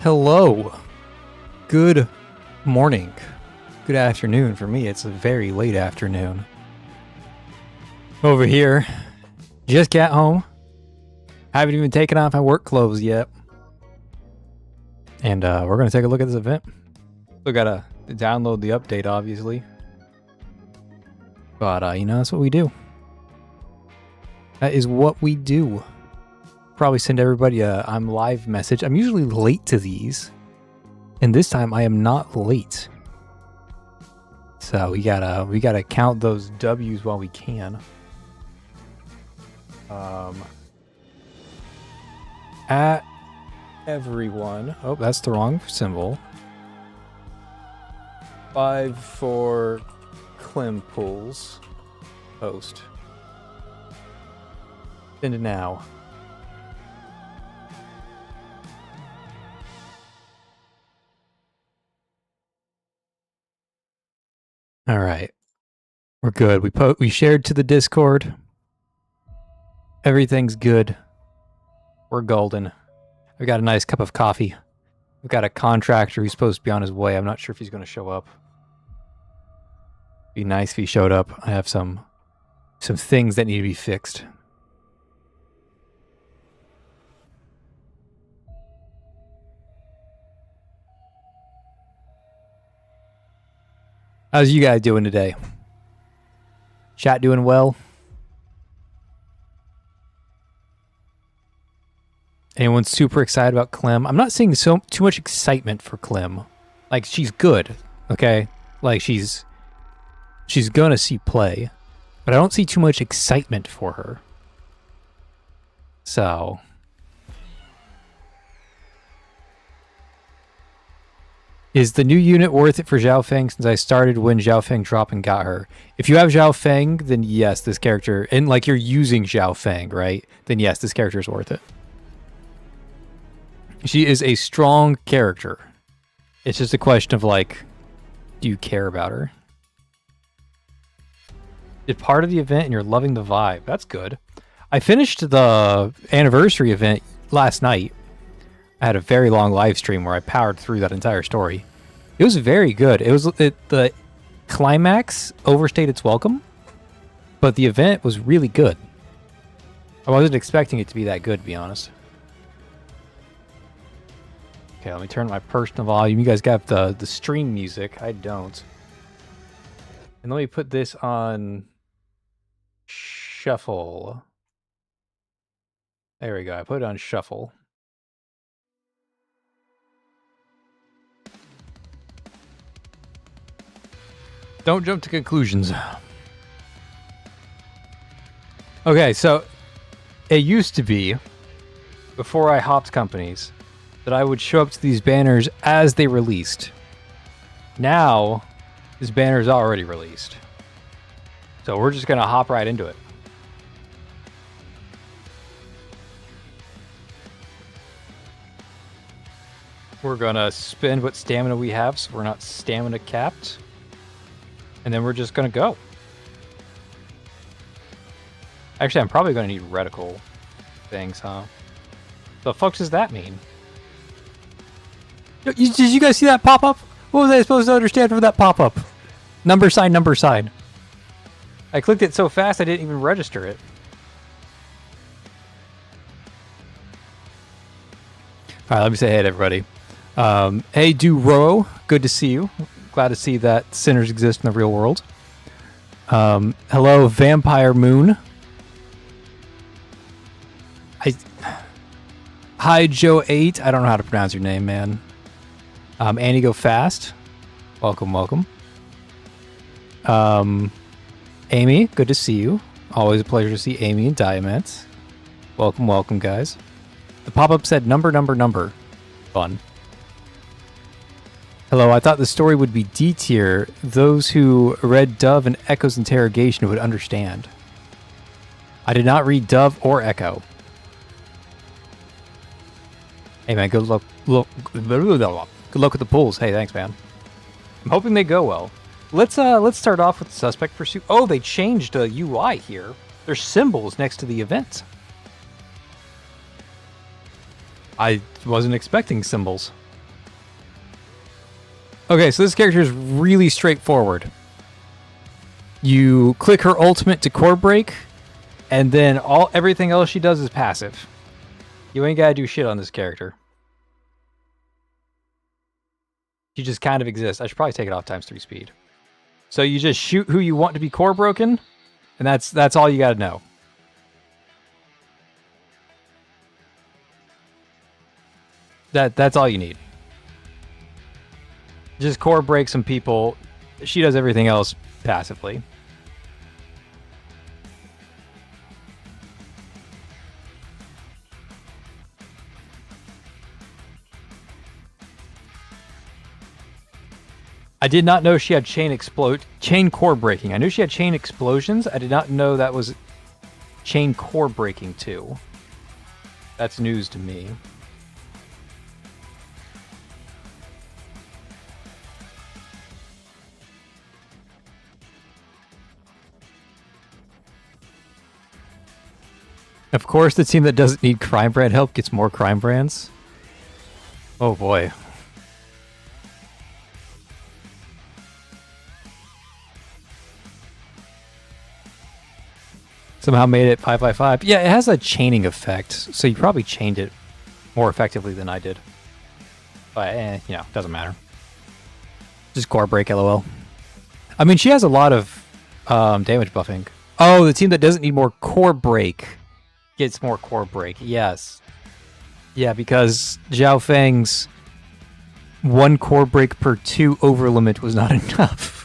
Hello. Good morning. Good afternoon. For me, it's a very late afternoon. Over here, just got home. Haven't even taken off my work clothes yet. And we're going to take a look at this event. Still got to download the update, obviously. But, you know, that's what we do. That is what we do. Probably send everybody a I'm live message. I'm usually late to these. And this time I am not late. So we gotta count those W's while we can. At everyone. Oh, that's the wrong symbol. 5 for Clem Pulls. Post. Send it now. All right, we're good. We shared to the Discord. Everything's good. We're golden. We got a nice cup of coffee. We've got a contractor who's supposed to be on his way. I'm not sure if he's going to show up. Be nice if he showed up. I have some things that need to be fixed. How's you guys doing today? Chat doing well? Anyone super excited about Clem? I'm not seeing too much excitement for Clem. Like, she's good, okay? Like, she's gonna see play. But I don't see too much excitement for her. So... Is the new unit worth it for Zhao Feng since I started when Zhao Feng dropped and got her? If you have Zhao Feng, then yes, this character... And, like, you're using Zhao Feng, right? Then yes, this character is worth it. She is a strong character. It's just a question of, like, do you care about her? Did part of the event and you're loving the vibe. That's good. I finished the anniversary event last night. I had a very long live stream where I powered through that entire story. It was very good. The climax overstayed its welcome, but the event was really good. I wasn't expecting it to be that good, to be honest. Okay, let me turn my personal volume. You guys got the stream music. I don't. And let me put this on shuffle. There we go. I put it on shuffle. Don't jump to conclusions. Okay, so it used to be, before I hopped companies, that I would show up to these banners as they released. Now, this banner is already released. So we're just going to hop right into it. We're going to spend what stamina we have so we're not stamina capped. And then we're just going to go. Actually, I'm probably going to need reticle things, huh? The fuck does that mean? Did you guys see that pop-up? What was I supposed to understand from that pop-up? Number sign, number sign. I clicked it so fast I didn't even register it. Alright, let me say hey to everybody. Hey, Duro, good to see you. Glad to see that sinners exist in the real world. Hello, Vampire Moon. Hi, Joe8. I don't know how to pronounce your name, man. Annie Go Fast. Welcome, welcome. Amy, good to see you. Always a pleasure to see Amy and Diamant. Welcome, welcome, guys. The pop-up said number. Fun. Hello, I thought the story would be D tier. Those who read Dove and Echo's interrogation would understand. I did not read Dove or Echo. Hey man, good luck with the pulls. Hey, thanks man. I'm hoping they go well. Let's start off with the suspect pursuit. Oh, they changed a UI here. There's symbols next to the event. I wasn't expecting symbols. Okay, so this character is really straightforward. You click her ultimate to core break, and then everything else she does is passive. You ain't gotta do shit on this character. She just kind of exists. I should probably take it off ×3 speed. So you just shoot who you want to be core broken, and that's all you gotta know. That's all you need. Just core break some people. She does everything else passively. I did not know she had chain core breaking. I knew she had chain explosions. I did not know that was chain core breaking too. That's news to me. Of course, the team that doesn't need crime brand help gets more crime brands. Oh boy. Somehow made it 5x5. Yeah, it has a chaining effect, so you probably chained it more effectively than I did. But, doesn't matter. Just core break, lol. I mean, she has a lot of damage buffing. Oh, the team that doesn't need more core break gets more core break. Yes. Yeah, because Zhao Feng's 1 core break per 2 over limit was not enough.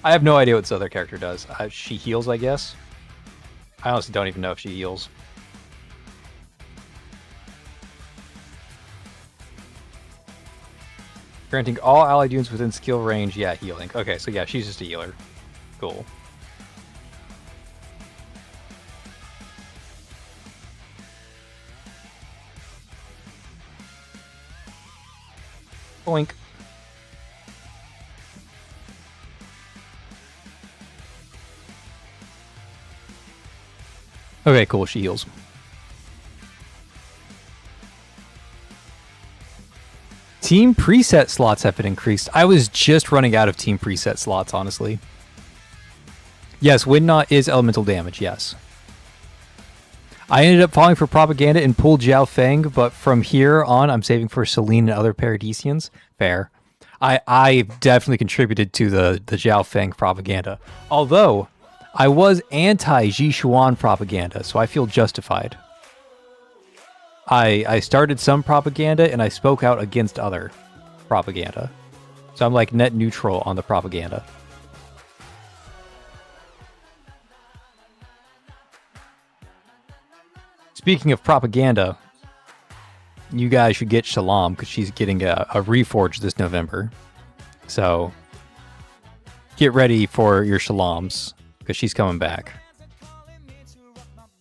I have no idea what this other character does. She heals, I guess. I honestly don't even know if she heals. Granting all allied units within skill range, yeah, healing. Okay, so yeah, she's just a healer. Cool. Boink. Okay, cool, she heals. Team preset slots have been increased. I was just running out of team preset slots, honestly. Yes, Wind Knot is elemental damage, yes. I ended up falling for Propaganda and pulled Zhao Feng, but from here on, I'm saving for Celine and other Paradisians. Fair. I definitely contributed to the Zhao Feng Propaganda. Although, I was anti-Ji Xuan Propaganda, so I feel justified. I started some propaganda, and I spoke out against other propaganda. So I'm like net neutral on the propaganda. Speaking of propaganda, you guys should get Shalom, because she's getting a reforge this November. So get ready for your Shaloms, because she's coming back.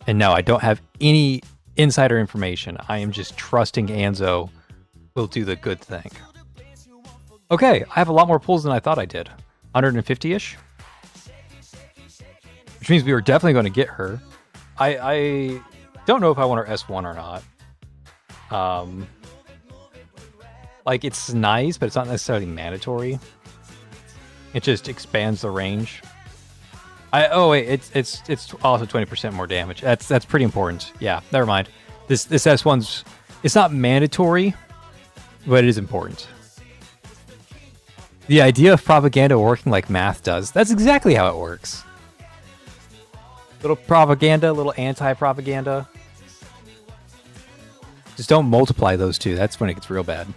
And no, I don't have any insider information. I am just trusting Anzo will do the good thing. Okay, I have a lot more pulls than I thought I did. 150-ish. Which means we were definitely going to get her. I don't know if I want her S1 or not. Like, it's nice, but it's not necessarily mandatory. It just expands the range. Oh wait, it's also 20% more damage. That's pretty important. Yeah, never mind. This S1's, it's not mandatory, but it is important. The idea of propaganda working like math does. That's exactly how it works. Little propaganda, little anti-propaganda. Just don't multiply those two. That's when it gets real bad.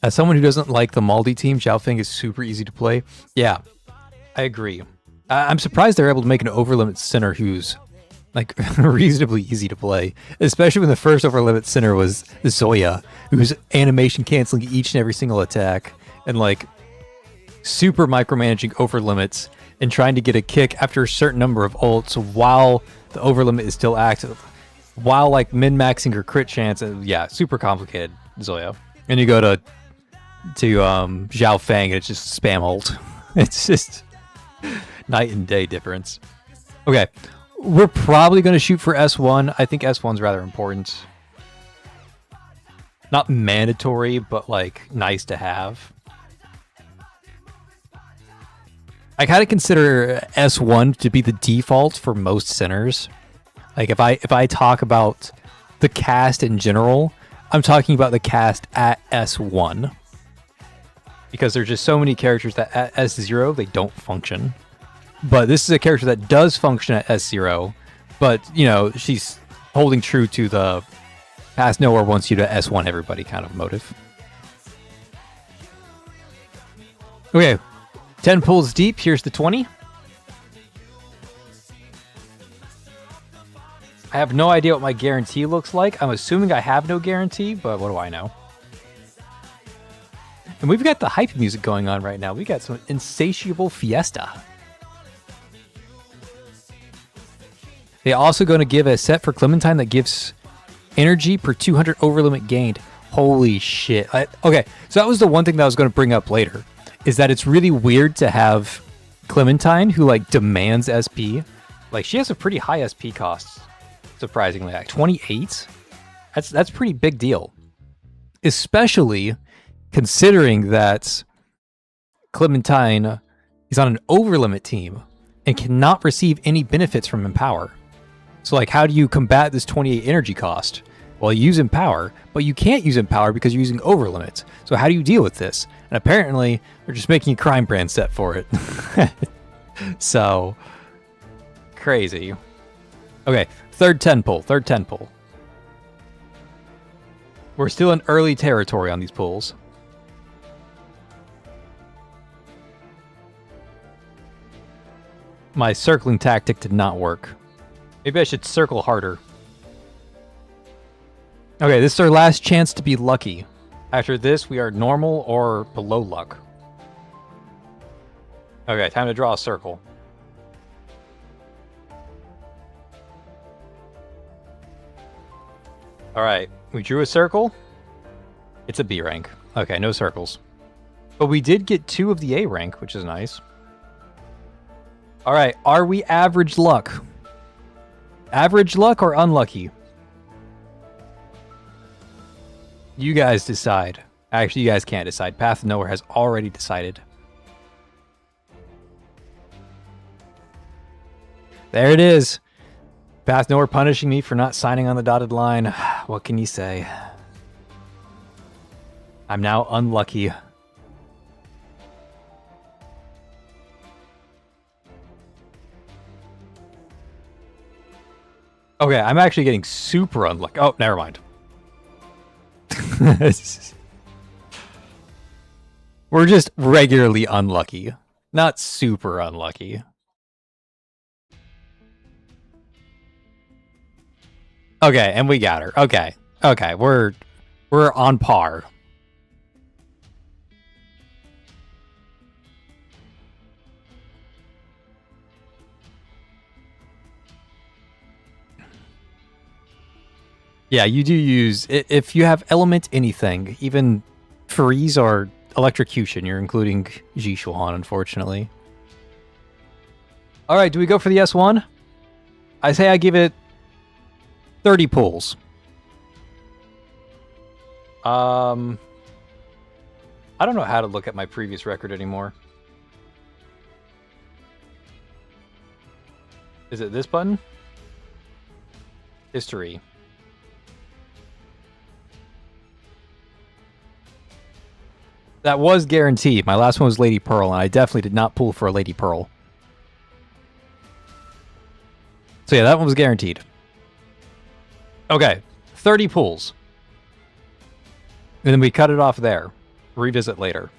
As someone who doesn't like the Maldi team, Zhao Feng is super easy to play. Yeah, I agree. I'm surprised they're able to make an overlimit center who's like reasonably easy to play, especially when the first overlimit center was Zoya, who's animation canceling each and every single attack and like super micromanaging overlimits and trying to get a kick after a certain number of ults while the overlimit is still active, while like min-maxing her crit chance. Yeah, super complicated, Zoya. And you go to Zhao Feng and it's just spam ult. It's just night and day difference. Okay, we're probably going to shoot for S1. I think S1's rather important. Not mandatory, but like nice to have. I kind of consider S1 to be the default for most centers. Like if I talk about the cast in general, I'm talking about the cast at S1. Because there's just so many characters that at S0 they don't function. But this is a character that does function at S0, but you know, she's holding true to the Pass Nowhere wants you to S1 everybody kind of motive. Okay, 10 pulls deep, here's the 20. I have no idea what my guarantee looks like. I'm assuming I have no guarantee, but what do I know? And we've got the hype music going on right now. We got some insatiable fiesta. They're also going to give a set for Clementine that gives energy per 200 overlimit gained. Holy shit. Okay, so that was the one thing that I was going to bring up later, is that it's really weird to have Clementine who like demands SP. Like she has a pretty high SP cost, surprisingly. Like 28? That's pretty big deal. Especially considering that Clementine is on an overlimit team and cannot receive any benefits from Empower. So like, how do you combat this 28 energy cost? Well, you use Empower, but you can't use Empower because you're using overlimits. So how do you deal with this? And apparently, they're just making a crime brand set for it. So, crazy. Okay, third 10 pull. We're still in early territory on these pulls. My circling tactic did not work. Maybe I should circle harder. Okay, this is our last chance to be lucky. After this, we are normal or below luck. Okay, time to draw a circle. Alright, we drew a circle. It's a B rank. Okay, no circles. But we did get 2 of the A rank, which is nice. Alright, are we average luck? Average luck or unlucky? You guys decide. Actually, you guys can't decide. Path to Nowhere has already decided. There it is. Path Nowhere punishing me for not signing on the dotted line. What can you say? I'm now unlucky. Okay, I'm actually getting super unlucky. Oh, never mind. We're just regularly unlucky, not super unlucky. Okay, and we got her. Okay, we're on par. Yeah, you do use, if you have element anything, even freeze or electrocution, you're including Jishuhan, unfortunately. Alright, do we go for the S1? I say I give it 30 pulls. I don't know how to look at my previous record anymore. Is it this button? History. That was guaranteed. My last one was Lady Pearl, and I definitely did not pull for a Lady Pearl. So yeah, that one was guaranteed. Okay, 30 pulls. And then we cut it off there. Revisit later.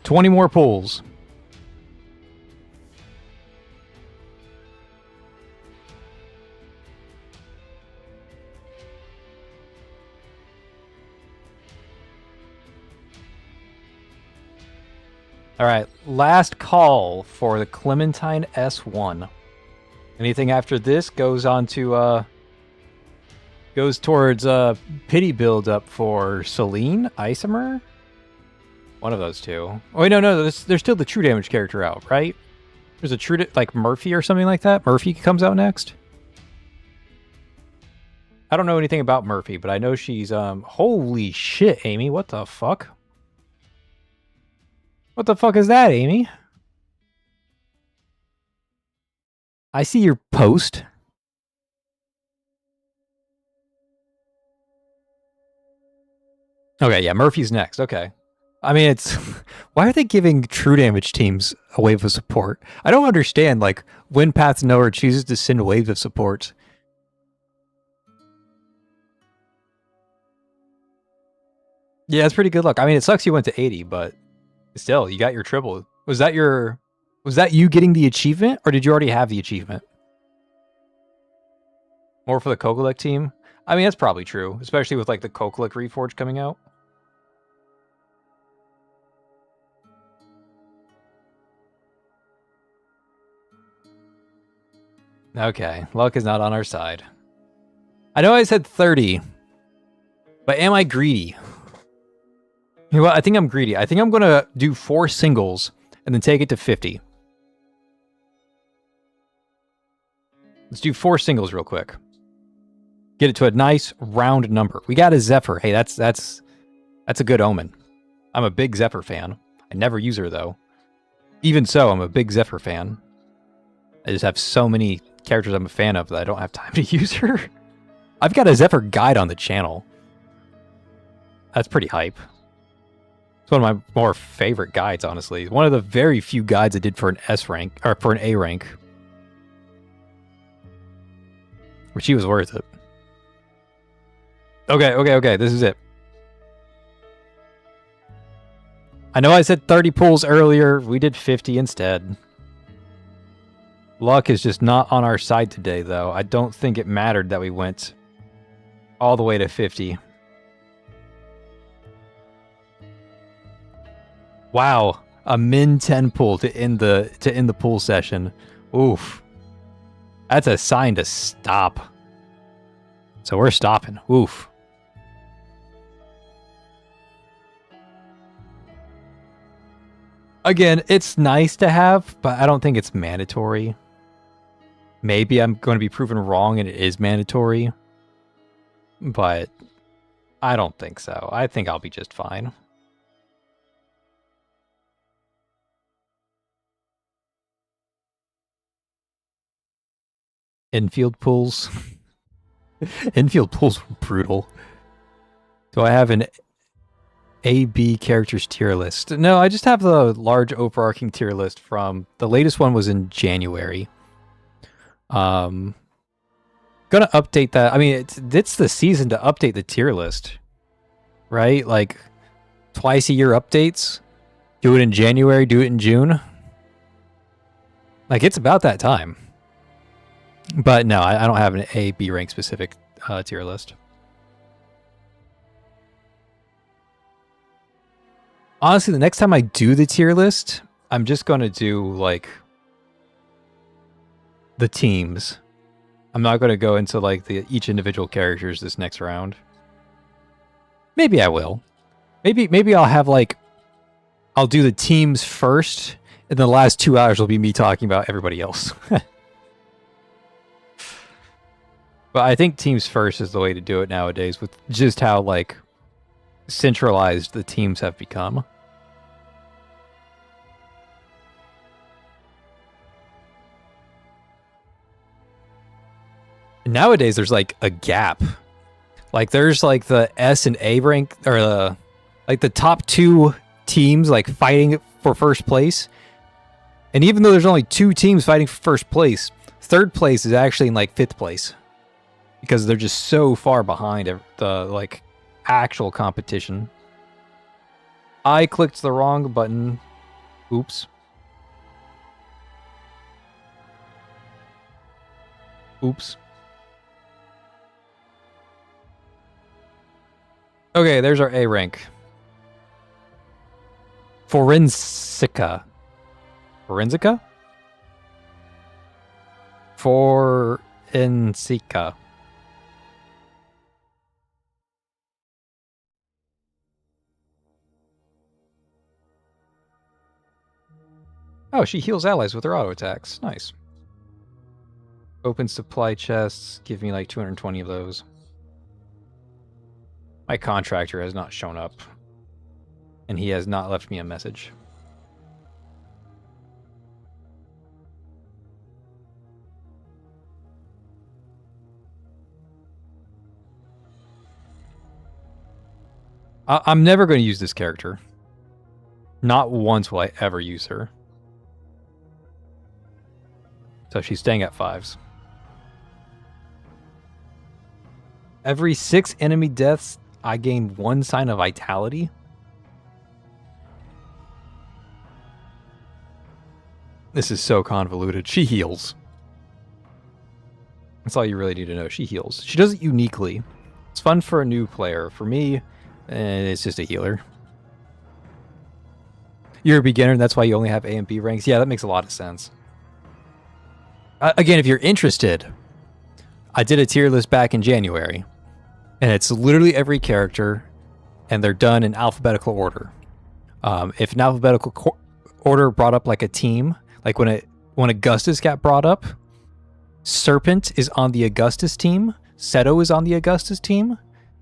$20 more pulls. All right, last call for the Clementine S1. Anything after this goes on to goes towards pity build up for Celine, Isomer. One of those two. Oh wait, no. There's still the true damage character out, right? There's a true like Murphy or something like that. Murphy comes out next. I don't know anything about Murphy, but I know she's holy shit, Amy. What the fuck? What the fuck is that, Amy? I see your post. Okay, yeah, Murphy's next. Okay. I mean, it's why are they giving true damage teams a wave of support? I don't understand. Like when Path Nowhere chooses to send waves of support. Yeah, it's pretty good luck. I mean, it sucks you went to 80, but still, you got your triple. Was that you getting the achievement, or did you already have the achievement? More for the Kokolek team? I mean, that's probably true, especially with like the Kokolek Reforge coming out. Okay, luck is not on our side. I know I said 30, but am I greedy? You know what? I think I'm greedy. I think I'm going to do 4 singles and then take it to 50. Let's do 4 singles real quick. Get it to a nice round number. We got a Zephyr. Hey, that's a good omen. I'm a big Zephyr fan. I never use her though. Even so, I'm a big Zephyr fan. I just have so many characters I'm a fan of that I don't have time to use her. I've got a Zephyr guide on the channel. That's pretty hype. It's one of my more favorite guides, honestly. One of the very few guides I did for an S rank, or for an A rank. But she was worth it. Okay, this is it. I know I said 30 pulls earlier. We did 50 instead. Luck is just not on our side today, though. I don't think it mattered that we went all the way to 50. Wow, a min 10 pull to end the pull session. Oof. That's a sign to stop. So we're stopping. Oof. Again, it's nice to have, but I don't think it's mandatory. Maybe I'm going to be proven wrong and it is mandatory. But I don't think so. I think I'll be just fine. Infield pulls. Infield pulls were brutal. Do I have an A-B characters tier list? No, I just have the large overarching tier list from... The latest one was in January. Gonna update that. I mean, it's the season to update the tier list. Right? Like, twice a year updates. Do it in January, do it in June. Like, it's about that time. But no, I don't have an A, B rank specific tier list. Honestly, the next time I do the tier list, I'm just going to do, like, the teams. I'm not going to go into, like, each individual characters this next round. Maybe I will. Maybe I'll have, like, I'll do the teams first, and the last 2 hours will be me talking about everybody else. But I think teams first is the way to do it nowadays with just how, like, centralized the teams have become. Nowadays, there's, like, a gap. Like, there's, like, the S and A rank, or, like, the top 2 teams, like, fighting for first place. And even though there's only 2 teams fighting for first place, third place is actually in, like, 5th place. Because they're just so far behind the, like, actual competition. I clicked the wrong button. Oops. Oops. Okay, there's our A rank. Forensica. Forensica? For Insika. Oh, she heals allies with her auto attacks. Nice. Open supply chests. Give me like 220 of those. My contractor has not shown up. And he has not left me a message. I'm never going to use this character. Not once will I ever use her. So she's staying at 5s. Every 6 enemy deaths, I gain 1 sign of vitality. This is so convoluted. She heals. That's all you really need to know. She heals. She does it uniquely. It's fun for a new player. For me, it's just a healer. You're a beginner, and that's why you only have A and B ranks. Yeah, that makes a lot of sense. Again, if you're interested, I did a tier list back in January, and it's literally every character, and they're done in alphabetical order. If an alphabetical order brought up like a team, like when Augustus got brought up, Serpent is on the Augustus team, Seto is on the Augustus team,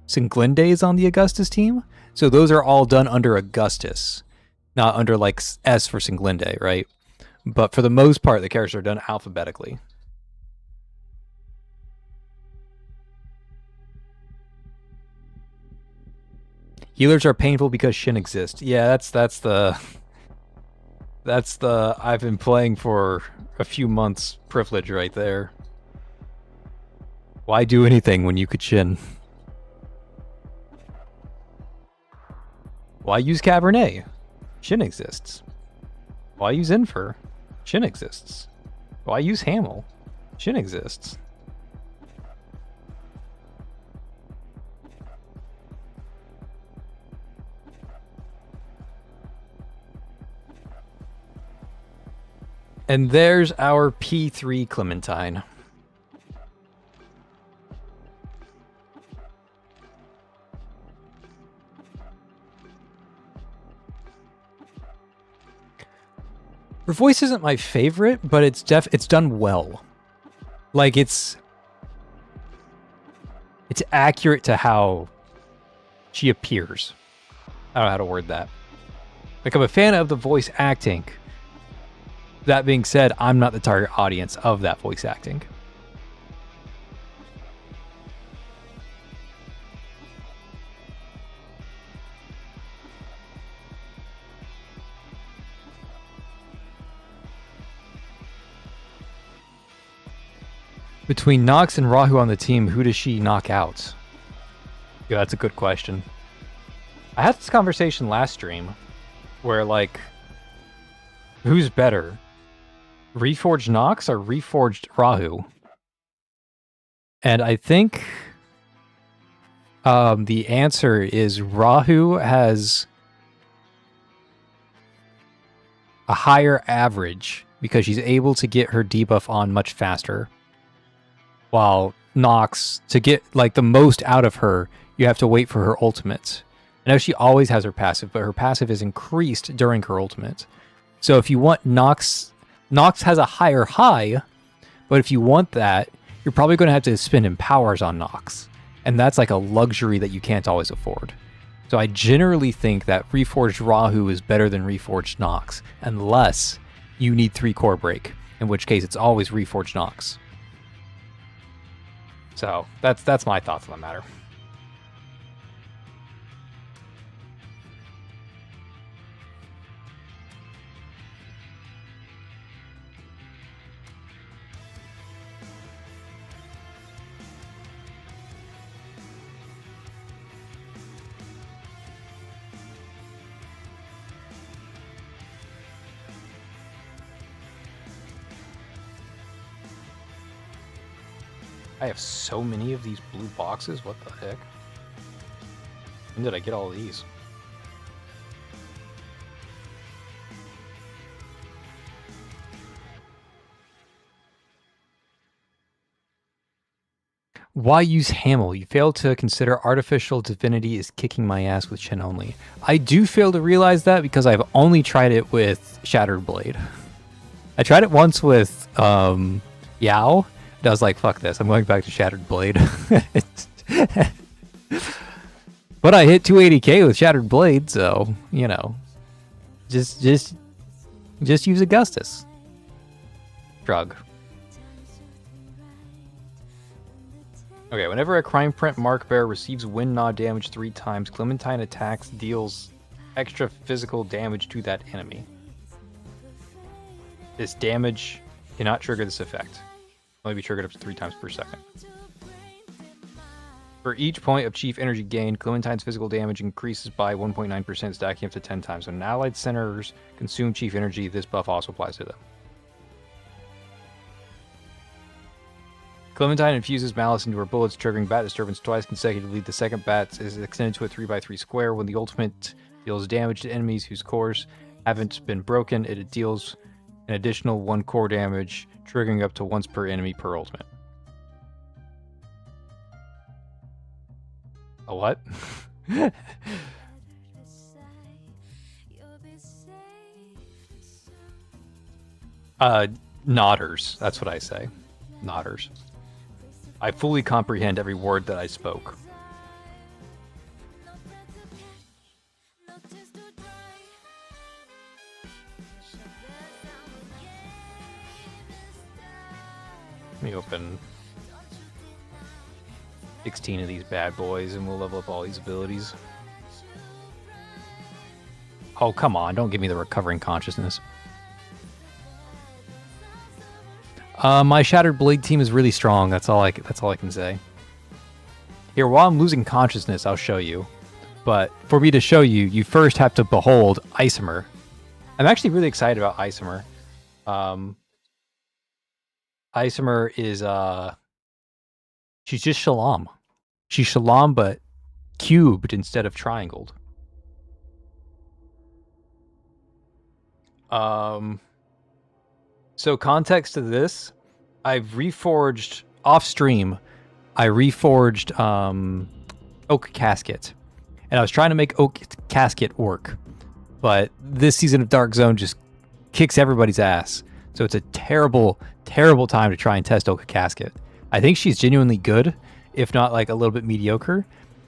Singlinde is on the Augustus team. So those are all done under Augustus, not under like S for Singlinde, right? But for the most part, the characters are done alphabetically. Healers are painful because Shin exists. Yeah, that's the I've been playing for a few months privilege right there. Why do anything when you could Shin? Why use Cabernet? Shin exists. Why use Infer? Shin exists. Why use Hamel? Shin exists. And there's our P3 Clementine. Her voice isn't my favorite, but it's done well. Like it's accurate to how she appears. I don't know how to word that. Like I'm a fan of the voice acting. That being said, I'm not the target audience of that voice acting. Between Nox and Rahu on the team, who does she knock out? Yeah, that's a good question. I had this conversation last stream where, like, who's better? Reforged Nox or Reforged Rahu? And I think the answer is Rahu has a higher average because she's able to get her debuff on much faster. While Nox, to get like the most out of her, you have to wait for her ultimate. I know she always has her passive, but her passive is increased during her ultimate. So if you want Nox has a higher high, but if you want that, you're probably going to have to spend empowers on Nox. And that's like a luxury that you can't always afford. So I generally think that Reforged Rahu is better than Reforged Nox, unless you need 3 core break, in which case it's always Reforged Nox. So that's my thoughts on the matter. I have so many of these blue boxes. What the heck? When did I get all of these? Why use Hamel? You fail to consider artificial divinity is kicking my ass with Shen only. I do fail to realize that because I've only tried it with Shattered Blade. I tried it once with Yao. And I was like, fuck this. I'm going back to Shattered Blade. But I hit 280k with Shattered Blade, so, you know. Just use Augustus. Shrug. Okay, whenever a Crime Print Mark Bearer receives Wind Gnaw damage 3 times, Clementine attacks deals extra physical damage to that enemy. This damage cannot trigger this effect. Only be triggered up to 3 times per second. For each point of chief energy gained, Clementine's physical damage increases by 1.9%, stacking up to 10 times. When allied centers consume chief energy, this buff also applies to them. Clementine infuses malice into her bullets, triggering bat disturbance twice consecutively. The second bat is extended to a 3x3 square. When the ultimate deals damage to enemies whose cores haven't been broken, it deals an additional 1 core damage, triggering up to once per enemy per ultimate. A what? Nodders. That's what I say. Nodders. I fully comprehend every word that I spoke. Let me open 16 of these bad boys and we'll level up all these abilities. Oh, come on. Don't give me the recovering consciousness. My Shattered Blade team is really strong. That's all I can say. Here, while I'm losing consciousness, I'll show you. But for me to show you, you first have to behold Isomer. I'm actually really excited about Isomer. Isomer is she's just Shalom. She's Shalom, but cubed instead of triangled. So context to this, I've reforged off stream. I reforged Oak Casket, and I was trying to make Oak Casket work, but this season of Dark Zone just kicks everybody's ass. So it's a terrible, terrible time to try and test Oak Casket. I think she's genuinely good, if not like a little bit mediocre,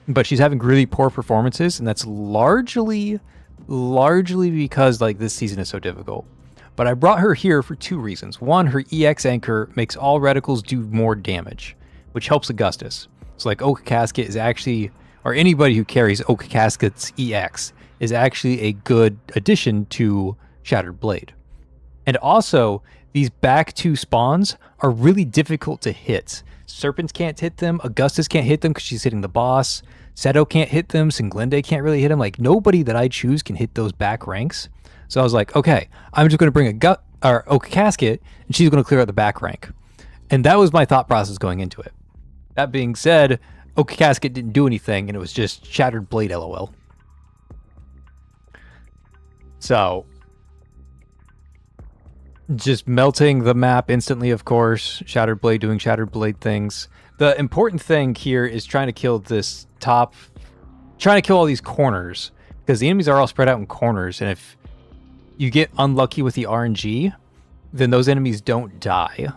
but she's having really poor performances, and that's largely because like this season is so difficult. But I brought her here for 2 reasons. One, her EX anchor makes all reticles do more damage, which helps Augustus. So like Oak Casket is actually, or anybody who carries Oak Casket's EX is actually a good addition to Shattered Blade. And also, these back 2 spawns are really difficult to hit. Serpents can't hit them, Augustus can't hit them because she's hitting the boss, Seto can't hit them, Singlende can't really hit them. Like, nobody that I choose can hit those back ranks. So I was like, okay, I'm just going to bring Oak Casket, and she's going to clear out the back rank. And that was my thought process going into it. That being said, Oak Casket didn't do anything, and it was just Shattered Blade LOL. So, just melting the map instantly, of course. Shattered Blade doing Shattered Blade things. The important thing here is trying to kill this top... Trying to kill all these corners, because the enemies are all spread out in corners, and if you get unlucky with the RNG, then those enemies don't die. And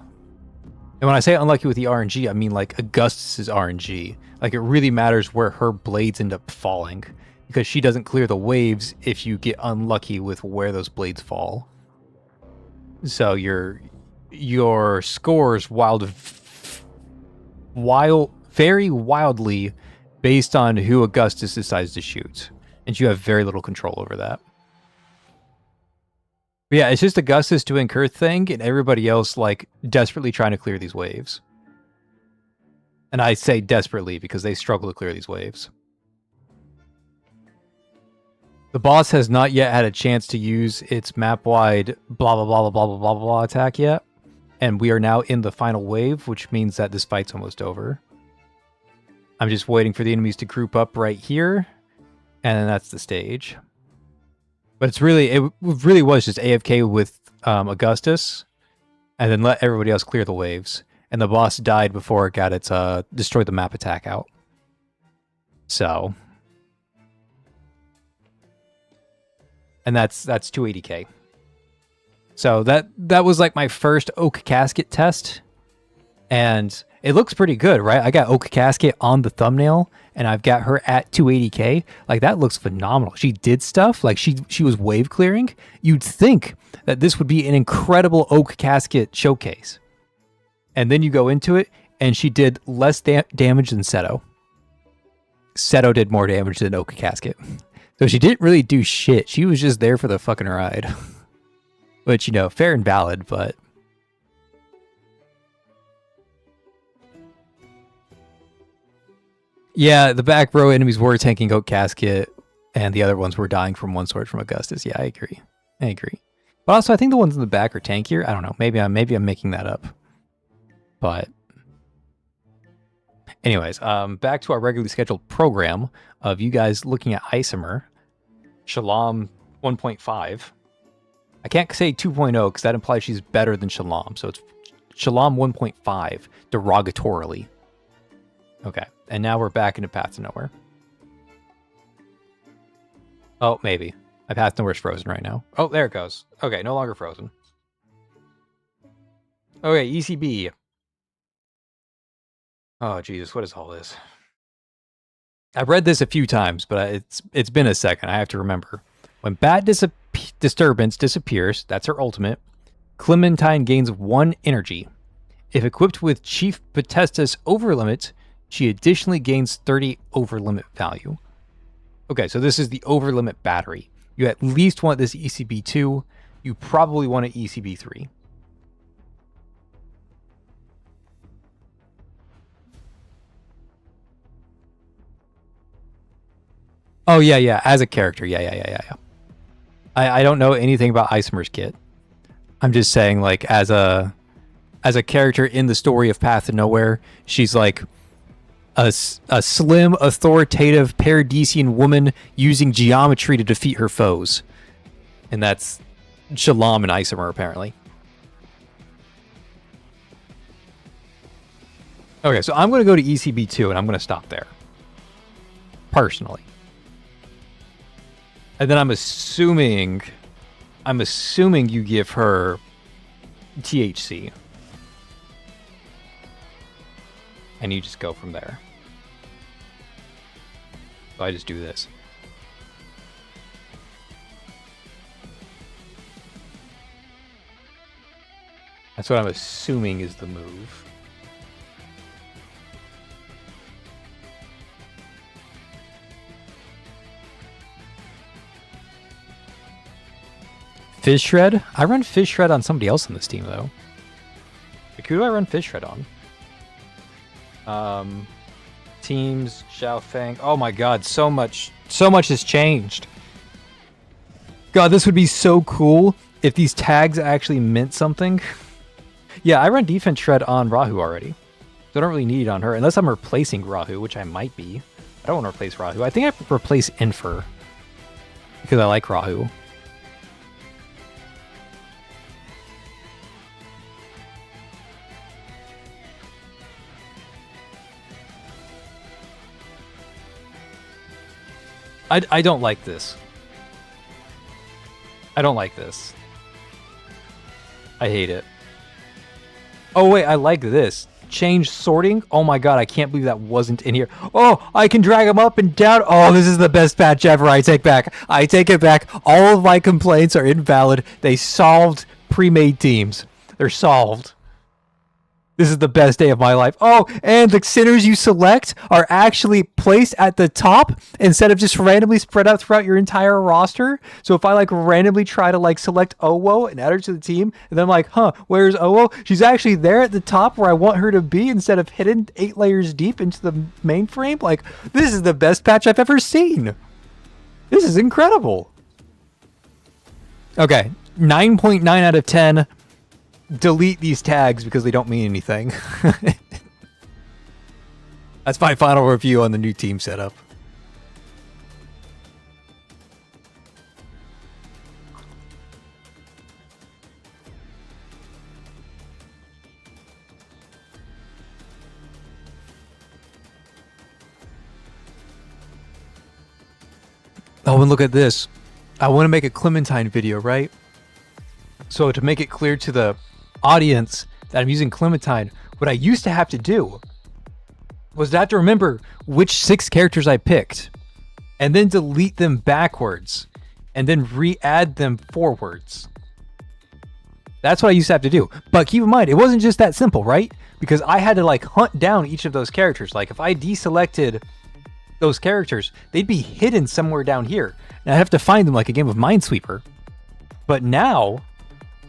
when I say unlucky with the RNG, I mean like Augustus's RNG. Like, it really matters where her blades end up falling, because she doesn't clear the waves if you get unlucky with where those blades fall. So your scores very wildly based on who Augustus decides to shoot, and you have very little control over that. But yeah, it's just Augustus doing her thing, and everybody else like desperately trying to clear these waves. And I say desperately because they struggle to clear these waves. The boss has not yet had a chance to use its map-wide blah blah blah blah blah blah blah attack yet, and we are now in the final wave, which means that this fight's almost over. I'm just waiting for the enemies to group up right here, and then that's the stage. But it really was just AFK with Augustus, and then let everybody else clear the waves. and the boss died before it got its destroy the map attack out. So, and that's 280k. So that was like my first oak casket test, and it looks pretty good, right? I got oak casket on the thumbnail, and I've got her at 280k. Like, that looks phenomenal. She did stuff like she was wave clearing. You'd think that this would be an incredible oak casket showcase, and then you go into it, and she did less damage than Seto. Seto did more damage than oak casket, so she didn't really do shit. She was just there for the fucking ride. Which, you know, fair and valid, but... Yeah, the back row enemies were tanking Oak Casket, and the other ones were dying from one sword from Augustus. Yeah, I agree. But also, I think the ones in the back are tankier. I don't know. Maybe I'm making that up. But... Anyways, back to our regularly scheduled program of you guys looking at Isomer. Shalom 1.5. I can't say 2.0 because that implies she's better than Shalom. So it's Shalom 1.5 derogatorily. Okay. And now we're back into Path to Nowhere. Oh, maybe. My Path to Nowhere's frozen right now. Oh, there it goes. Okay, no longer frozen. Okay, ECB. Oh, Jesus, what is all this? I've read this a few times, but it's been a second. I have to remember. When Bat Disturbance disappears, that's her ultimate, Clementine gains 1 energy. If equipped with Chief Potestas Overlimit, she additionally gains 30 overlimit value. Okay, so this is the overlimit battery. You at least want this ECB2. You probably want an ECB3. Oh, yeah, as a character. Yeah. I don't know anything about Isomer's kit. I'm just saying, like, as a character in the story of Path to Nowhere, she's like a slim, authoritative Paradisian woman using geometry to defeat her foes. And that's Shalom and Isomer, apparently. Okay, so I'm going to go to ECB2, and I'm going to stop there. Personally. And then I'm assuming you give her THC. And you just go from there. So I just do this. That's what I'm assuming is the move. Fish Shred? I run Fish Shred on somebody else on this team, though. Like, who do I run Fish Shred on? Teams, Xiaofeng. Oh my god, so much has changed. God, this would be so cool if these tags actually meant something. Yeah, I run Defense Shred on Rahu already. So I don't really need it on her, unless I'm replacing Rahu, which I might be. I don't want to replace Rahu. I think I replace Infer. Because I like Rahu. I don't like this. I don't like this. I hate it. Oh wait, I like this. Change sorting? Oh my god, I can't believe that wasn't in here. Oh, I can drag them up and down. Oh, this is the best patch ever. I take it back. All of my complaints are invalid. They solved pre-made teams. They're solved. This is the best day of my life. Oh, and the sinners you select are actually placed at the top instead of just randomly spread out throughout your entire roster. So if I like randomly try to like select Owo and add her to the team, and then I'm like, huh, where's Owo? She's actually there at the top where I want her to be instead of hidden 8 layers deep into the mainframe. Like, this is the best patch I've ever seen. This is incredible. Okay, 9.9 out of 10. Delete these tags because they don't mean anything. That's my final review on the new team setup. Oh, and look at this. I want to make a Clementine video, right? So to make it clear to the audience that I'm using Clementine, what I used to have to do was to have to remember which 6 characters I picked and then delete them backwards and then re-add them forwards. That's what I used to have to do. But keep in mind, it wasn't just that simple, right? Because I had to like hunt down each of those characters. Like if I deselected those characters, they'd be hidden somewhere down here. And I'd have to find them like a game of Minesweeper. But now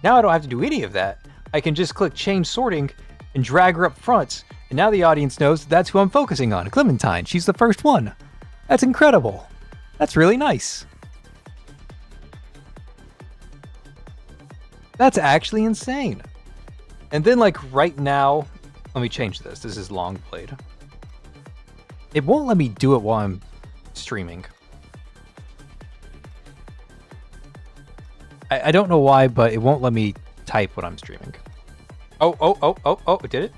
I don't have to do any of that. I can just click change sorting and drag her up front. And now the audience knows that's who I'm focusing on, Clementine. She's the first one. That's incredible. That's really nice. That's actually insane. And then like right now, let me change this. This is long played. It won't let me do it while I'm streaming. I don't know why, but it won't let me type when I'm streaming. Oh, it did it?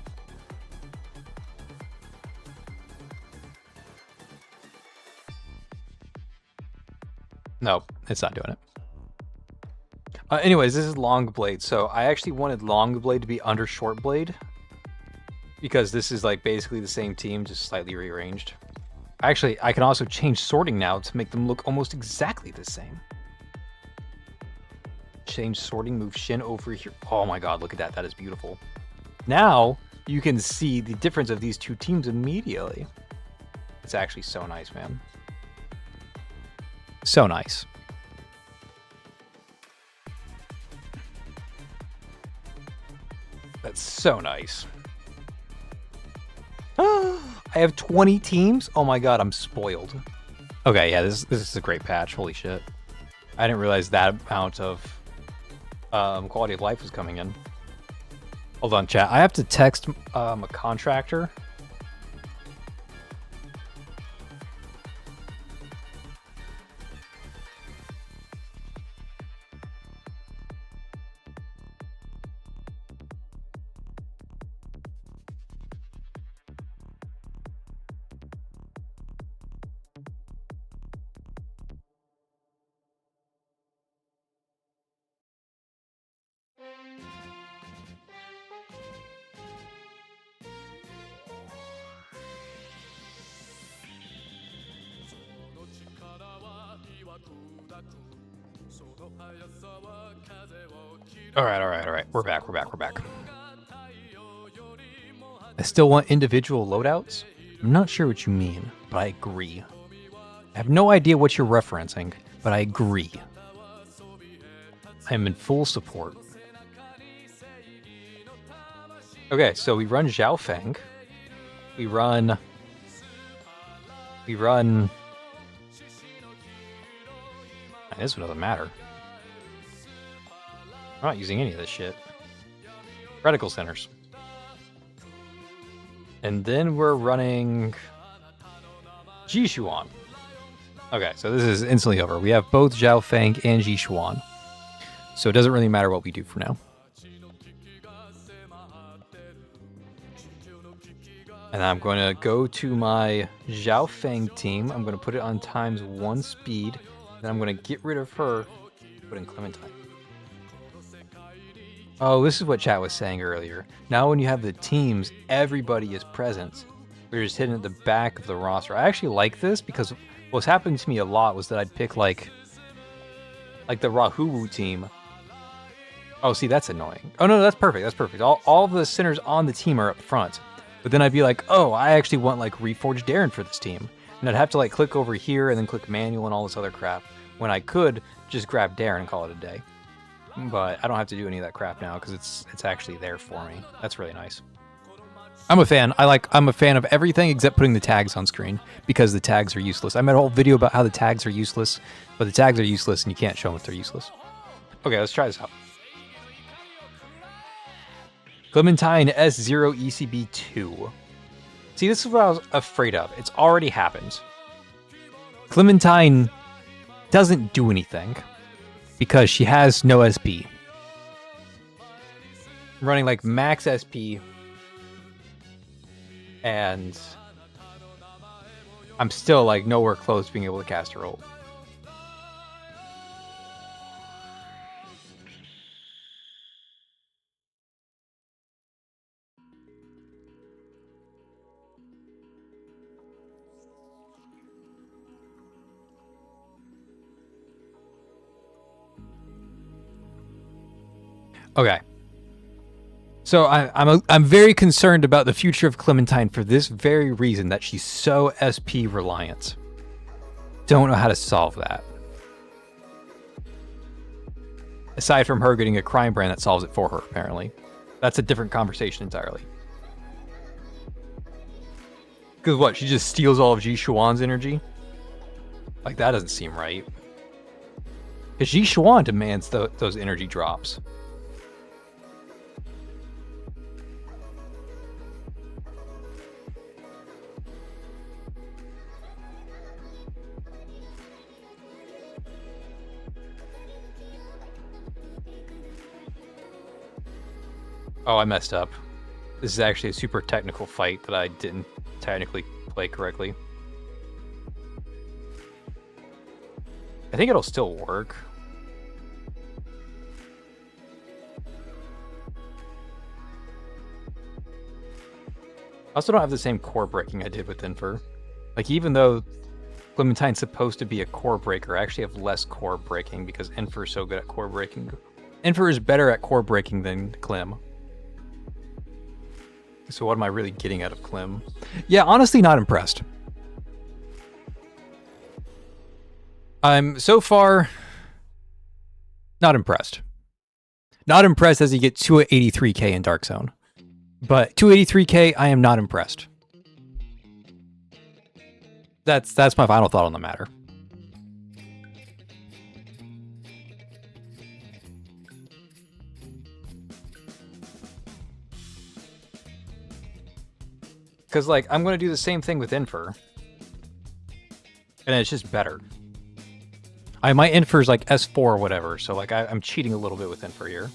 No, it's not doing it. Anyways, this is long blade. So I actually wanted long blade to be under short blade because this is like basically the same team, just slightly rearranged. Actually, I can also change sorting now to make them look almost exactly the same. Change sorting, move Shin over here. Oh my god, look at that. That is beautiful. Now you can see the difference of these two teams immediately. It's actually so nice, man. So nice. That's so nice. I have 20 teams? Oh my god, I'm spoiled. Okay, yeah, this is a great patch. Holy shit. I didn't realize that amount of quality of life was coming in. Hold on, chat. I have to text a contractor. All right. We're back. I still want individual loadouts? I'm not sure what you mean, but I agree. I have no idea what you're referencing, but I agree. I am in full support. Okay, so we run Zhao Feng. We run... This one doesn't matter. I'm not using any of this shit. Reticle centers. And then we're running Jishuan. Okay, so this is instantly over. We have both Zhao Feng and Jishuan. So it doesn't really matter what we do for now. And I'm going to go to my Zhao Feng team. I'm going to put it on ×1 speed. Then I'm going to get rid of her, put in Clementine. Oh, this is what chat was saying earlier. Now when you have the teams, everybody is present. We're just hidden at the back of the roster. I actually like this because what's happened to me a lot was that I'd pick like the Rahuwu team. Oh, see, that's annoying. Oh, no, that's perfect. That's perfect. All of the centers on the team are up front. But then I'd be like, oh, I actually want like Reforged Darren for this team. And I'd have to like click over here and then click manual and all this other crap when I could just grab Darren and call it a day. But I don't have to do any of that crap now because it's actually there for me. That's really nice. I'm a fan. I'm a fan of everything except putting the tags on screen because the tags are useless. I made a whole video about how the tags are useless, but the tags are useless and you can't show them if they're useless. Okay, let's try this out. Clementine S0 ECB2. See, this is what I was afraid of. It's already happened. Clementine doesn't do anything because she has no SP. I'm running like max SP and I'm still like nowhere close to being able to cast her ult. Okay. So I'm very concerned about the future of Clementine for this very reason, that she's so SP reliant. Don't know how to solve that. Aside from her getting a crime brand that solves it for her, apparently. That's a different conversation entirely. Because what, she just steals all of Ji Xuan's energy? Like, that doesn't seem right. Because Ji Xuan demands those energy drops. Oh, I messed up. This is actually a super technical fight that I didn't technically play correctly. I think it'll still work. I also don't have the same core breaking I did with Infer. Like, even though Clementine's supposed to be a core breaker, I actually have less core breaking because Infer's so good at core breaking. Infer is better at core breaking than Clem. So what am I really getting out of Clem? Yeah, honestly not impressed. I'm so far not impressed. Not impressed as you get 283k in Dark Zone. But 283k, I am not impressed. That's my final thought on the matter. Because, like, I'm going to do the same thing with Infer. And it's just better. My Infer's like S4 or whatever, so, like, I'm cheating a little bit with Infer here.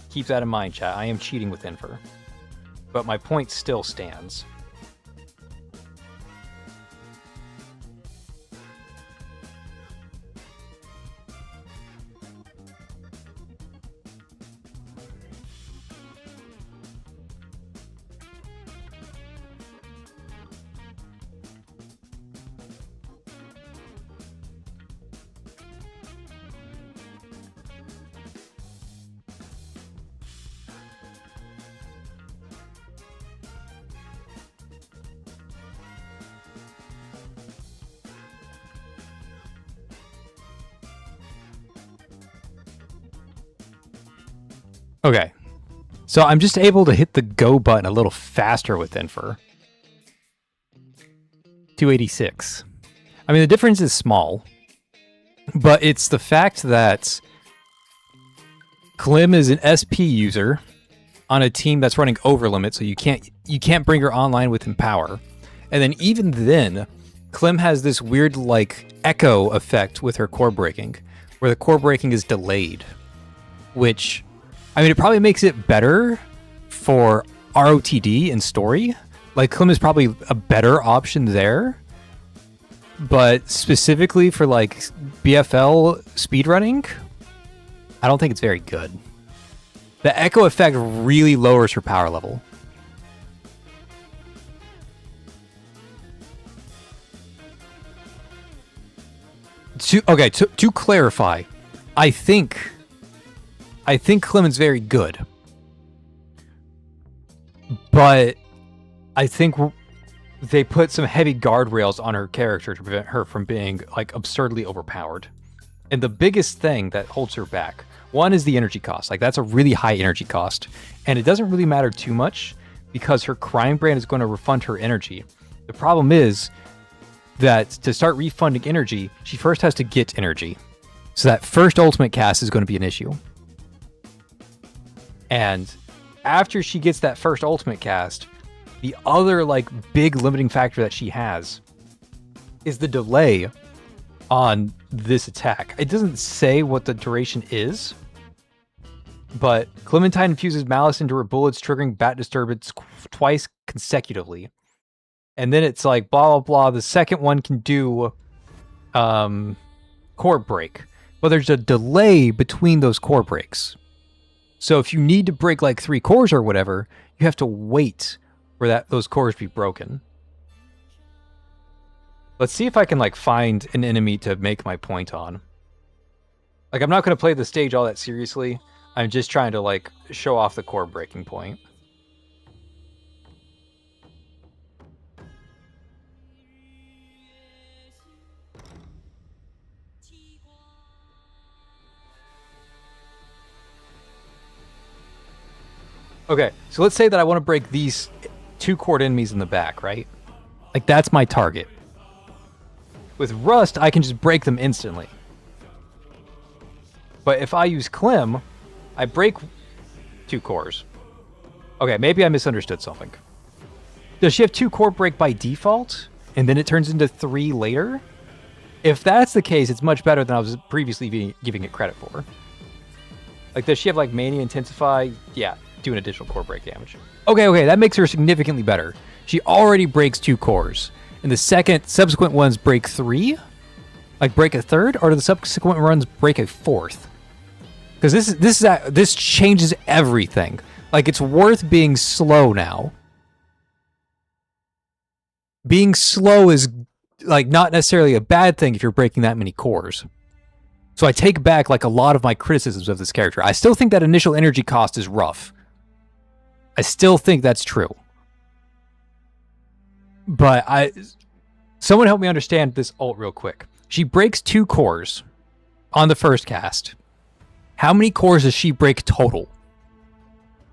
Keep that in mind, chat. I am cheating with Infer. But my point still stands. Okay, so I'm just able to hit the go button a little faster with Infer. 286. I mean, the difference is small, but it's the fact that Clem is an SP user on a team that's running over limit, so you can't bring her online with Empower. And then even then, Clem has this weird, like, echo effect with her core breaking, where the core breaking is delayed, which, I mean, it probably makes it better for ROTD and story. Like, Clem is probably a better option there. But specifically for, like, BFL speedrunning, I don't think it's very good. The echo effect really lowers her power level. To clarify, I think Clement's very good, but I think they put some heavy guardrails on her character to prevent her from being, like, absurdly overpowered. And the biggest thing that holds her back, one, is the energy cost. Like, that's a really high energy cost, and it doesn't really matter too much because her crime brand is going to refund her energy. The problem is that to start refunding energy, she first has to get energy. So that first ultimate cast is going to be an issue. And after she gets that first ultimate cast, the other, like, big limiting factor that she has is the delay on this attack. It doesn't say what the duration is, but Clementine infuses malice into her bullets, triggering bat disturbance twice consecutively. And then it's like, blah, blah, blah. The second one can do core break. But there's a delay between those core breaks. So if you need to break, like, 3 cores or whatever, you have to wait for those cores be broken. Let's see if I can, like, find an enemy to make my point on. Like, I'm not going to play the stage all that seriously. I'm just trying to, like, show off the core breaking point. Okay, so let's say that I want to break these 2-chord enemies in the back, right? Like, that's my target. With Rust, I can just break them instantly. But if I use Clem, I break 2 cores. Okay, maybe I misunderstood something. Does she have 2-core break by default, and then it turns into 3 later? If that's the case, it's much better than I was previously giving it credit for. Like, does she have, like, Mania Intensify? Yeah, do an additional core break damage. Okay, that makes her significantly better. She already breaks 2 cores, and the subsequent ones break 3? Like, break a third, or do the subsequent runs break a fourth? Because this changes everything. Like, it's worth being slow now. Being slow is, like, not necessarily a bad thing if you're breaking that many cores. So I take back, like, a lot of my criticisms of this character. I still think that initial energy cost is rough. I still think that's true. But someone help me understand this ult real quick. She breaks 2 cores on the first cast. How many cores does she break total?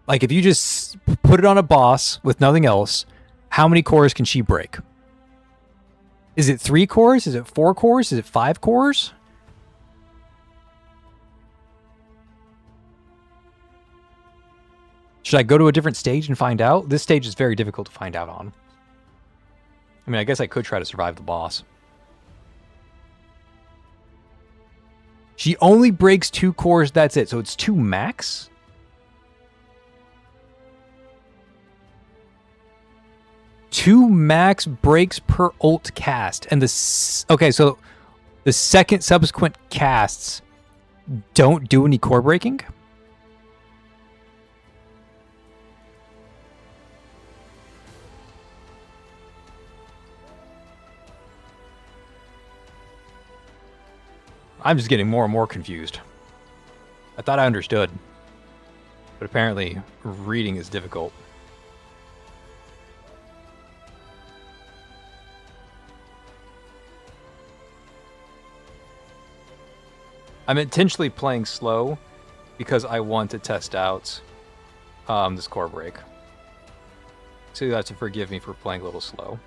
Like, if you just put it on a boss with nothing else, how many cores can she break? Is it 3 cores? Is it 4 cores? Is it 5 cores? Should I go to a different stage and find out? This stage is very difficult to find out on. I mean, I guess I could try to survive the boss. She only breaks 2 cores, that's it. So it's 2 max? Two max breaks per ult cast. And okay, so the second subsequent casts don't do any core breaking? I'm just getting more and more confused. I thought I understood. But apparently, reading is difficult. I'm intentionally playing slow because I want to test out this core break. So you have to forgive me for playing a little slow.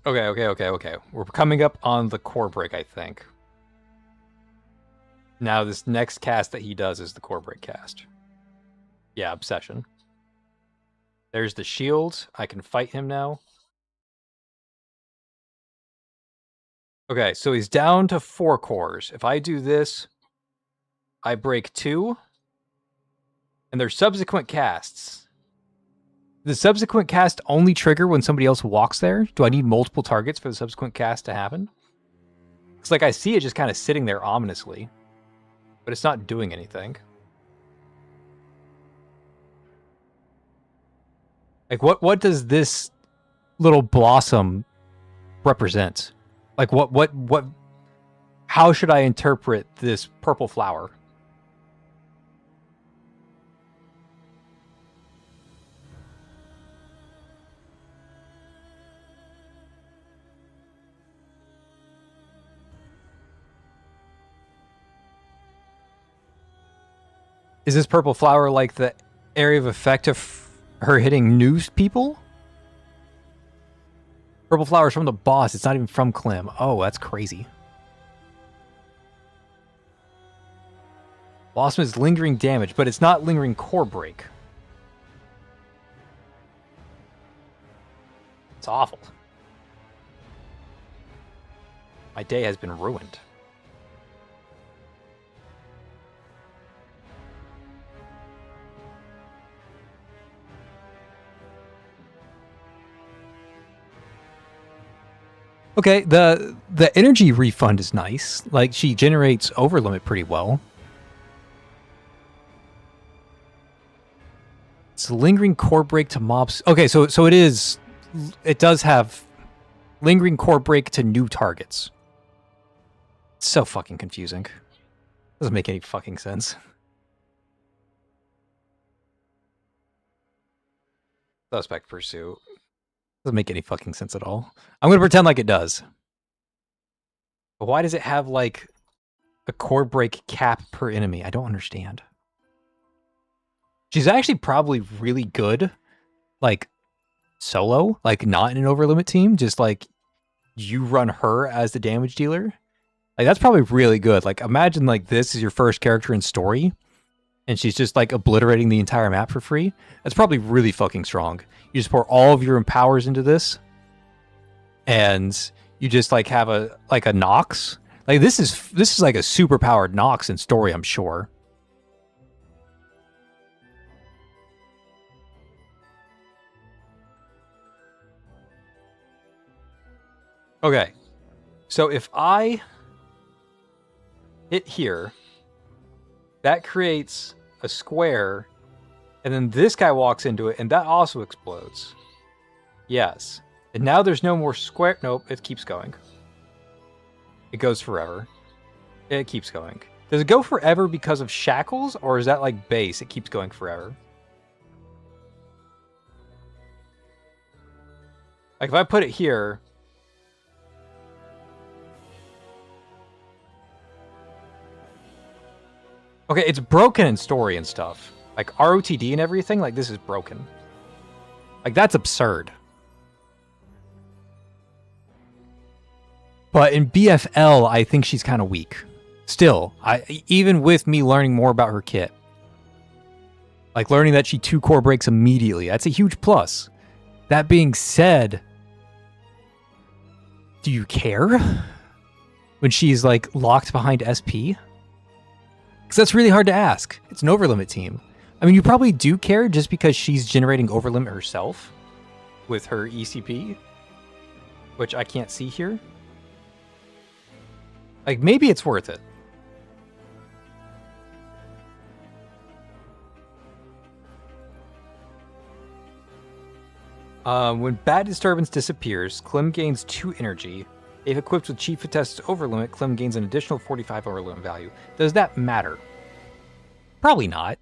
Okay. We're coming up on the core break, I think. Now, this next cast that he does is the core break cast. Yeah, Obsession. There's the shield. I can fight him now. Okay, so he's down to 4 cores. If I do this, I break 2. And there's subsequent casts. The subsequent cast only trigger when somebody else walks there? Do I need multiple targets for the subsequent cast to happen? It's like I see it just kind of sitting there ominously. But it's not doing anything. Like, what does this little blossom represent? Like, how should I interpret this purple flower? Is this purple flower like the area of effect of her hitting new people? Purple flower's from the boss. It's not even from Clem. Oh, that's crazy. Blossom is lingering damage, but it's not lingering core break. It's awful. My day has been ruined. Okay, the energy refund is nice. Like, she generates overlimit pretty well. It's lingering core break to mobs. Okay, so it does have lingering core break to new targets. It's so fucking confusing. Doesn't make any fucking sense. Suspect pursuit. Doesn't make any fucking sense at all. I'm gonna pretend like it does. But why does it have like a core break cap per enemy? I don't understand. She's actually probably really good, like, solo, like, not in an overlimit team, just, like, you run her as the damage dealer. Like, that's probably really good. Like, imagine, like, this is your first character in story, and she's just, like, obliterating the entire map for free. That's probably really fucking strong. You just pour all of your empowers into this, and you just, like, have a Nox. Like, this is like, a super powered Nox in story, I'm sure. Okay, so if I hit here, that creates a square, and then this guy walks into it, and that also explodes. Yes. And now there's no more square. Nope, it keeps going. It goes forever. It keeps going. Does it go forever because of shackles, or is that like base? It keeps going forever. Like if I put it here... Okay, it's broken in story and stuff. Like ROTD and everything, like this is broken. Like that's absurd. But in BFL, I think she's kind of weak. Still, even with me learning more about her kit. Like learning that she 2 core breaks immediately, that's a huge plus. That being said, do you care when she's like locked behind SP? Because that's really hard to ask. It's an overlimit team. I mean, you probably do care just because she's generating overlimit herself with her ECP, which I can't see here. Like, maybe it's worth it. When Bat Disturbance disappears, Clem gains 2 energy. If equipped with Chief Attest's Overlimit, Clem gains an additional 45 Overlimit value. Does that matter? Probably not.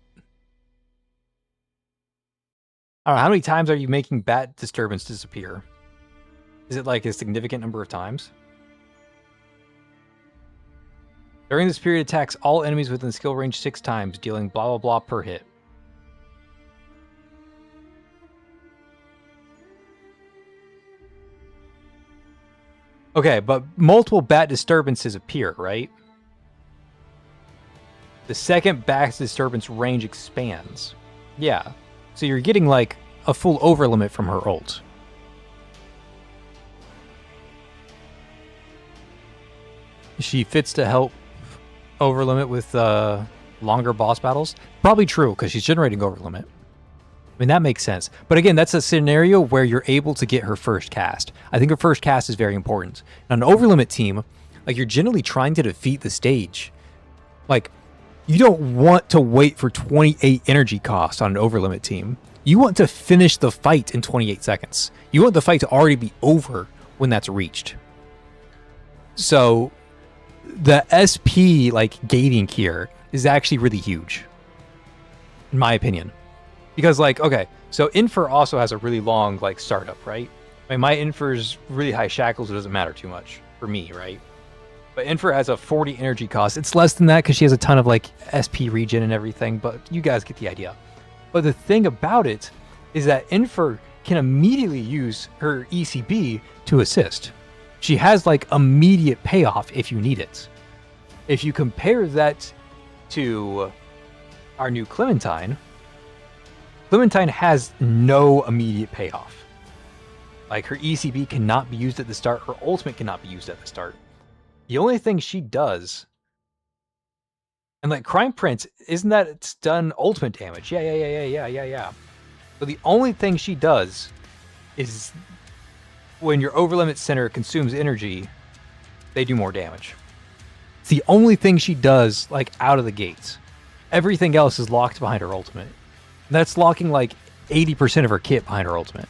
I don't know, how many times are you making Bat Disturbance disappear? Is it like a significant number of times? During this period, attacks all enemies within skill range 6 times, dealing blah blah blah per hit. Okay, but multiple Bat Disturbances appear, right? The second Bat Disturbance range expands. Yeah. So you're getting like a full overlimit from her ult. She fits to help overlimit with longer boss battles. Probably true, because she's generating overlimit. I mean, that makes sense. But again, that's a scenario where you're able to get her first cast. I think her first cast is very important. Now, an overlimit team, like, you're generally trying to defeat the stage. Like, you don't want to wait for 28 energy cost on an overlimit team. You want to finish the fight in 28 seconds. You want the fight to already be over when that's reached. So, the SP, like, gating here is actually really huge. In my opinion. Because, like, okay, so Infer also has a really long, like, startup, right? I mean, my Infer's really high shackles, it doesn't matter too much for me, right? But Infer has a 40 energy cost. It's less than that because she has a ton of, like, SP regen and everything, but you guys get the idea. But the thing about it is that Infer can immediately use her ECB to assist. She has, like, immediate payoff if you need it. If you compare that to our new Clementine, Clementine has no immediate payoff. Like, her ECB cannot be used at the start, her ultimate cannot be used at the start. The only thing she does, and like Crime Prince, isn't that it's done ultimate damage? Yeah. So the only thing she does is when your overlimit center consumes energy, they do more damage. It's the only thing she does, like, out of the gates. Everything else is locked behind her ultimate. That's locking, like, 80% of her kit behind her ultimate.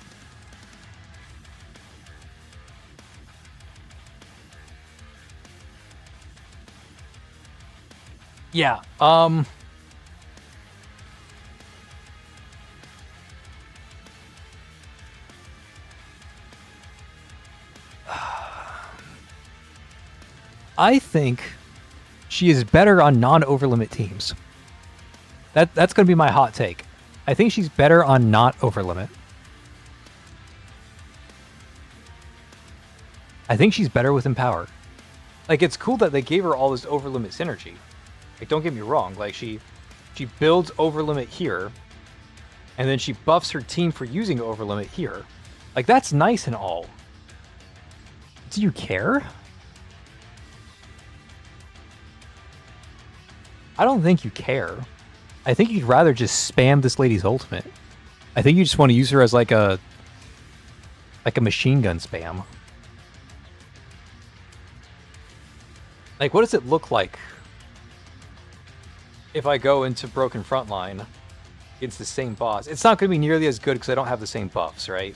Yeah, I think she is better on non-overlimit teams. That's going to be my hot take. I think she's better on not overlimit. I think she's better with Empower. Like, it's cool that they gave her all this overlimit synergy. Like, don't get me wrong. Like, she builds overlimit here, and then she buffs her team for using overlimit here. Like, that's nice and all. Do you care? I don't think you care. I think you'd rather just spam this lady's ultimate. I think you just want to use her as like a machine gun spam. Like, what does it look like if I go into Broken Frontline against the same boss? It's not going to be nearly as good because I don't have the same buffs, right?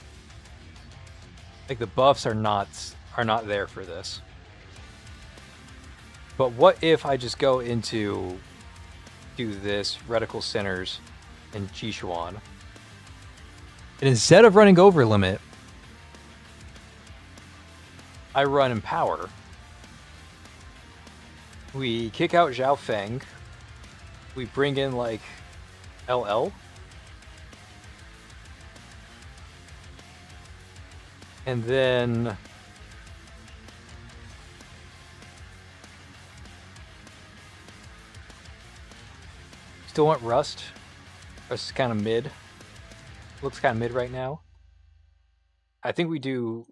Like, the buffs are not there for this. But what if I just go into do this reticle centers and Jishuan, and instead of running over limit, I run Empower. We kick out Zhao Feng. We bring in like LL. And then still want Rust. Rust is kind of mid. Looks kind of mid right now. I think we do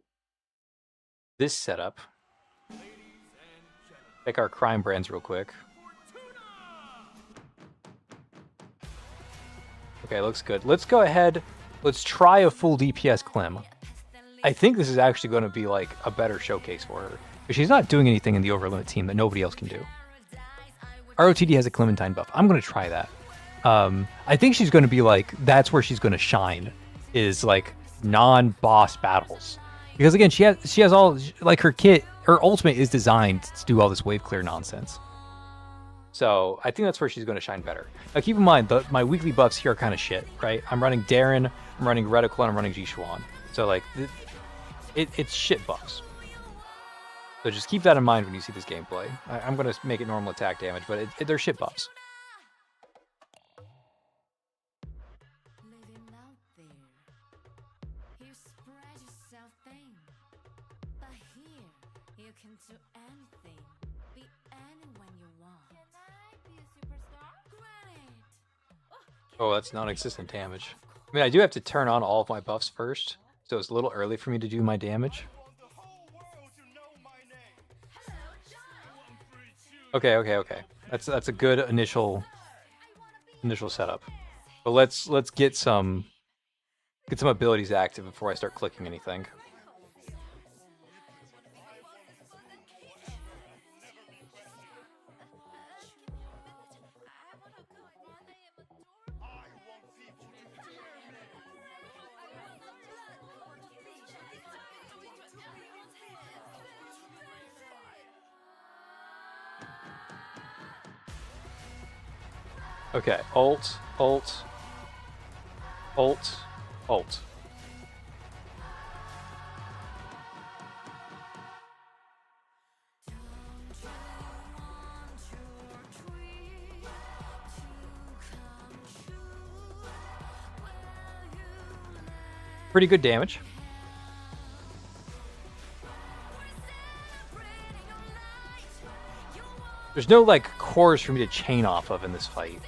this setup. Pick our crime brands real quick. Okay, looks good. Let's go ahead. Let's try a full DPS Clem. I think this is actually going to be like a better showcase for her. Because she's not doing anything in the overlimit team that nobody else can do. ROTD has a Clementine buff. I'm going to try that. I think she's going to be like, that's where she's going to shine, is like non-boss battles. Because again, she has all, like, her kit, her ultimate is designed to do all this wave clear nonsense. So I think that's where she's going to shine better. Now keep in mind, my weekly buffs here are kind of shit, right? I'm running Darren, I'm running Reticle, and I'm running Jishuan. So like, it's shit buffs. So just keep that in mind when you see this gameplay. I'm going to make it normal attack damage, but they're shit buffs. Oh, that's non-existent damage. I mean, I do have to turn on all of my buffs first, so it's a little early for me to do my damage. Okay. That's a good initial setup. But let's get some abilities active before I start clicking anything. Okay, ult. Pretty good damage. There's no, like, cores for me to chain off of in this fight.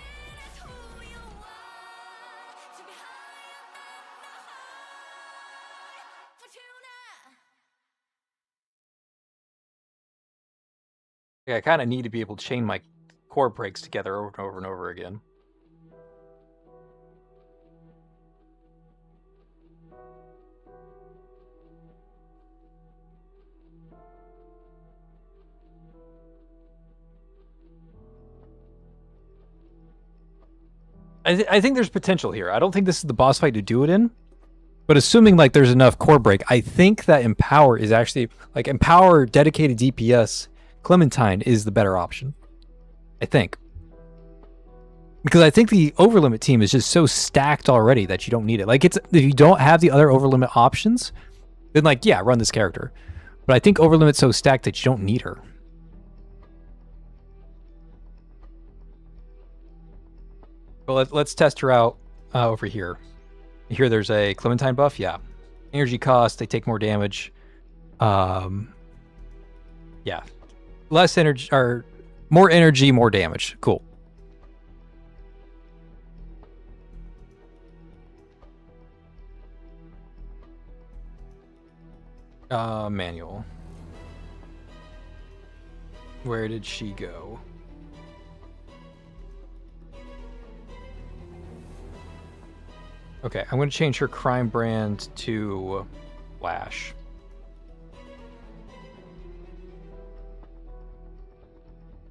Yeah, I kind of need to be able to chain my core breaks together over and over and over again. I think there's potential here. I don't think this is the boss fight to do it in, but assuming like there's enough core break, I think that Empower is actually like Empower dedicated DPS. Clementine is the better option. I think. Because I think the overlimit team is just so stacked already that you don't need it. Like it's if you don't have the other overlimit options, then like yeah, run this character. But I think overlimit's so stacked that you don't need her. Well, let's test her out over here. Here there's a Clementine buff, yeah. Energy cost, they take more damage. Yeah. Less energy, or more energy, more damage. Cool. Manual. Where did she go? Okay, I'm going to change her crime brand to Flash.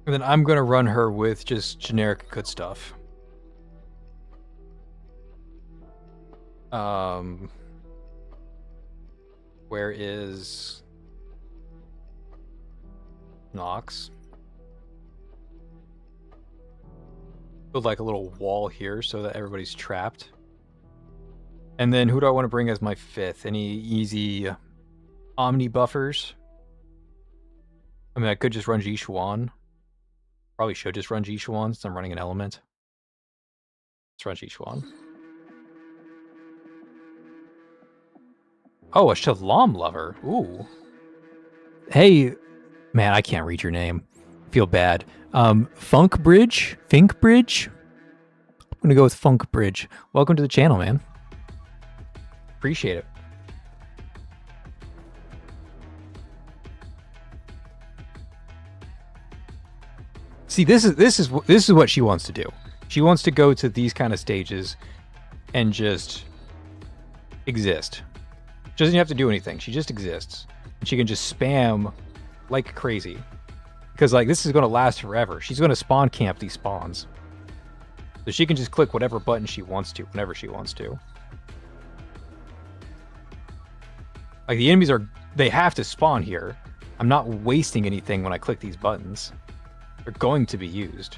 And then I'm going to run her with just generic good stuff. Where is Nox? Build like a little wall here so that everybody's trapped. And then who do I want to bring as my fifth? Any easy Omni buffers? I mean, I could just run Jishuan. Probably should just run Jishuan since I'm running an element. Let's run Jishuan. Oh, a Shalom lover. Ooh. Hey, man, I can't read your name. Feel bad. Funk Bridge? Fink Bridge? I'm gonna go with Funk Bridge. Welcome to the channel, man. Appreciate it. See, this is what she wants to do. She wants to go to these kind of stages and just exist. She doesn't have to do anything. She just exists. And she can just spam like crazy. Because like this is going to last forever. She's going to spawn camp these spawns. So she can just click whatever button she wants to, whenever she wants to. Like the enemies they have to spawn here. I'm not wasting anything when I click these buttons. They're going to be used.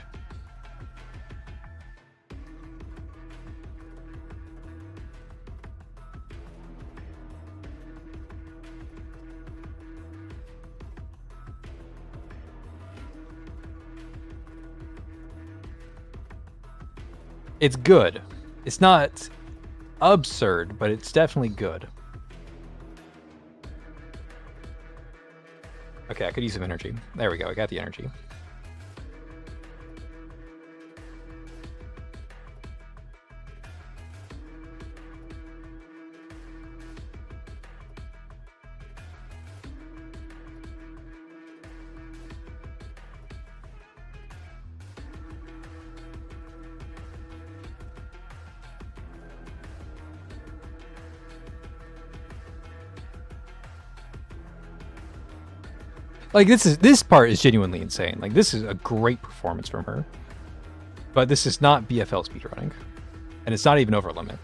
It's good. It's not absurd, but it's definitely good. Okay, I could use some energy. There we go, I got the energy. Like this part is genuinely insane. Like this is a great performance from her. But this is not BFL speedrunning. And it's not even over limit.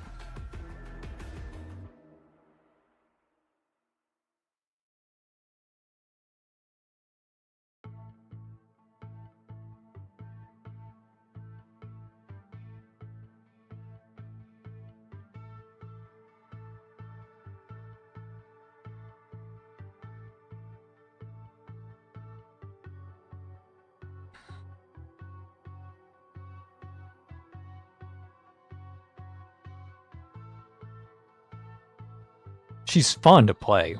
She's fun to play.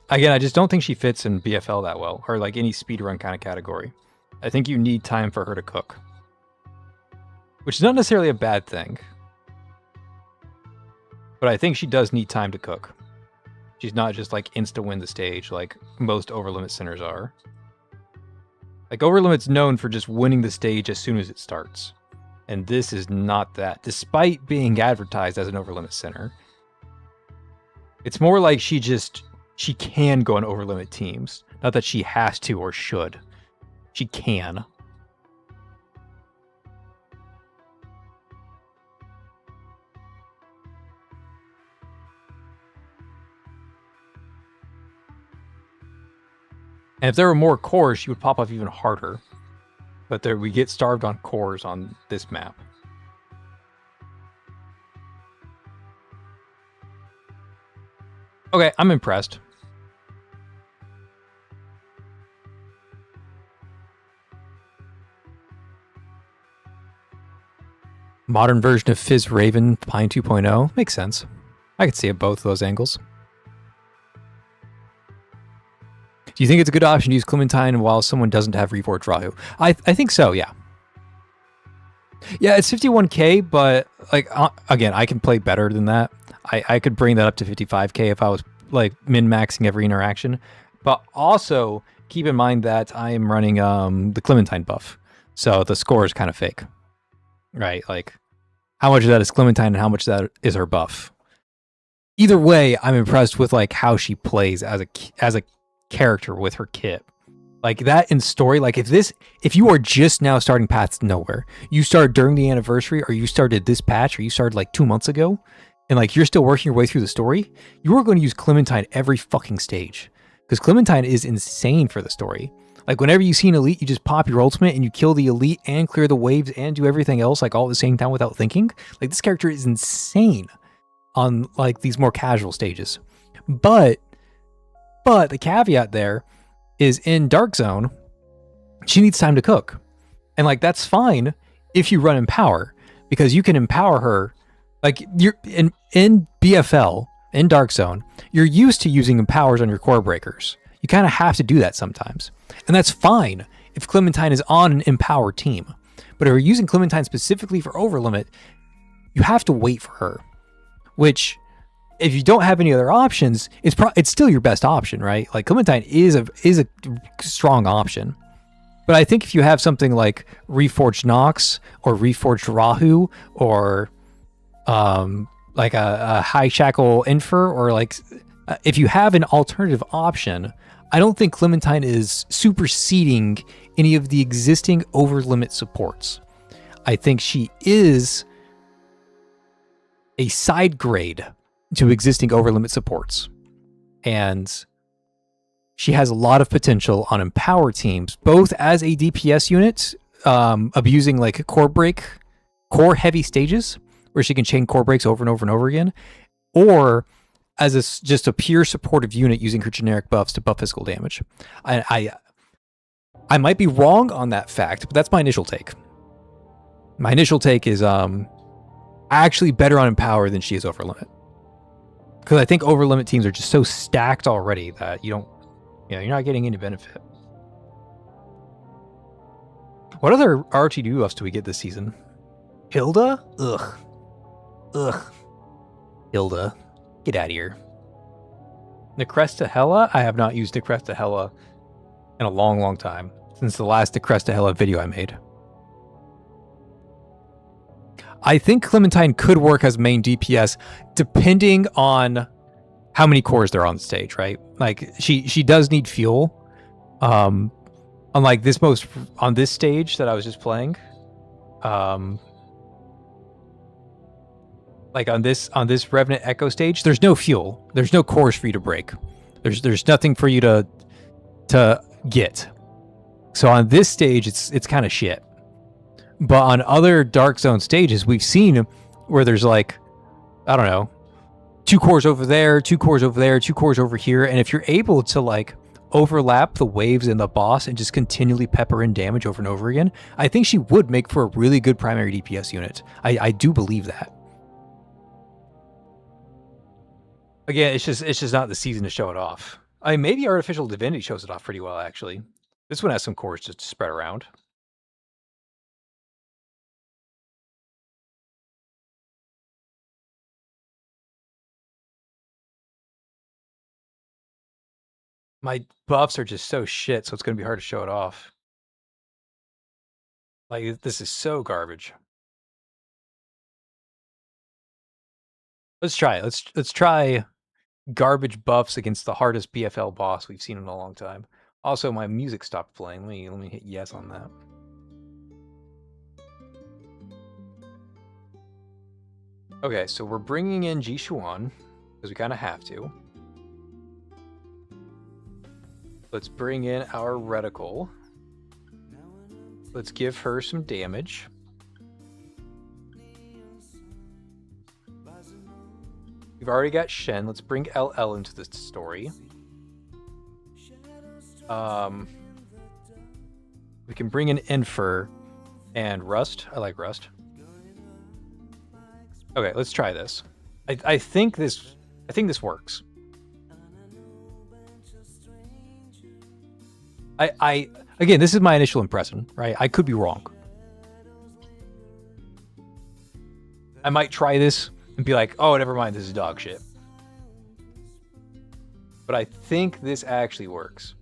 Again, I just don't think she fits in BFL that well, or like any speedrun kind of category. I think you need time for her to cook. Which is not necessarily a bad thing. But I think she does need time to cook. She's not just like insta-win the stage like most overlimit centers are. Like overlimit's known for just winning the stage as soon as it starts. And this is not that, despite being advertised as an overlimit center. It's more like she can go on overlimit teams. Not that she has to or should. She can. And if there were more cores, she would pop up even harder. But there, we get starved on cores on this map. Okay, I'm impressed. Modern version of Fizz Raven Pine 2.0 makes sense. I could see it both of those angles. Do you think it's a good option to use Clementine while someone doesn't have Reforged Rahu? I think so, yeah. Yeah, it's 51k, but like again, I can play better than that. I could bring that up to 55k if I was like min-maxing every interaction. But also keep in mind that I am running the Clementine buff, so the score is kind of fake, right? Like how much of that is Clementine and how much of that is her buff. Either way, I'm impressed with like how she plays as a character with her kit. Like that in story, like if you are just now starting Paths to Nowhere, you started during the anniversary, or you started this patch, or you started like 2 months ago, and like you're still working your way through the story, you are going to use Clementine every fucking stage. Because Clementine is insane for the story. Like whenever you see an elite, you just pop your ultimate and you kill the elite and clear the waves and do everything else like all at the same time without thinking. Like this character is insane on like these more casual stages. But the caveat there is in Dark Zone, she needs time to cook. And like that's fine if you run Empower, because you can empower her. Like you're in BFL, in Dark Zone, you're used to using empowers on your core breakers. You kind of have to do that sometimes. And that's fine if Clementine is on an Empower team. But if you're using Clementine specifically for Overlimit, you have to wait for her. Which, if you don't have any other options, it's still your best option, right? Like Clementine is a strong option. But I think if you have something like Reforged Nox or Reforged Rahu or like a High Shackle Infer, or like if you have an alternative option, I don't think Clementine is superseding any of the existing Overlimit supports. I think she is a side grade to existing Overlimit supports. And she has a lot of potential on Empower teams, both as a DPS unit, abusing like core heavy stages, where she can chain core breaks over and over and over again, or as just a pure supportive unit using her generic buffs to buff physical damage. I might be wrong on that fact, but that's my initial take. My initial take is actually better on Empower than she is Overlimit. Because I think Overlimit teams are just so stacked already that you're not getting any benefit. What other RTD buffs do we get this season? Hilda? Ugh. Hilda. Get out of here. Necresta Hella? I have not used Necresta Hella in a long, long time. Since the last Necresta Hella video I made. I think Clementine could work as main DPS depending on how many cores there are on the stage, right? Like she does need fuel. Unlike on this stage that I was just playing. Like on this Revenant Echo stage, there's no fuel. There's no cores for you to break. There's nothing for you to get. So on this stage, it's kind of shit. But on other Dark Zone stages, we've seen where there's like, I don't know, 2 cores over there, 2 cores over there, 2 cores over here. And if you're able to like overlap the waves in the boss and just continually pepper in damage over and over again, I think she would make for a really good primary DPS unit. I do believe that. Again, it's just not the season to show it off. I mean, maybe Artificial Divinity shows it off pretty well, actually. This one has some cores just to spread around. My buffs are just so shit, so it's going to be hard to show it off. Like, this is so garbage. Let's try it. Let's try garbage buffs against the hardest BFL boss we've seen in a long time. Also, my music stopped playing. Let me hit yes on that. Okay, so we're bringing in Ji Xuan because we kind of have to. Let's bring in our reticle. Let's give her some damage. We've already got Shen. Let's bring LL into this story. We can bring in Infer and Rust. I like Rust. Okay, let's try this. I think this works. Again, this is my initial impression, right? I could be wrong. I might try this and be like, oh, never mind, this is dog shit. But I think this actually works.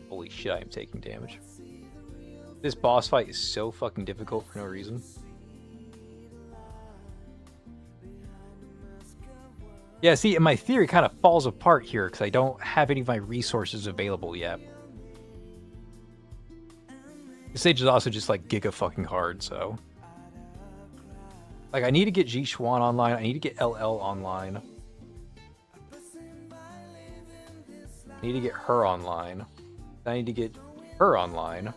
Holy shit, I am taking damage. This boss fight is so fucking difficult for no reason. Yeah, see, and my theory kind of falls apart here because I don't have any of my resources available yet. This stage is also just like giga fucking hard, so. Like, I need to get Ji Xuan online. I need to get LL online. I need to get her online. I need to get her online.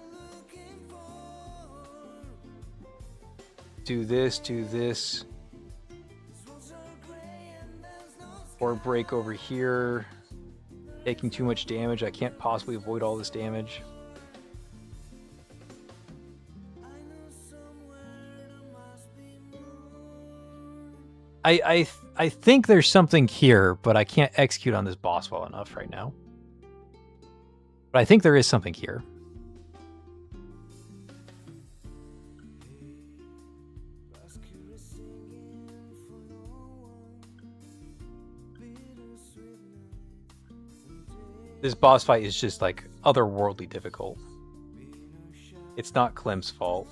Do this, do this. Or break over here. Taking too much damage. I can't possibly avoid all this damage. I think there's something here, but I can't execute on this boss well enough right now. But I think there is something here. This boss fight is just like otherworldly difficult. It's not Clem's fault.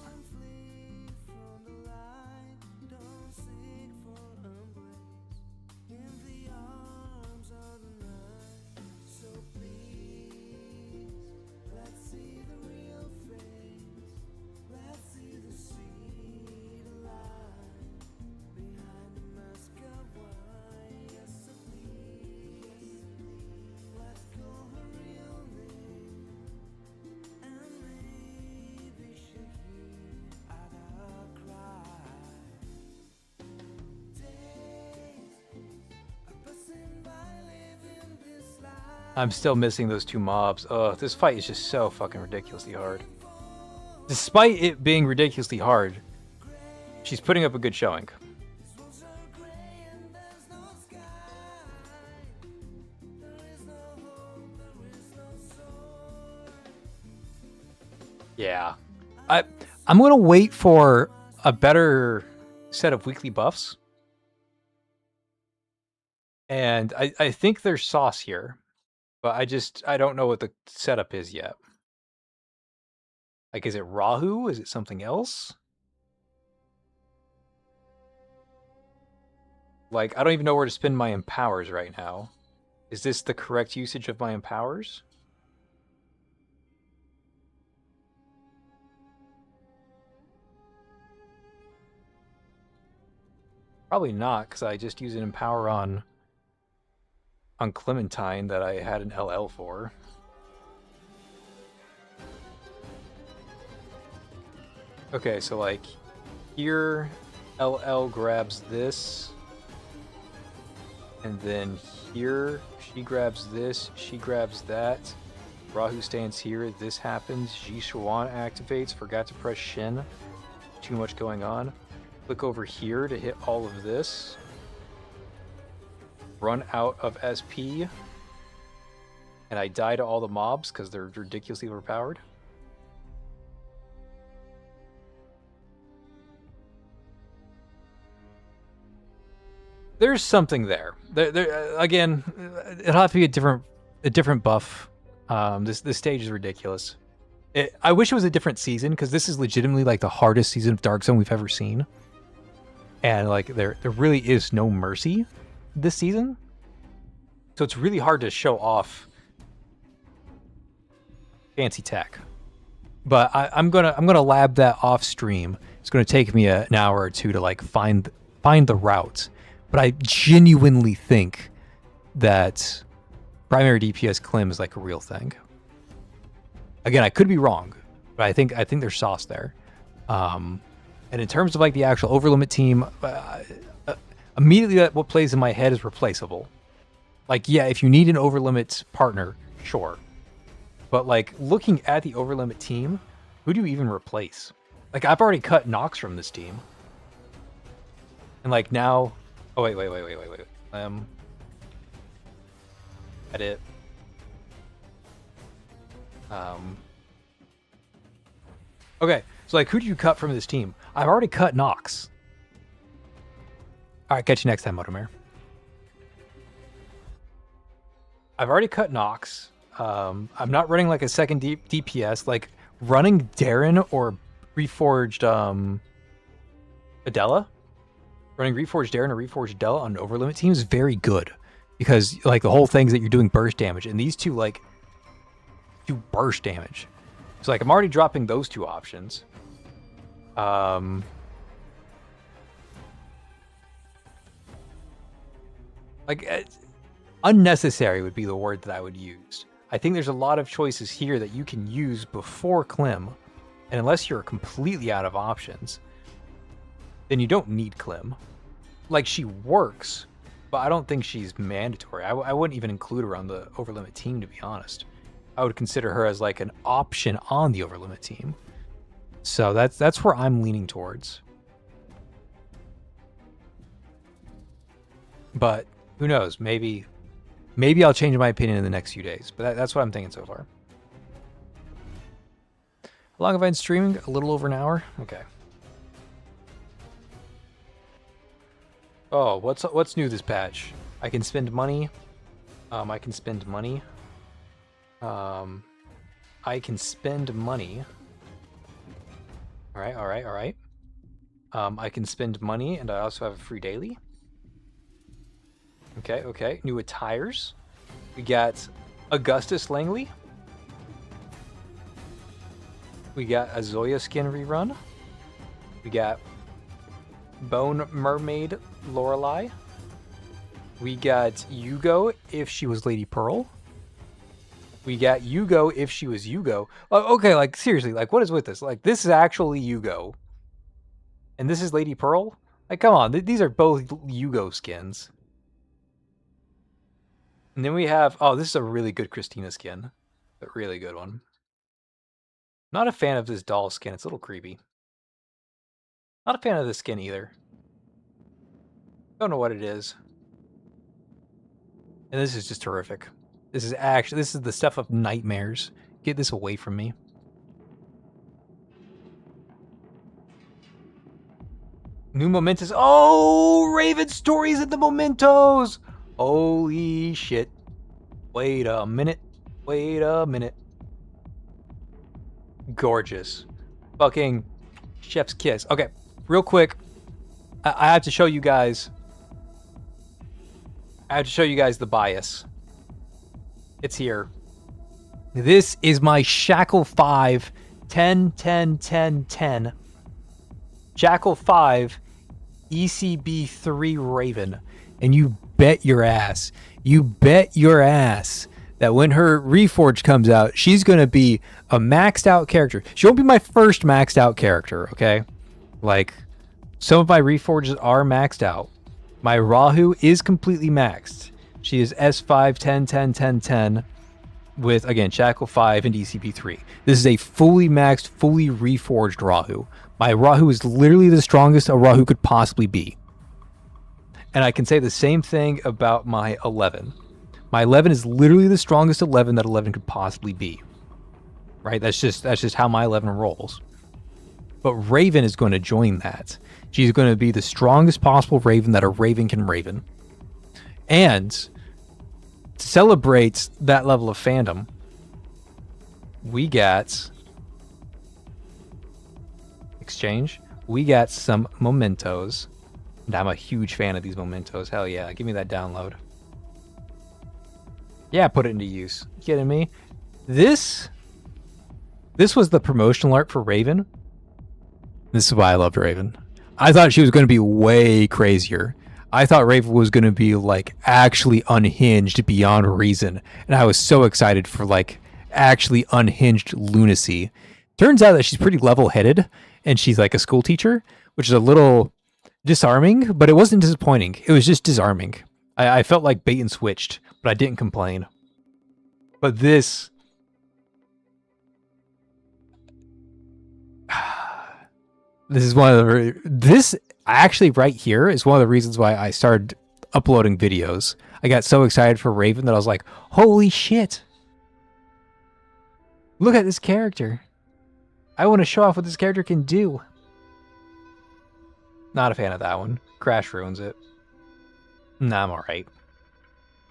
I'm still missing those two mobs. Ugh, this fight is just so fucking ridiculously hard. Despite it being ridiculously hard, she's putting up a good showing. Yeah. I'm gonna wait for a better set of weekly buffs. And I think there's sauce here. But I don't know what the setup is yet. Like, is it Rahu? Is it something else? Like, I don't even know where to spend my empowers right now. Is this the correct usage of my empowers? Probably not, because I just used an empower on Clementine that I had an LL for. Okay, so like here LL grabs this, and then here she grabs this, she grabs that. Rahu stands here, this happens, Ji Xuan activates, forgot to press Shin. Too much going on. Click over here to hit all of this. Run out of SP, and I die to all the mobs because they're ridiculously overpowered. There's something there. Again, it'll have to be a different buff. This stage is ridiculous. I wish it was a different season because this is legitimately like the hardest season of Dark Zone we've ever seen, and like there really is no mercy this season, so it's really hard to show off fancy tech. But I'm gonna lab that off stream. It's gonna take me an hour or two to like find the route, But I genuinely think that primary DPS Clem is like a real thing. Again, I could be wrong, but I think there's sauce there. And in terms of like the actual overlimit team, immediately what plays in my head is replaceable. Like, yeah, if you need an overlimit partner, sure. But like looking at the overlimit team, who do you even replace? Like, I've already cut Nox from this team. And like now, oh wait. Edit. Okay, so like, who do you cut from this team? I've already cut Nox. All right, catch you next time, Motomare. I've already cut Nox. I'm not running like a second DPS. Like running Darren or Reforged Adela. Running Reforged Darren or Reforged Adela on an overlimit team is very good. Because like the whole thing is that you're doing burst damage. And these two like do burst damage. So like I'm already dropping those two options. Unnecessary would be the word that I would use. I think there's a lot of choices here that you can use before Clem, and unless you're completely out of options, then you don't need Clem. Like, she works, but I don't think she's mandatory. I wouldn't even include her on the overlimit team, to be honest. I would consider her as like an option on the overlimit team. So that's where I'm leaning towards. But who knows? Maybe I'll change my opinion in the next few days, but that's what I'm thinking so far. How long have I been streaming? A little over an hour? Okay. Oh, what's new this patch? I can spend money. I can spend money. I can spend money. All right. I can spend money, and I also have a free daily. Okay. New attires. We got Augustus Langley. We got a Zoya skin rerun. We got Bone Mermaid Lorelei. We got Yugo if she was Lady Pearl. We got Yugo if she was Yugo. Oh, okay, like seriously, like what is with this? Like this is actually Yugo. And this is Lady Pearl? Like come on, these are both Yugo skins. And then we have, oh, this is a really good Christina skin. A really good one. Not a fan of this doll skin. It's a little creepy. Not a fan of this skin either. Don't know what it is. And this is just terrific. This is the stuff of nightmares. Get this away from me. New mementos. Oh, Raven stories at the mementos. Holy shit. Wait a minute. Gorgeous. Fucking chef's kiss. Okay, real quick. I have to show you guys. The bias. It's here. This is my Shackle 5 10. Shackle 5 ECB 3 Raven. And you bet your ass that when her Reforge comes out, she's going to be a maxed out character. She won't be my first maxed out character, okay? Like, some of my Reforges are maxed out. My Rahu is completely maxed. She is S5 10 with, again, Shackle 5 and ECP 3. This is a fully maxed, fully reforged Rahu. My Rahu is literally the strongest a Rahu could possibly be. And I can say the same thing about my 11. My 11 is literally the strongest 11 that 11 could possibly be. Right? That's just how my 11 rolls. But Raven is going to join that. She's going to be the strongest possible Raven that a Raven can Raven. And to celebrate that level of fandom, we got exchange. We got some mementos. And I'm a huge fan of these mementos. Hell yeah, give me that download. Yeah, put it into use. You kidding me? This was the promotional art for Raven. This is why I loved Raven. I thought she was going to be way crazier. I thought Raven was going to be like actually unhinged beyond reason, and I was so excited for like actually unhinged lunacy. Turns out that she's pretty level-headed, and she's like a school teacher, which is a little disarming, but it wasn't disappointing. It was just disarming. I felt like bait and switched, but I didn't complain. But this is one of the this actually right here is one of the reasons why I started uploading videos. I got so excited for Raven that I was like, holy shit. Look at this character. I want to show off what this character can do. Not a fan of that one. Crash ruins it. Nah, I'm alright.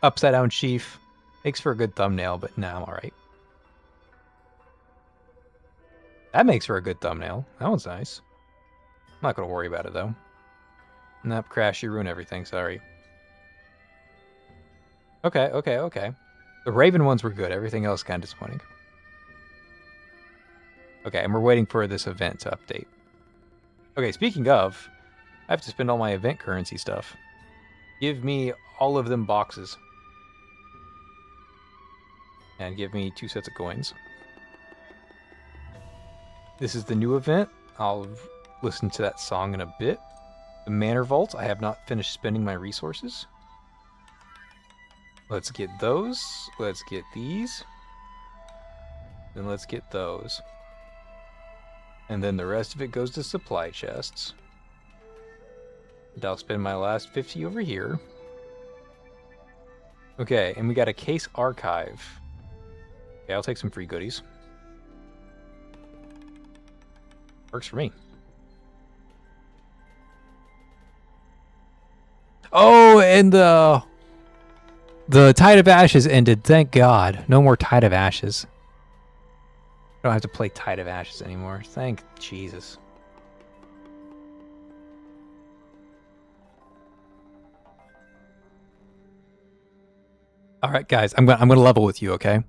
Upside down chief. Makes for a good thumbnail, but nah, I'm alright. That makes for a good thumbnail. That one's nice. I'm not going to worry about it, though. Nope, Crash, you ruin everything. Sorry. Okay. The Raven ones were good. Everything else kind of disappointing. Okay, and we're waiting for this event to update. Okay, speaking of, I have to spend all my event currency stuff. Give me all of them boxes. And give me 2 sets of coins. This is the new event. I'll listen to that song in a bit. The Manor Vault. I have not finished spending my resources. Let's get those. Let's get these. Then let's get those. And then the rest of it goes to supply chests. And I'll spend my last 50 over here. Okay, and we got a case archive. Okay, I'll take some free goodies. Works for me. Oh, and the Tide of Ashes ended. Thank God. No more Tide of Ashes. I don't have to play Tide of Ashes anymore. Thank Jesus. All right, guys. I'm gonna level with you, okay?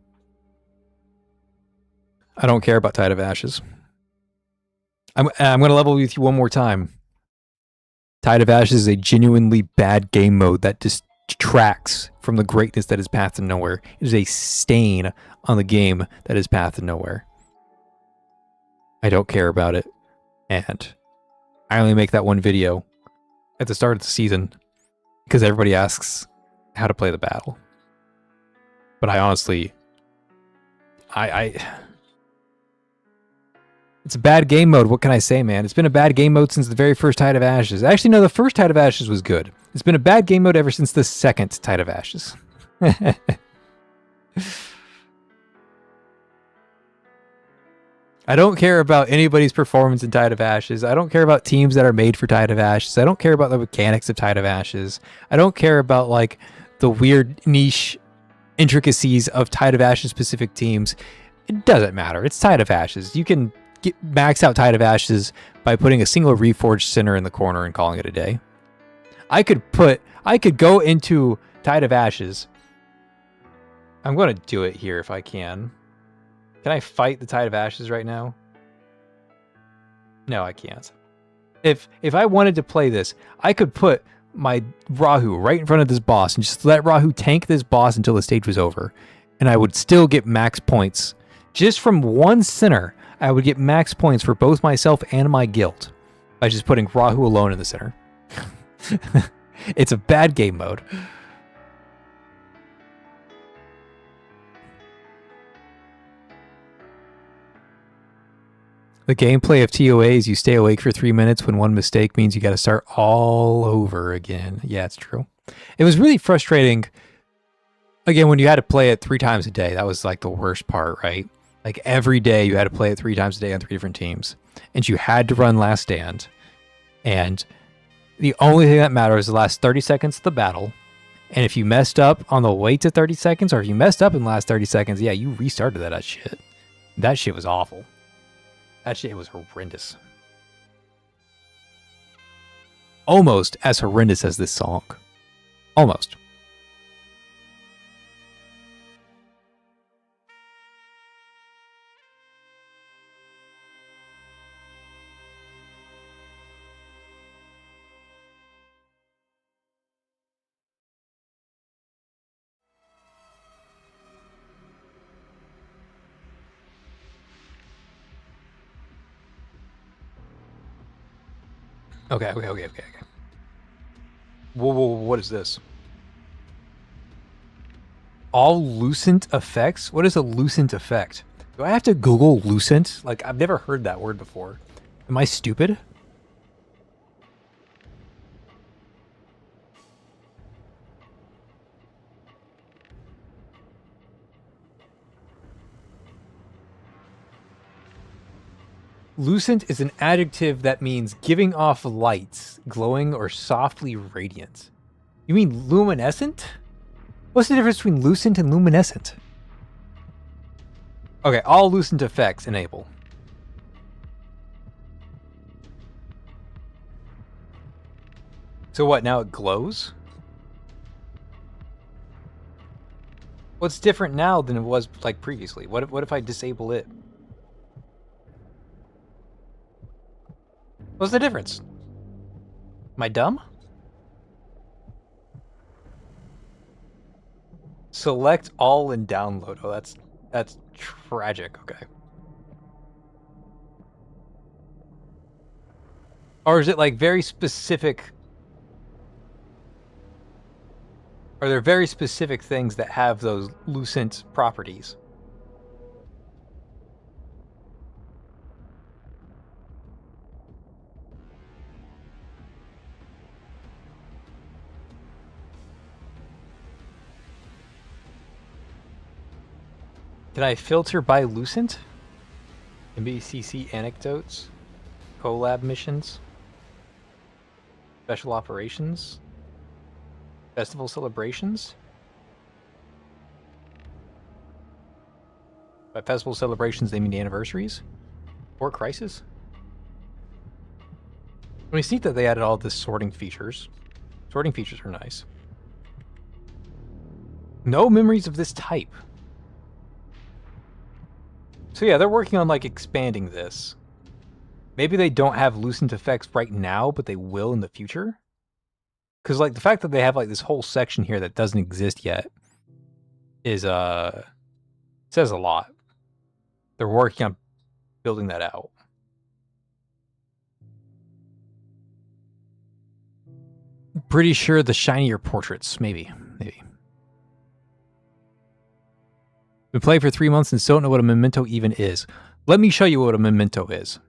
I don't care about Tide of Ashes. I'm gonna level with you one more time. Tide of Ashes is a genuinely bad game mode that distracts from the greatness that is Path to Nowhere. It is a stain on the game that is Path to Nowhere. I don't care about it. And I only make that one video at the start of the season because everybody asks how to play the battle. But I honestly... It's a bad game mode. What can I say, man? It's been a bad game mode since the very first Tide of Ashes. Actually, no, the first Tide of Ashes was good. It's been a bad game mode ever since the second Tide of Ashes. I don't care about anybody's performance in Tide of Ashes. I don't care about teams that are made for Tide of Ashes. I don't care about the mechanics of Tide of Ashes. I don't care about like the weird niche intricacies of Tide of Ashes specific teams. It doesn't matter. It's Tide of Ashes. You can max out Tide of Ashes by putting a single reforged center in the corner and calling it a day. I could go into Tide of Ashes. I'm going to do it here if I can. Can I fight the Tide of Ashes right now? No, I can't. If I wanted to play this, I could put my Rahu right in front of this boss and just let Rahu tank this boss until the stage was over. And I would still get max points. Just from one center, I would get max points for both myself and my guild by just putting Rahu alone in the center. It's a bad game mode. The gameplay of TOA is you stay awake for 3 minutes when one mistake means you got to start all over again. Yeah, it's true. It was really frustrating. Again, when you had to play it 3 times a day, that was like the worst part, right? Like every day you had to play it 3 times a day on 3 different teams. And you had to run Last Stand. And the only thing that matters is the last 30 seconds of the battle. And if you messed up on the way to 30 seconds, or if you messed up in the last 30 seconds, yeah, you restarted that shit. That shit was awful. That shit was horrendous. Almost as horrendous as this song. Almost. Okay. Whoa, what is this? All lucent effects? What is a lucent effect? Do I have to Google lucent? Like, I've never heard that word before. Am I stupid? Lucent is an adjective that means giving off lights, glowing or softly radiant. You mean luminescent? What's the difference between lucent and luminescent? Okay, all lucent effects enable. So what, now it glows? What's different now than it was like previously? What if I disable it? What's the difference? Am I dumb? Select all and download. Oh, that's tragic. Okay. Or is it like very specific? Are there very specific things that have those lucent properties? Can I filter by lucent? MBCC anecdotes? Collab missions? Special operations? Festival celebrations? By festival celebrations, they mean the anniversaries? Or crisis? I mean, it's neat that they added all this sorting features. Sorting features are nice. No memories of this type. So yeah, they're working on like expanding this. Maybe they don't have lucent effects right now, but they will in the future. Because like the fact that they have like this whole section here that doesn't exist yet is says a lot. They're working on building that out. Pretty sure the shinier portraits, maybe. Been playing for 3 months and still don't know what a memento even is. Let me show you what a memento is.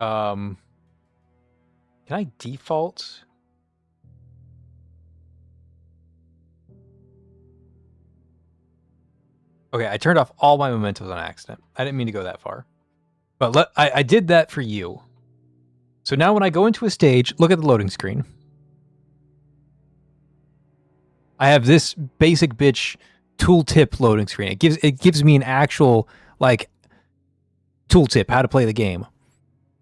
Can I default? Okay, I turned off all my mementos on accident. I didn't mean to go that far. But I did that for you. So now when I go into a stage, look at the loading screen. I have this basic bitch tooltip loading screen. It gives me an actual like tooltip how to play the game.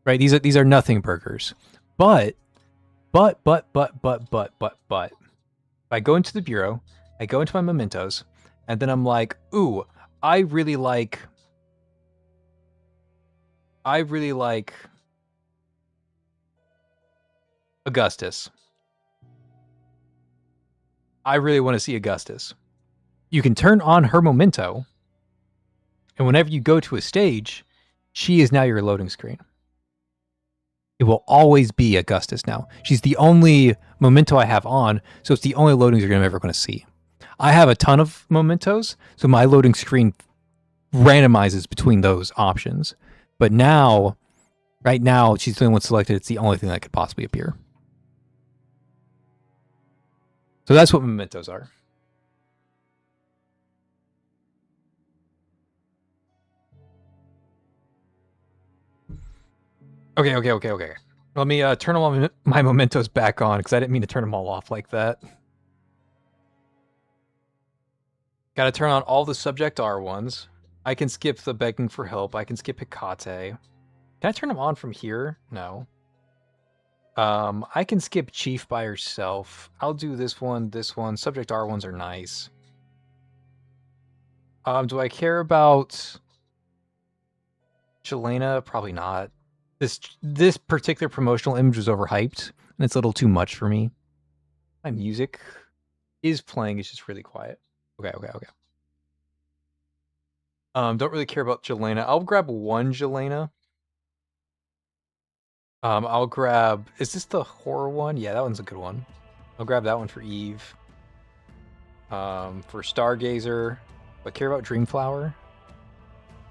Right? These are nothing burgers. But if I go into the bureau, I go into my mementos, and then I'm like, ooh, I really like Augustus. I really want to see Augustus. You can turn on her memento, and whenever you go to a stage, she is now your loading screen. It will always be Augustus now. She's the only memento I have on, so it's the only loading screen I'm ever going to see. I have a ton of mementos, so my loading screen randomizes between those options. But now, right now, she's the only one selected. It's the only thing that could possibly appear. So that's what mementos are. Okay. Let me turn all my mementos back on because I didn't mean to turn them all off like that. Got to turn on all the subject R ones. I can skip the begging for help. I can skip Hecate. Can I turn them on from here? No. I can skip Chief by herself. I'll do this one, this one. Subject R ones are nice. Do I care about Jelena? Probably not. This particular promotional image was overhyped, and it's a little too much for me. My music is playing, it's just really quiet. Okay. Don't really care about Jelena. I'll grab one Jelena. I'll grab... Is this the horror one? Yeah, that one's a good one. I'll grab that one for Eve. For Stargazer. But care about Dreamflower?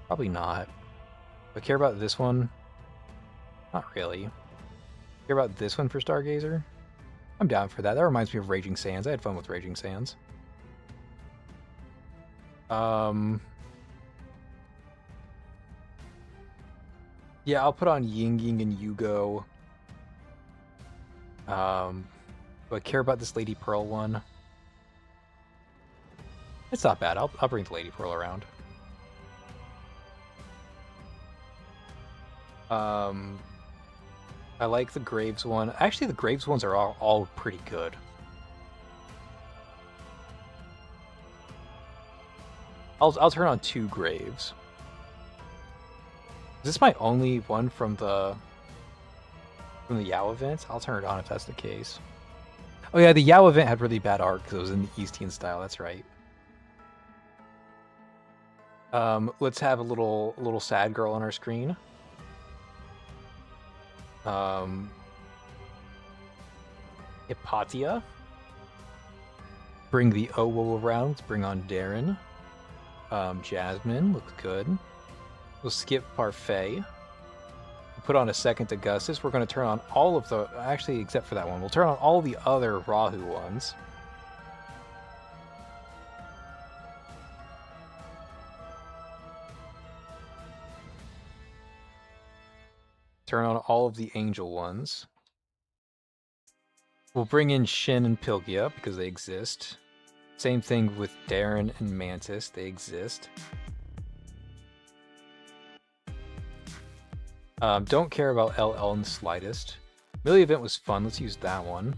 Probably not. But care about this one? Not really. Care about this one for Stargazer? I'm down for that. That reminds me of Raging Sands. I had fun with Raging Sands. Yeah, I'll put on Ying Ying and Yugo. But care about this Lady Pearl one? It's not bad. I'll bring the Lady Pearl around. I like the Graves one. Actually, the Graves ones are all pretty good. I'll turn on 2 Graves. Is this my only one from the Yao event? I'll turn it on if that's the case. Oh yeah, the Yao event had really bad art because it was in the Eastian style. That's right. Let's have a little sad girl on our screen. Hypatia. Bring the Owo around. Let's bring on Darren. Jasmine looks good. We'll skip Parfait. Put on a second Augustus. We're going to turn on all of the... Actually, except for that one. We'll turn on all the other Rahu ones. Turn on all of the Angel ones. We'll bring in Shin and Pilgia because they exist. Same thing with Darren and Mantis. They exist. Don't care about LL in the slightest. Millie event was fun. Let's use that one.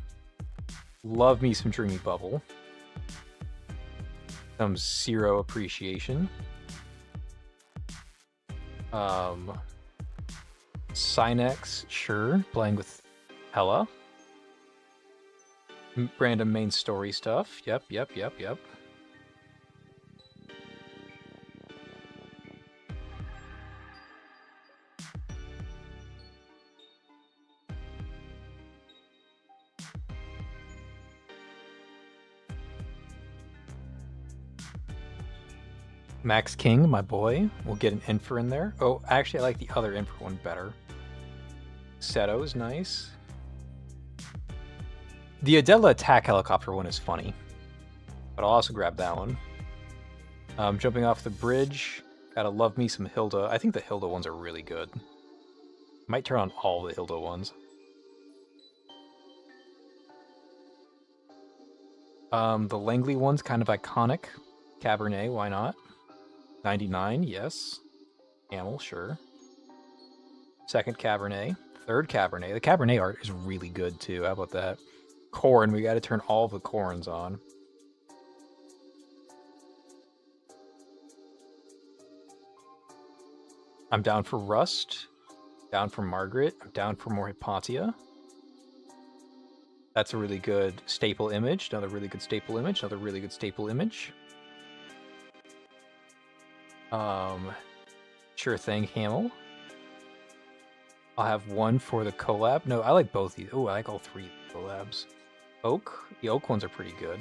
Love me some Dreamy Bubble. Some Zero Appreciation. Synex, sure. Playing with Hella. Random main story stuff. Yep. Max King, my boy. We'll get an Infer in there. Oh, actually, I like the other Infer one better. Seto is nice. The Adela attack helicopter one is funny. But I'll also grab that one. Jumping off the bridge. Gotta love me some Hilda. I think the Hilda ones are really good. Might turn on all the Hilda ones. The Langley one's kind of iconic. Cabernet, why not? 99, yes. Camel, sure. Second Cabernet. Third Cabernet. The Cabernet art is really good too. How about that? Corn, we gotta turn all the corns on. I'm down for Rust. Down for Margaret. I'm down for more Hypatia. That's a really good staple image. Another really good staple image. Another really good staple image. Sure thing, Hamel. I'll have one for the collab. No, I like both these. Oh, I like all 3 collabs. Oak. The Oak ones are pretty good.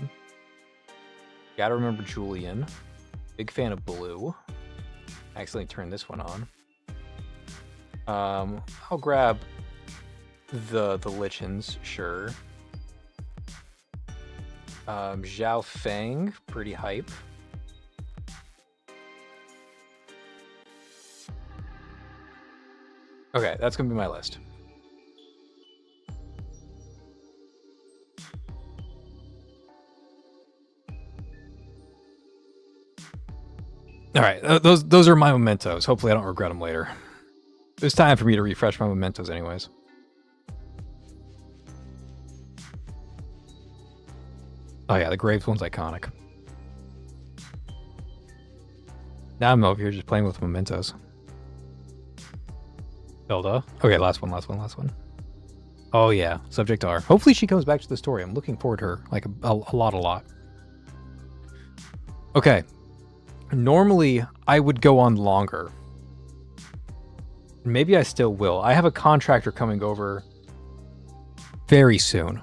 Gotta remember Julian. Big fan of Blue. I accidentally turned this one on. I'll grab the Lichens, sure. Zhao Feng, pretty hype. Okay, that's gonna be my list. All right, those are my mementos. Hopefully I don't regret them later. It's time for me to refresh my mementos anyways. Oh yeah, the Graves one's iconic. Now I'm over here just playing with mementos. Hilda. Okay, last one. Oh yeah, Subject R. Hopefully she comes back to the story. I'm looking forward to her, like a lot. Okay. Normally, I would go on longer. Maybe I still will. I have a contractor coming over very soon.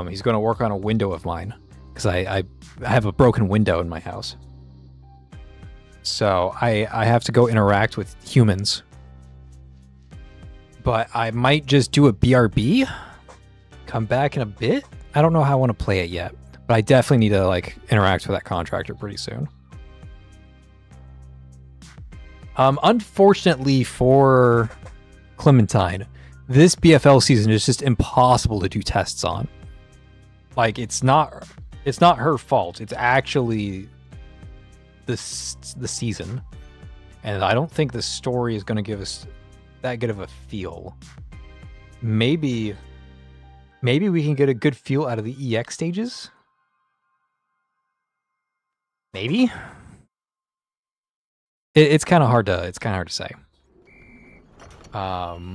He's going to work on a window of mine because I have a broken window in my house. So I have to go interact with humans. But I might just do a BRB, come back in a bit. I don't know how I want to play it yet, but I definitely need to like interact with that contractor pretty soon. Unfortunately for Clementine, this BFL season is just impossible to do tests on. Like it's not her fault. It's actually the season, and I don't think the story is going to give us that good of a feel. Maybe we can get a good feel out of the EX stages. Maybe. It's kind of hard to say. I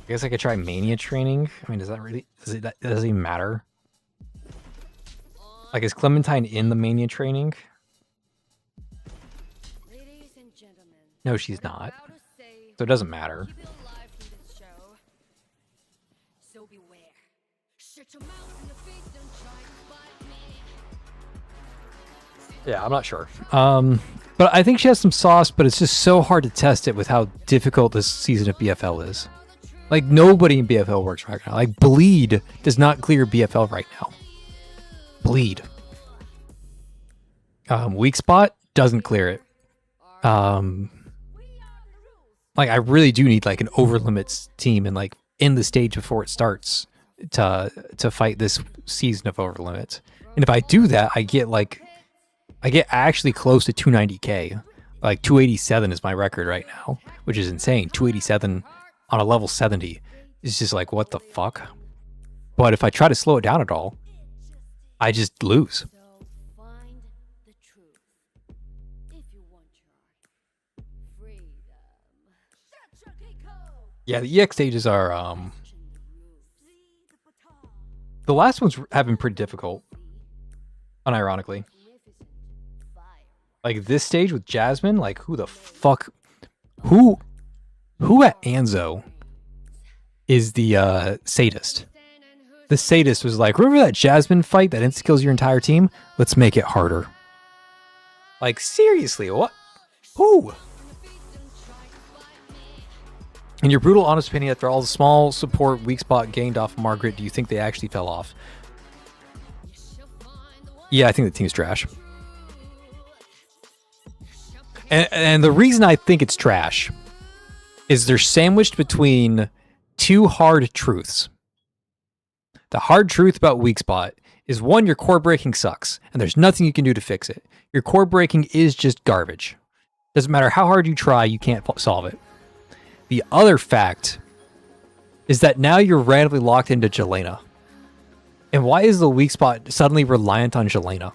guess I could try mania training. I mean, does it even matter? Like, is Clementine in the mania training? No, she's not. So it doesn't matter. Yeah, I'm not sure. But I think she has some sauce, but it's just so hard to test it with how difficult this season of BFL is. Like, nobody in BFL works right now. Like, Bleed does not clear BFL right now. Bleed. Weak Spot doesn't clear it. Like, I really do need, like, an over limits team and, like, in the stage before it starts to fight this season of over limits. And if I do that, I get actually close to 290k. Like 287 is my record right now, which is insane. 287 on a level 70 is just like, what the fuck? But if I try to slow it down at all, I just lose. Yeah, the EX stages are the last ones have been pretty difficult, unironically. Like this stage with Jasmine, like who the fuck, who at Anzo is the sadist? The sadist was like, remember that Jasmine fight that insta-kills your entire team? Let's make it harder. Like seriously, what? Who? In your brutal, honest opinion, after all the small support weak spot gained off Margaret, do you think they actually fell off? Yeah, I think the team's trash. And the reason I think it's trash is they're sandwiched between two hard truths. The hard truth about weak spot is one, your core breaking sucks, and there's nothing you can do to fix it. Your core breaking is just garbage. Doesn't matter how hard you try, you can't solve it. The other fact is that now you're randomly locked into Jelena. And why is the weak spot suddenly reliant on Jelena?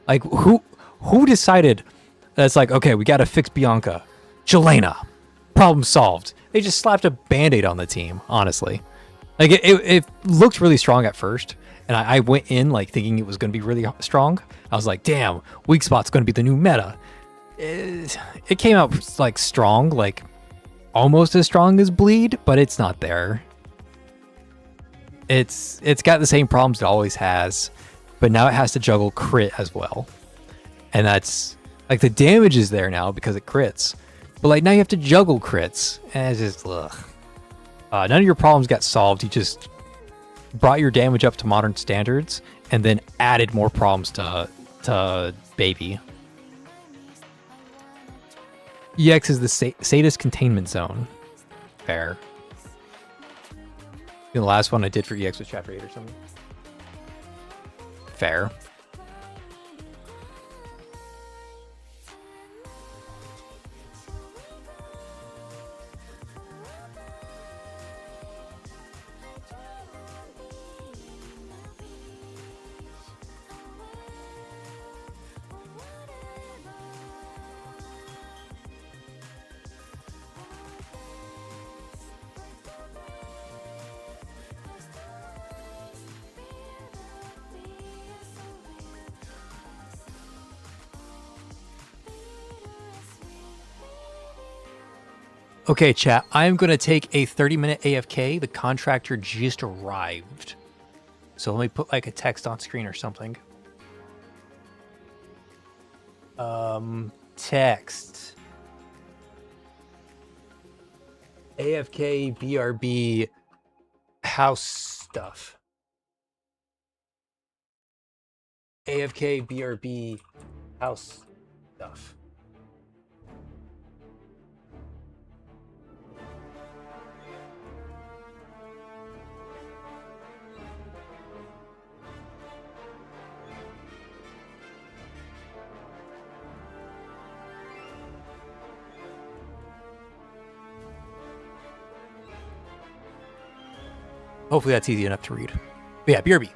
Like, who decided that it's like, okay, we got to fix Bianca? Jelena. Problem solved. They just slapped a Band-Aid on the team, honestly. Like, it looked really strong at first. And I went in, like, thinking it was going to be really strong. I was like, damn, weak spot's going to be the new meta. It came out, like, strong, like, almost as strong as Bleed, but it's not there. It's got the same problems it always has, but now it has to juggle crit as well. And that's like the damage is there now because it crits, but like now you have to juggle crits, and it's just ugh. None of your problems got solved. You just brought your damage up to modern standards and then added more problems to baby. EX is the sadist containment zone. Fair. The last one I did for EX was Chapter 8 or something. Fair. Okay, chat. I'm going to take a 30-minute AFK. The contractor just arrived. So let me put like a text on screen or something. Text. AFK BRB house stuff. AFK BRB house stuff. Hopefully that's easy enough to read. But yeah, BRB.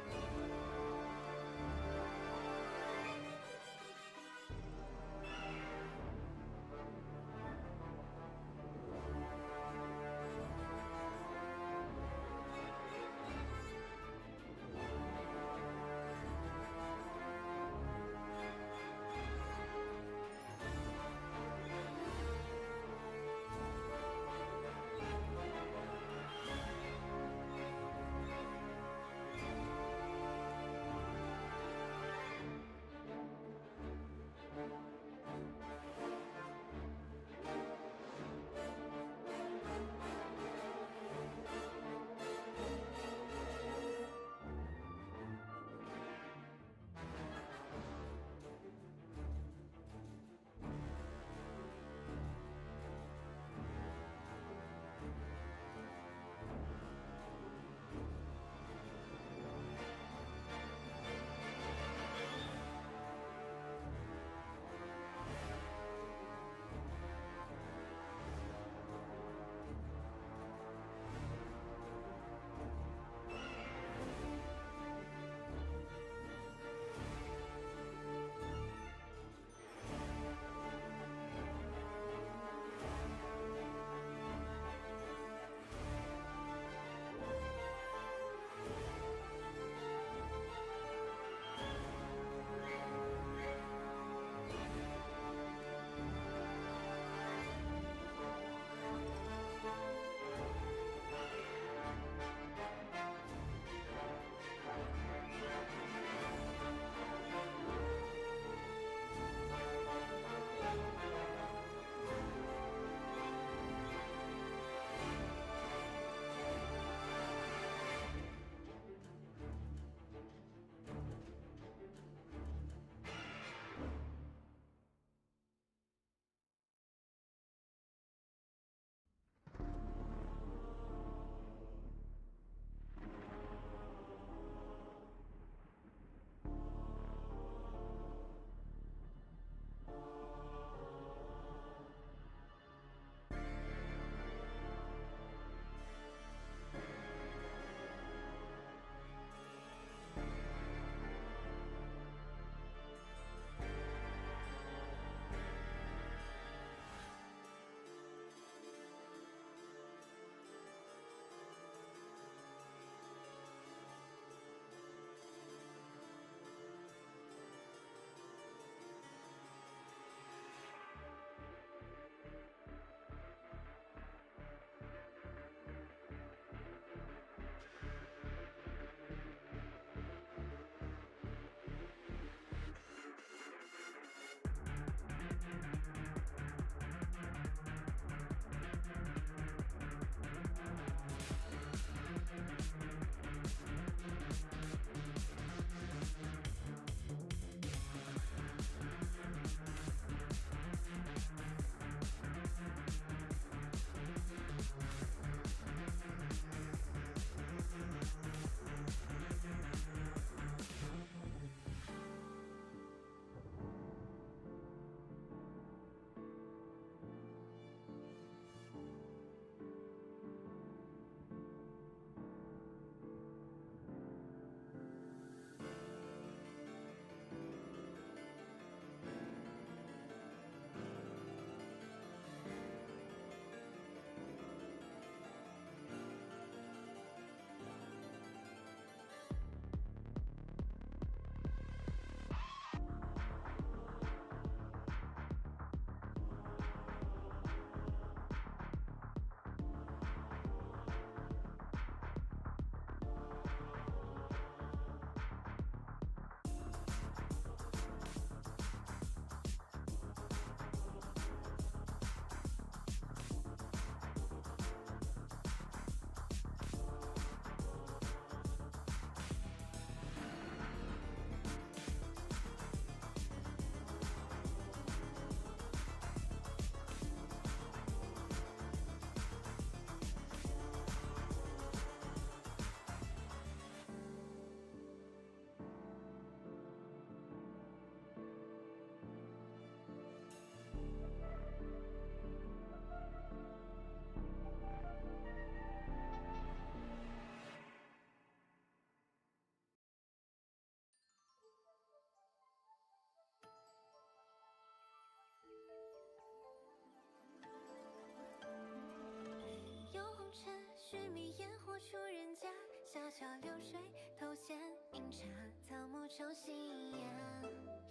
手心呀，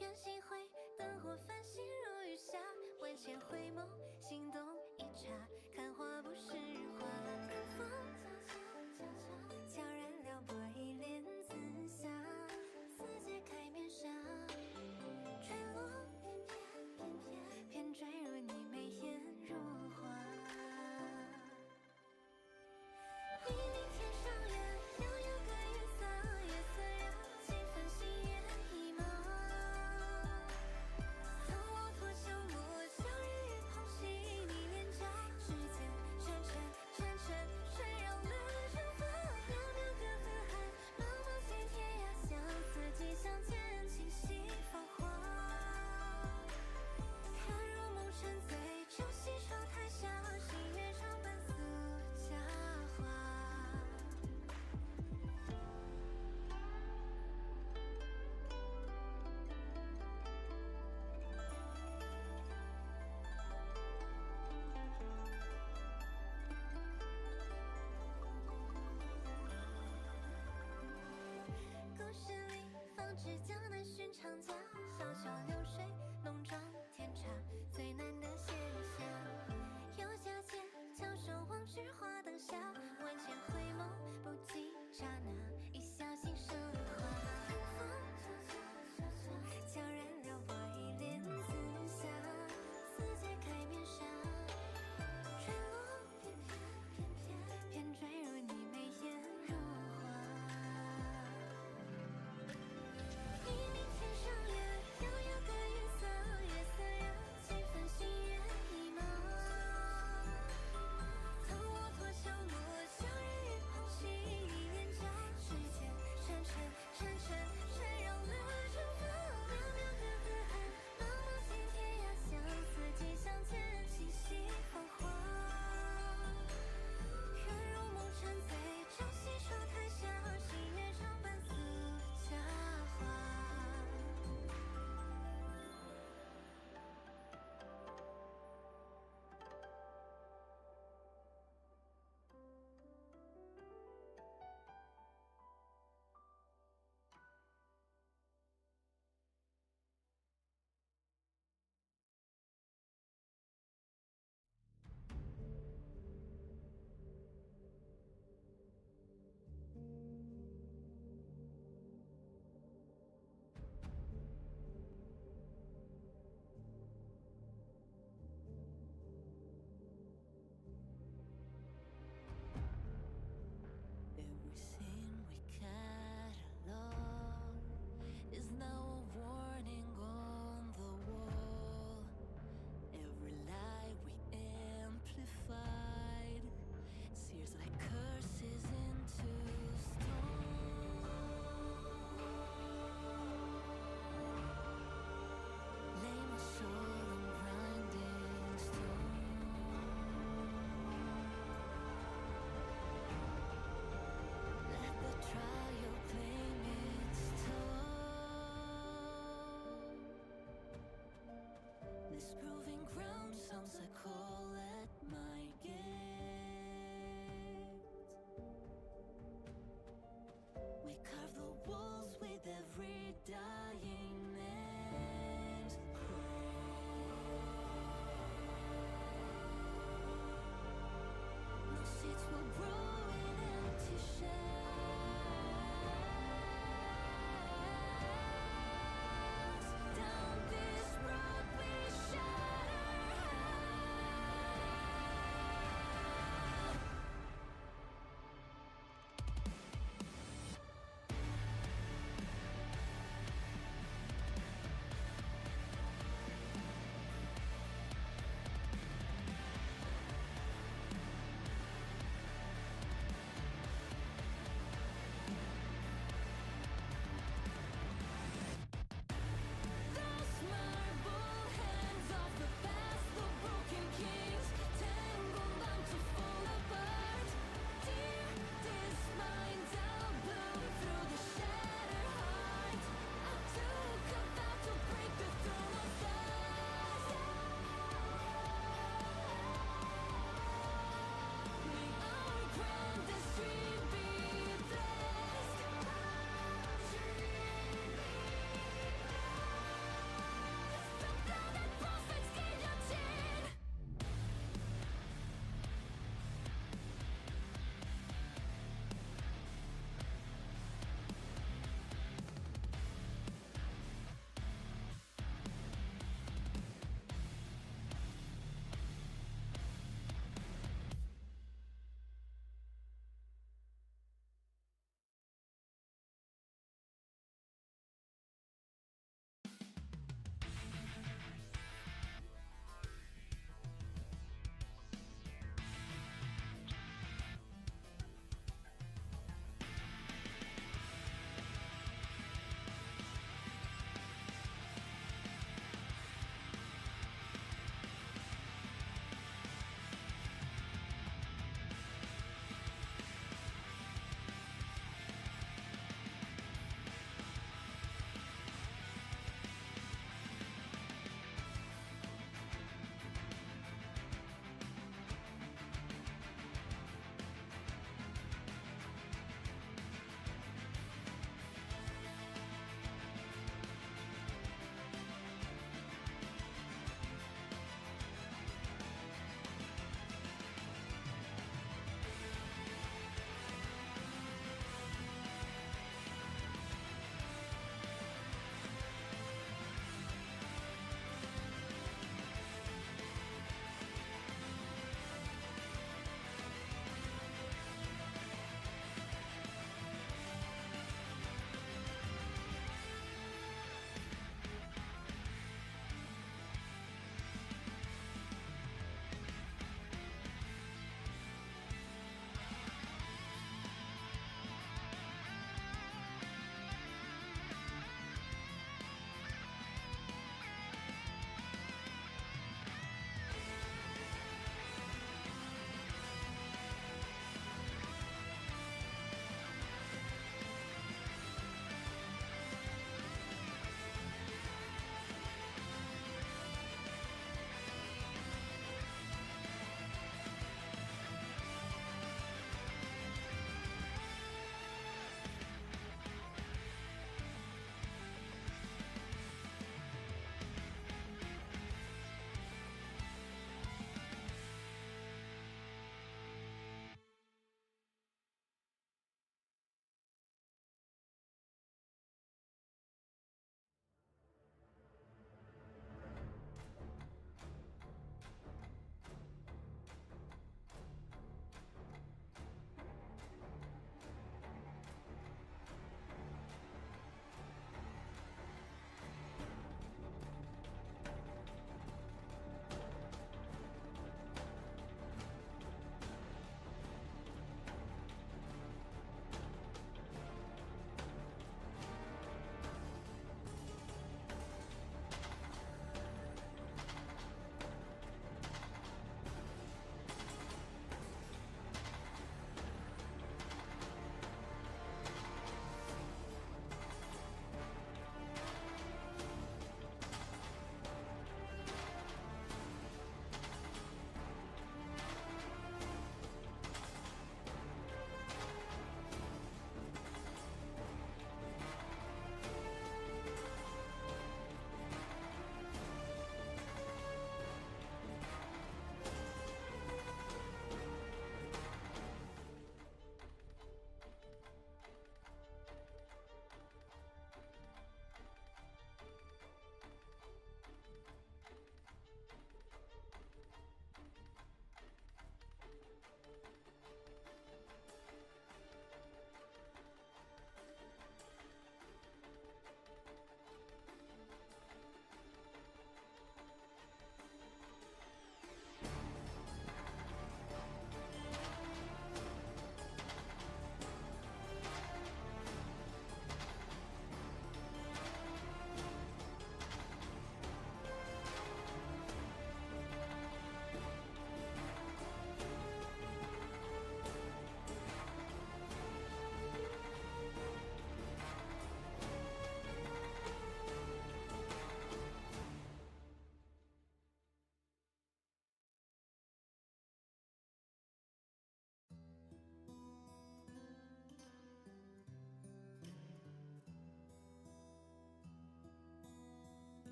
愿心会灯火繁星如雨下，万千回眸，心动一刹，看花不是花，风悄然撩拨一帘紫霞，似揭开面纱，坠落偏坠入你眉眼如花。黎明天上月，悠悠个月色，月色让几分心猿意马。从我脱秋暮，向日月捧起你脸颊，是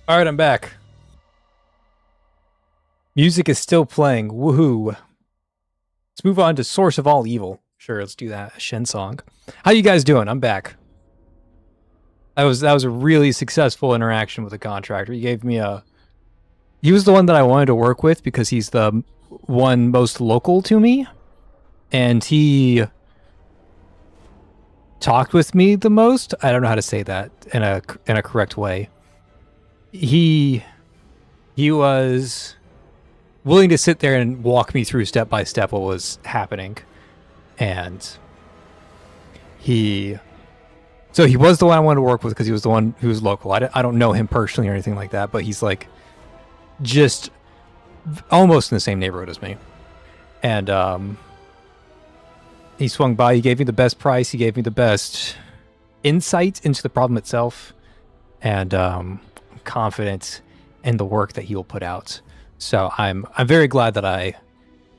All right, I'm back. Music is still playing. Woohoo. Let's move on to Source of All Evil. Sure, let's do that. A Shen song. How you guys doing? I'm back. That was a really successful interaction with a contractor. He was the one that I wanted to work with because he's the one most local to me, and he talked with me the most. I don't know how to say that in a correct way. He was willing to sit there and walk me through step by step what was happening, and he was the one I wanted to work with because he was the one who was local. I don't know him personally or anything like that, but he's like just almost in the same neighborhood as me. And he swung by. He gave me the best price. He gave me the best insight into the problem itself, and I'm confident in the work that he will put out. So I'm very glad that I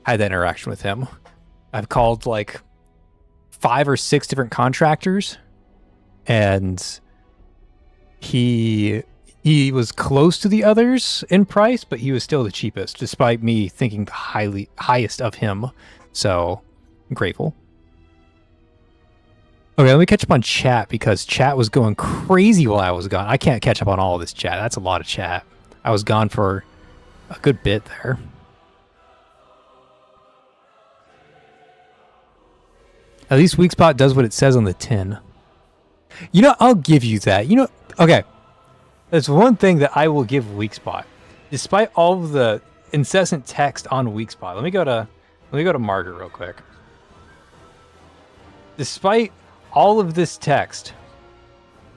had that interaction with him. I've called like 5 or 6 different contractors, and he was close to the others in price, but he was still the cheapest, despite me thinking the highest of him. So I'm grateful. Okay, let me catch up on chat because chat was going crazy while I was gone. I can't catch up on all of this chat. That's a lot of chat. I was gone for a good bit there. At least Weak Spot does what it says on the tin. You know, I'll give you that. You know, okay. That's one thing that I will give Weak Spot. Despite all of the incessant text on Weak Spot. Let me go to Margaret real quick. Despite all of this text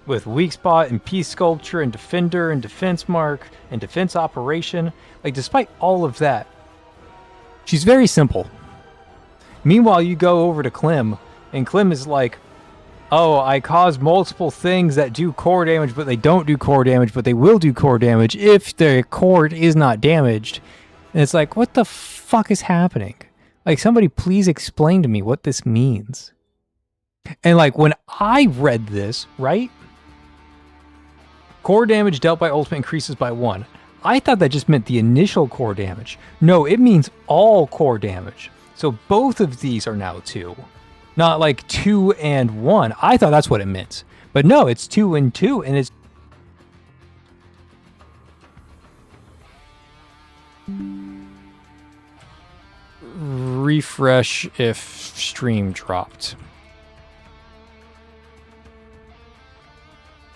with Weak Spot and Peace Sculpture and Defender and Defense Mark and Defense Operation, like despite all of that, she's very simple. Meanwhile, you go over to Clem, and Clem is like, oh, I cause multiple things that do core damage, but they don't do core damage, but they will do core damage if their core is not damaged. And it's like, what the fuck is happening? Like, somebody please explain to me what this means. And like, when I read this, right? Core damage dealt by ultimate increases by 1. I thought that just meant the initial core damage. No, it means all core damage. So both of these are now 2. Not like 2 and 1. I thought that's what it meant. But no, it's 2 and 2, and it's... Refresh if stream dropped.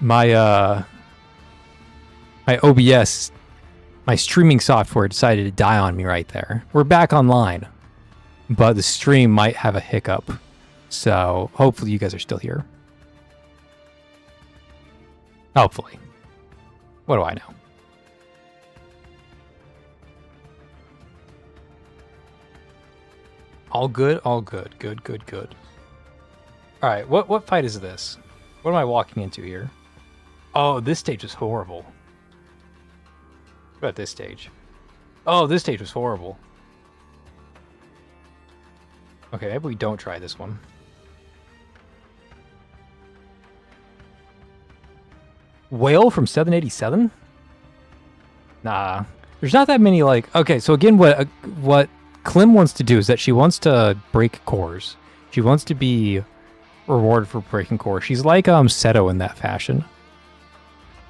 My OBS, my streaming software decided to die on me right there. We're back online, but the stream might have a hiccup. So hopefully you guys are still here. Hopefully. What do I know? All good, all good. Good, good, good. All right, what fight is this? What am I walking into here? Oh, this stage was horrible. What about this stage? Oh, this stage was horrible. Okay, maybe we don't try this one. Whale from 787? Nah. There's not that many, like... Okay, so again, what Clem wants to do is that she wants to break cores. She wants to be rewarded for breaking cores. She's like Seto in that fashion.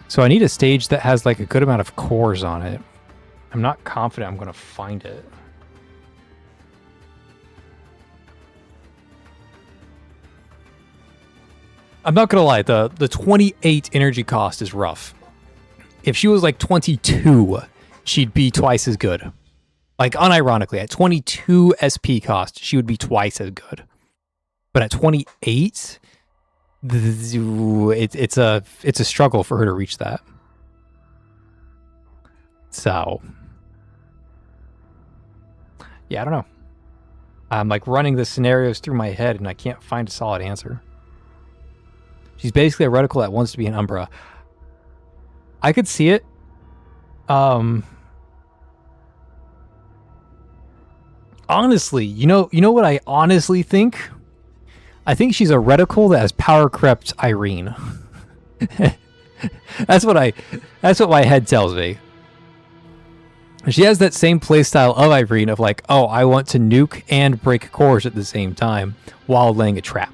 So I need a stage that has like a good amount of cores on it. I'm not confident I'm going to find it. I'm not going to lie, the 28 energy cost is rough. If she was like 22, she'd be twice as good. Like unironically, at 22 SP cost, she would be twice as good. But at 28, it's a struggle for her to reach that. So yeah, I don't know. I'm like running the scenarios through my head and I can't find a solid answer. She's basically a reticle that wants to be an Umbra. I could see it. Honestly, you know what I honestly think? I think she's a reticle that has power crept Irene. That's what my head tells me. She has that same playstyle of Irene of like, oh, I want to nuke and break cores at the same time while laying a trap.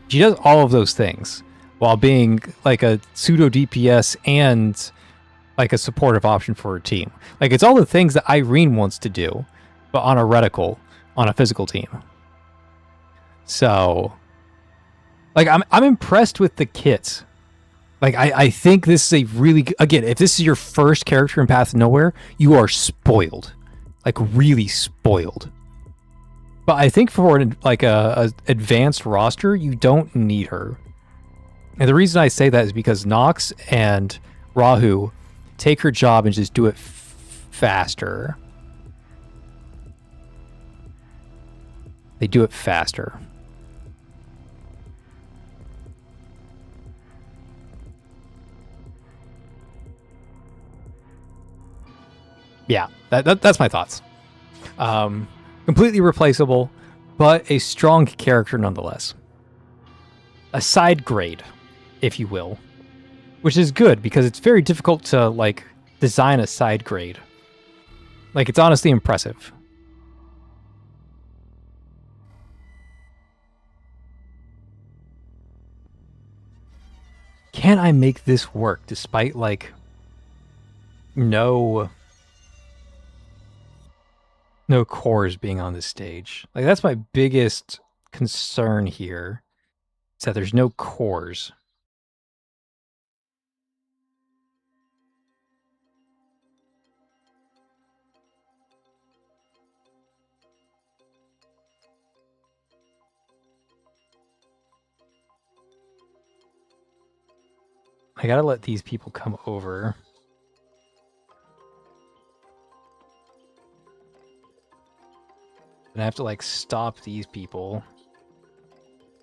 She does all of those things while being like a pseudo DPS and like a supportive option for her team. Like it's all the things that Irene wants to do, but on a reticle, on a physical team. So, like I'm impressed with the kit. Like, I think this is a really... Again, if this is your first character in Path of Nowhere, you are spoiled. Like, really spoiled. But I think for a advanced roster, you don't need her. And the reason I say that is because Nox and Rahu take her job and just do it faster. They do it faster. Yeah, that's my thoughts. Completely replaceable, but a strong character nonetheless. A side grade, if you will, which is good because it's very difficult to like design a side grade. Like it's honestly impressive. Can I make this work despite like no cores being on this stage? Like that's my biggest concern here, is that there's no cores. I gotta let these people come over. And I have to like stop these people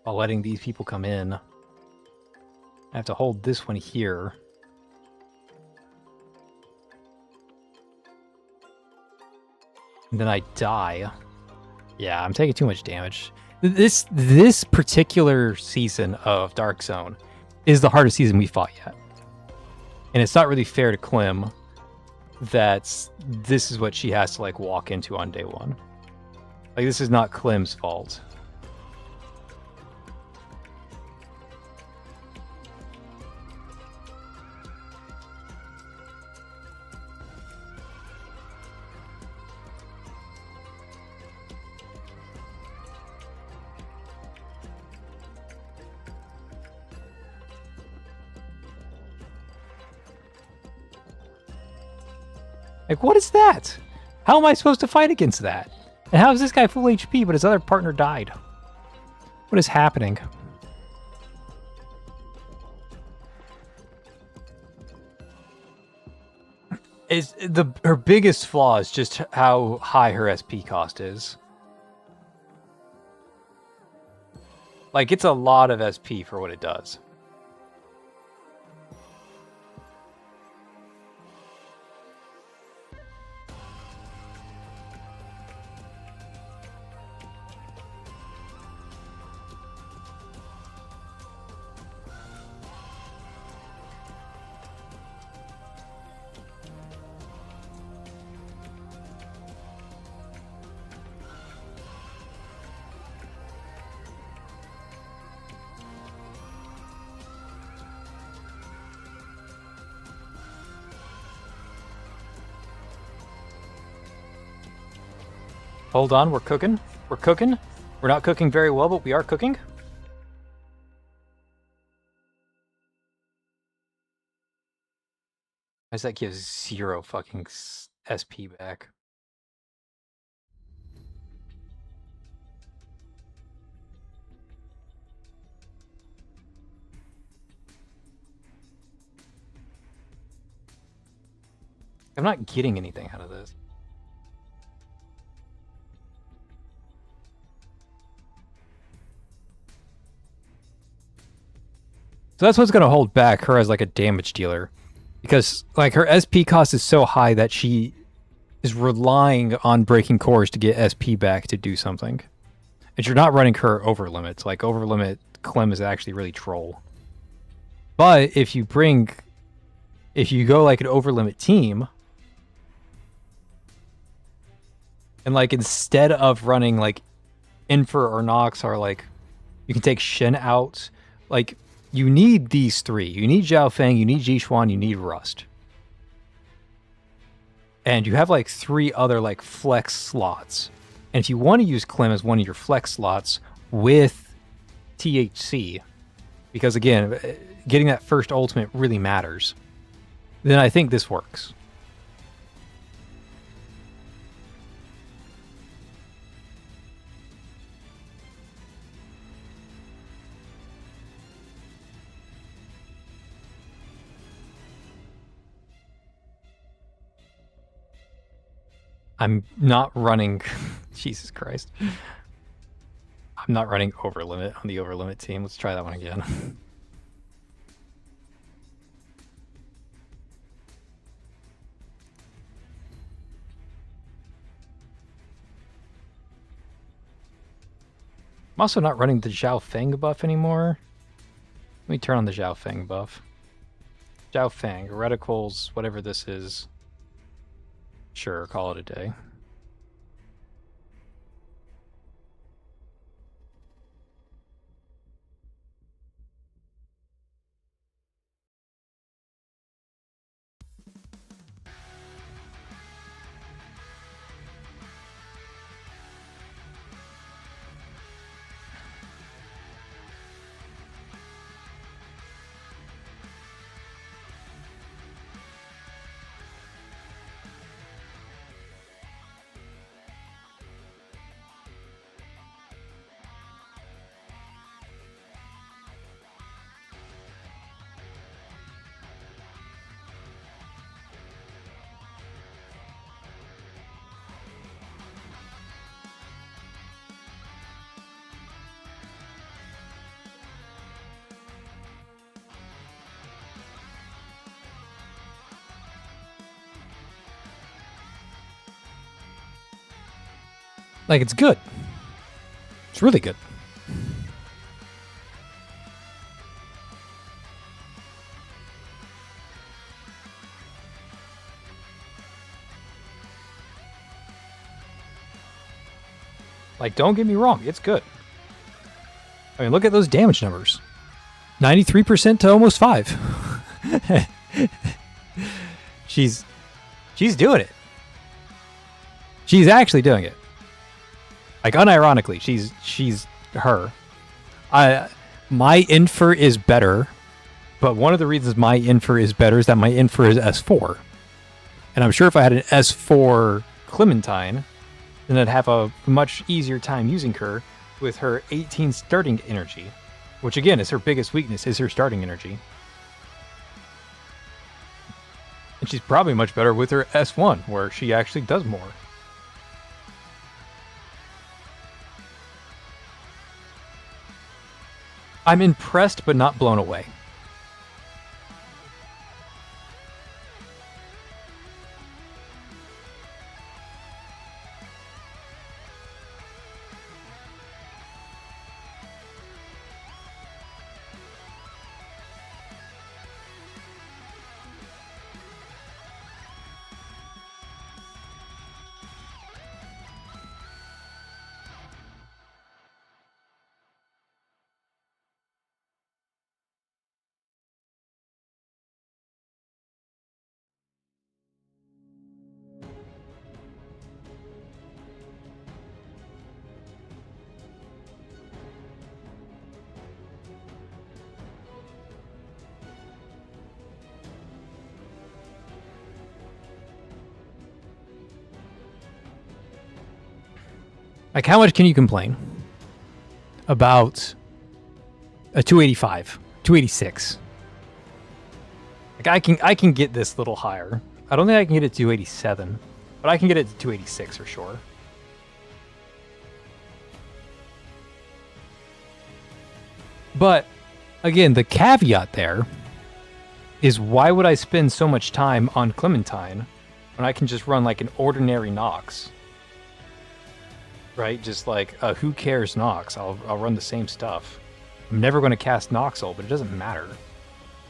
while letting these people come in. I have to hold this one here. And then I die. Yeah, I'm taking too much damage. This particular season of Dark Zone is the hardest season we fought yet. And it's not really fair to Clem that this is what she has to like walk into on day one. Like this is not Clem's fault. Like, what is that? How am I supposed to fight against that? And how is this guy full HP, but his other partner died? What is happening? Her biggest flaw is just how high her SP cost is. Like, it's a lot of SP for what it does. Hold on, we're cooking. We're cooking. We're not cooking very well, but we are cooking. Why does that give 0 fucking SP back? I'm not getting anything out of this. So that's what's going to hold back her as like a damage dealer, because like her SP cost is so high that she is relying on breaking cores to get SP back to do something. And you're not running her over limits. Like over limit, Clem is actually really troll. But if you go like an overlimit team, and like instead of running like Infer or Nox, or like you can take Shen out, like you need these three. You need Zhao Feng, you need Jixuan, you need Rust. And you have like 3 other like flex slots. And if you want to use Clem as one of your flex slots with THC, because again, getting that first ultimate really matters, then I think this works. I'm not running... Jesus Christ. I'm not running Overlimit on the Overlimit team. Let's try that one again. I'm also not running the Zhao Feng buff anymore. Let me turn on the Zhao Feng buff. Zhao Feng, reticles, whatever this is. Sure, call it a day. Like, it's good. It's really good. Like, don't get me wrong, it's good. I mean, look at those damage numbers. 93% to almost 5. She's doing it. She's actually doing it. Like, unironically, she's her. My Infer is better, but one of the reasons my Infer is better is that my Infer is S4. And I'm sure if I had an S4 Clementine, then I'd have a much easier time using her with her 18 starting energy, which again is her biggest weakness, is her starting energy. And she's probably much better with her S1, where she actually does more. I'm impressed, but not blown away. Like, how much can you complain about a 285, 286? Like, I can get this little higher. I don't think I can get it to 287, but I can get it to 286 for sure. But again, the caveat there is, why would I spend so much time on Clementine when I can just run like an ordinary Nox? Right? Just like a who cares Nox. I'll run the same stuff. I'm never going to cast Noxel, but it doesn't matter.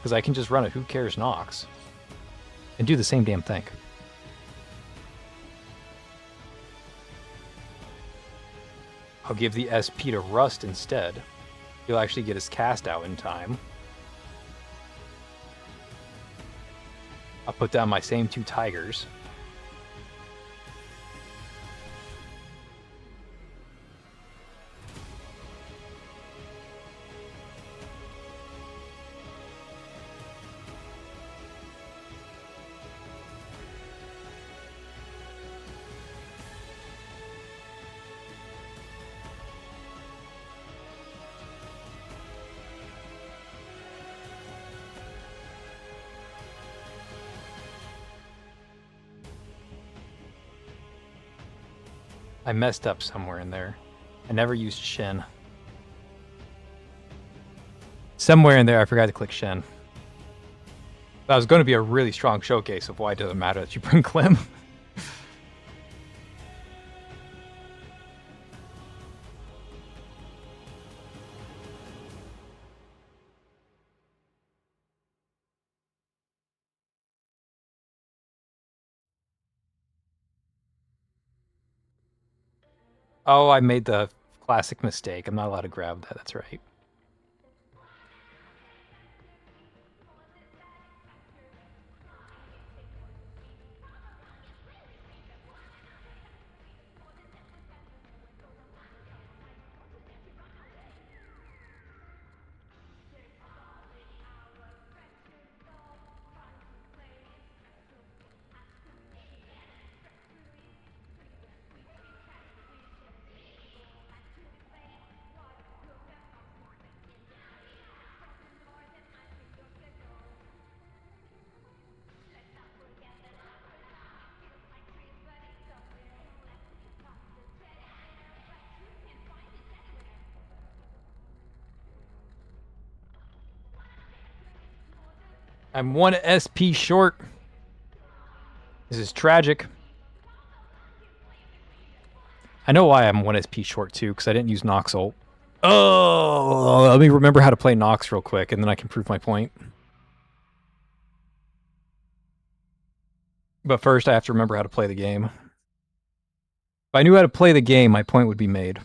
because I can just run a Who Cares Nox and do the same damn thing. I'll give the SP to Rust instead. He'll actually get his cast out in time. I'll put down my same 2 Tigers. I messed up somewhere in there. I never used Shen. Somewhere in there I forgot to click Shen. That was going to be a really strong showcase of why it doesn't matter that you bring Clem. Oh, I made the classic mistake. I'm not allowed to grab that. That's right. I'm 1 SP short. This is tragic. I know why I'm 1 SP short too, because I didn't use Nox ult. Oh, let me remember how to play Nox real quick, and then I can prove my point. But first, I have to remember how to play the game. If I knew how to play the game, my point would be made.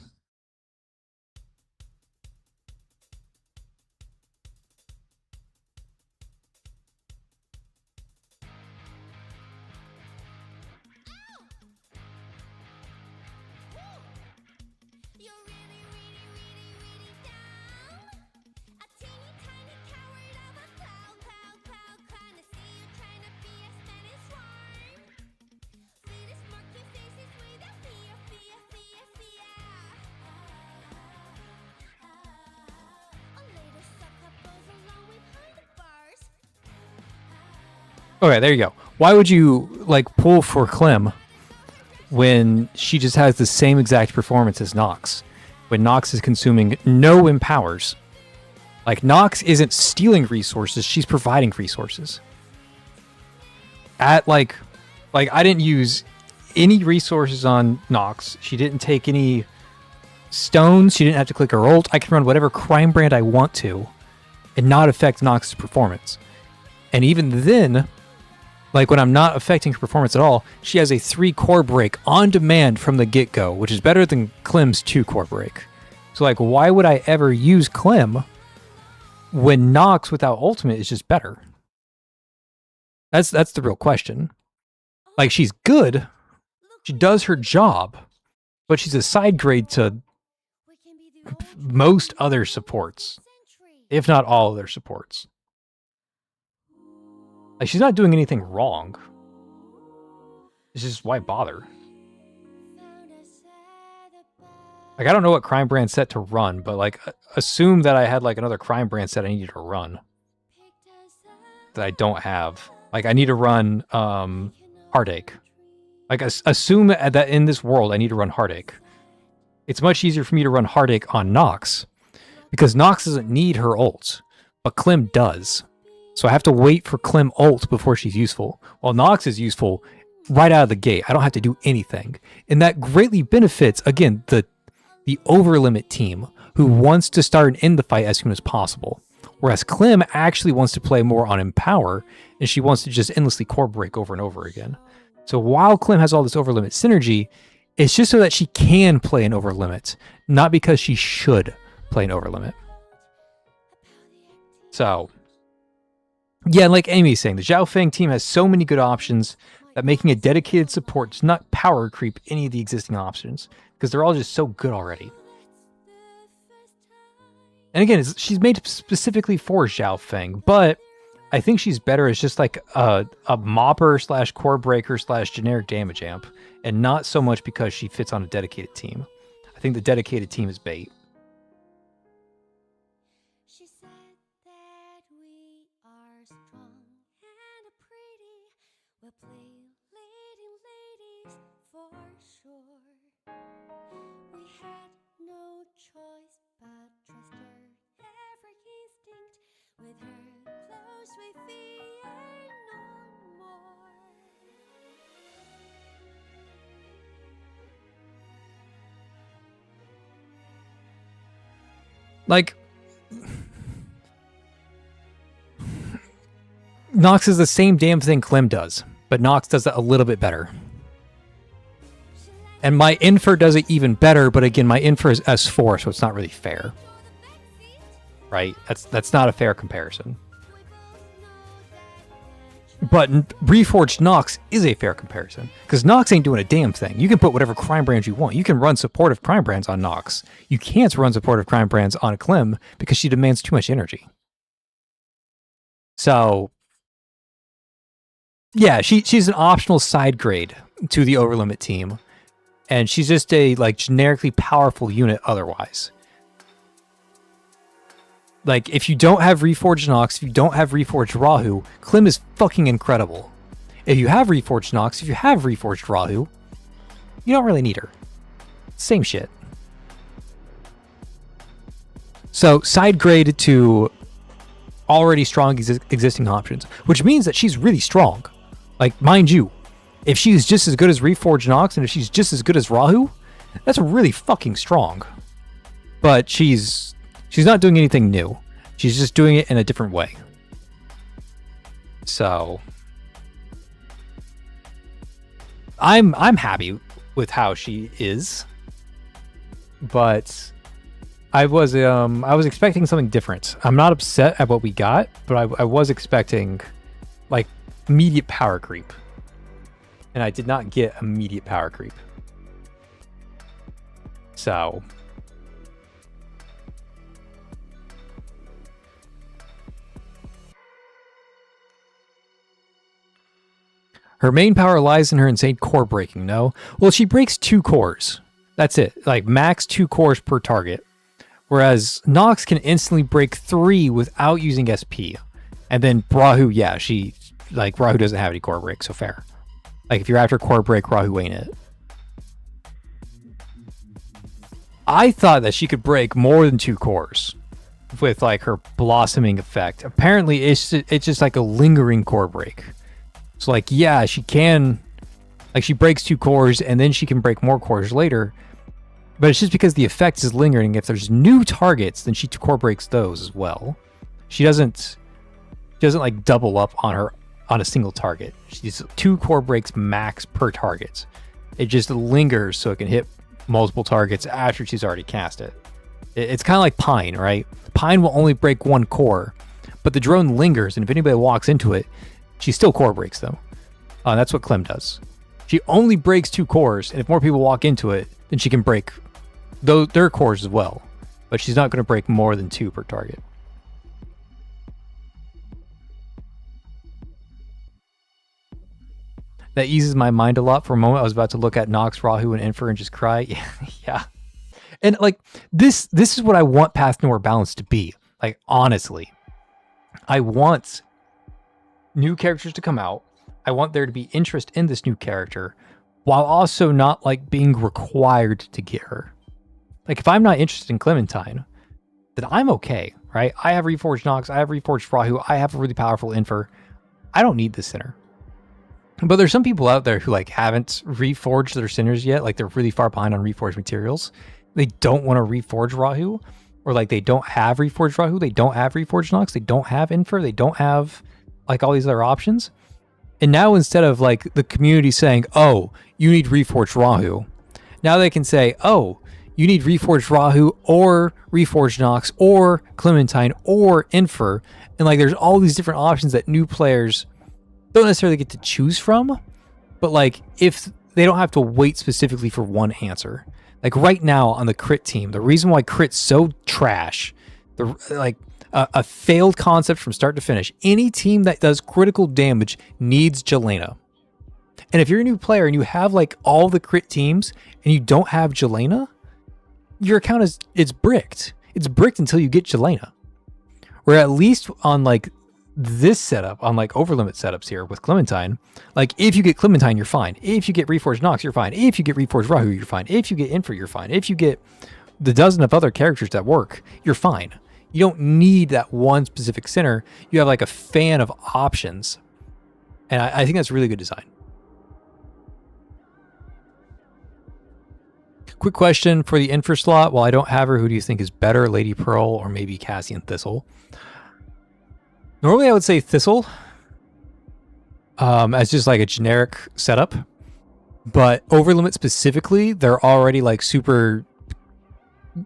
Okay, there you go. Why would you, like, pull for Clem when she just has the same exact performance as Nox? When Nox is consuming no empowers. Like, Nox isn't stealing resources, she's providing resources. At, like, I didn't use any resources on Nox. She didn't take any stones. She didn't have to click her ult. I can run whatever crime brand I want to and not affect Nox's performance. And even then, like when I'm not affecting her performance at all, she has a 3 core break on demand from the get-go, which is better than Clem's 2 core break. So like, why would I ever use Clem when Nox without ultimate is just better? That's the real question. Like, she's good, she does her job, but she's a side grade to most other supports, if not all other supports. Like, she's not doing anything wrong. It's just, why bother? Like, I don't know what crime brand set to run, but like, assume that I had like another crime brand set I needed to run that I don't have. Like, I need to run Heartache. Like, assume that in this world I need to run Heartache. It's much easier for me to run Heartache on Nox because Nox doesn't need her ult, but Clem does. So I have to wait for Clem ult before she's useful. While Nox is useful right out of the gate. I don't have to do anything. And that greatly benefits, again, the overlimit team who wants to start and end the fight as soon as possible. Whereas Clem actually wants to play more on Empower, and she wants to just endlessly core break over and over again. So while Clem has all this overlimit synergy, it's just so that she can play an overlimit, not because she should play an overlimit. So, yeah, like Amy's saying, the Zhao Feng team has so many good options that making a dedicated support does not power creep any of the existing options, because they're all just so good already. And again, she's made specifically for Zhao Feng, but I think she's better as just like a mopper / core breaker / generic damage amp, and not so much because she fits on a dedicated team. I think the dedicated team is bait. She said that we are strong and pretty. We'll play leading ladies for sure. We had no choice but trust her every instinct. With her close we fear no more. Like, Nox is the same damn thing Clem does, but Nox does it a little bit better. And my Infer does it even better, but again, my Infer is S4, so it's not really fair. Right? That's not a fair comparison. But Reforged Nox is a fair comparison, because Nox ain't doing a damn thing. You can put whatever crime brands you want. You can run supportive crime brands on Nox. You can't run supportive crime brands on Clem because she demands too much energy. So, yeah, she's an optional side grade to the Overlimit team, and she's just a like generically powerful unit otherwise. Like, if you don't have Reforged Nox, if you don't have Reforged Rahu, Clem is fucking incredible. If you have Reforged Nox, if you have Reforged Rahu, you don't really need her. Same shit. So, side grade to already strong existing options, which means that she's really strong. Like, mind you, if she's just as good as Reforged Nox and if she's just as good as Rahu, that's really fucking strong. But she's not doing anything new. She's just doing it in a different way. So I'm happy with how she is. But I was expecting something different. I'm not upset at what we got, but I was expecting like immediate power creep. And I did not get immediate power creep. So her main power lies in her insane core breaking, no? Well, she breaks 2 cores. That's it. Like, max 2 cores per target. Whereas Nox can instantly break 3 without using SP. And then Rahu, yeah, Rahu doesn't have any core break, so fair. Like, if you're after core break, Rahu ain't it. I thought that she could break more than 2 cores with, like, her blossoming effect. Apparently, it's just like a lingering core break. So, like, yeah, she can, like, she breaks 2 cores and then she can break more cores later. But it's just because the effect is lingering. If there's new targets, then she core breaks those as well. She doesn't like double up on a single target. She's 2 core breaks max per target. It just lingers so it can hit multiple targets after she's already cast it. It's kind of like Pine, right? Pine will only break 1 core, but the drone lingers, and if anybody walks into it, she still core breaks them. That's what Clem does. She only breaks 2 cores, and if more people walk into it, then she can break their cores as well. But she's not going to break more than 2 per target. That eases my mind a lot. For a moment, I was about to look at Nox, Rahu, and Infer and just cry. Yeah. And like this is what I want Path Nowhere Balance to be. Like, honestly, I want new characters to come out. I want there to be interest in this new character while also not like being required to get her. Like, if I'm not interested in Clementine, then I'm okay, right? I have Reforged Nox, I have Reforged Rahu, I have a really powerful Infer. I don't need this Sinner. But there's some people out there who like haven't reforged their Sinners yet. Like, they're really far behind on reforged materials. They don't want to reforge Rahu. or like they don't have Reforged Rahu, they don't have Reforged Nox, they don't have Infer, they don't have like all these other options. And now instead of like the community saying, oh, you need Reforged Rahu, now they can say, oh, you need Reforged Rahu or Reforged Nox or Clementine or Infer. And like there's all these different options that new players don't necessarily get to choose from. But like if they don't have to wait specifically for one answer. Like right now on the crit team, the reason why crit's so trash, a failed concept from start to finish. Any team that does critical damage needs Jelena. And if you're a new player and you have like all the crit teams and you don't have Jelena, your account it's bricked. It's bricked until you get Jelena. Where at least on like this setup, on like overlimit setups here with Clementine, like if you get Clementine, you're fine. If you get Reforged Nox, you're fine. If you get Reforged Rahu, you're fine. If you get Infer, you're fine. If you get the dozen of other characters that work, you're fine. You don't need that one specific center. You have like a fan of options. And I think that's really good design. Quick question for the Infer slot. While I don't have her, who do you think is better, Lady Pearl or maybe Cassian Thistle? Normally I would say Thistle as just like a generic setup. But Overlimit specifically, they're already like super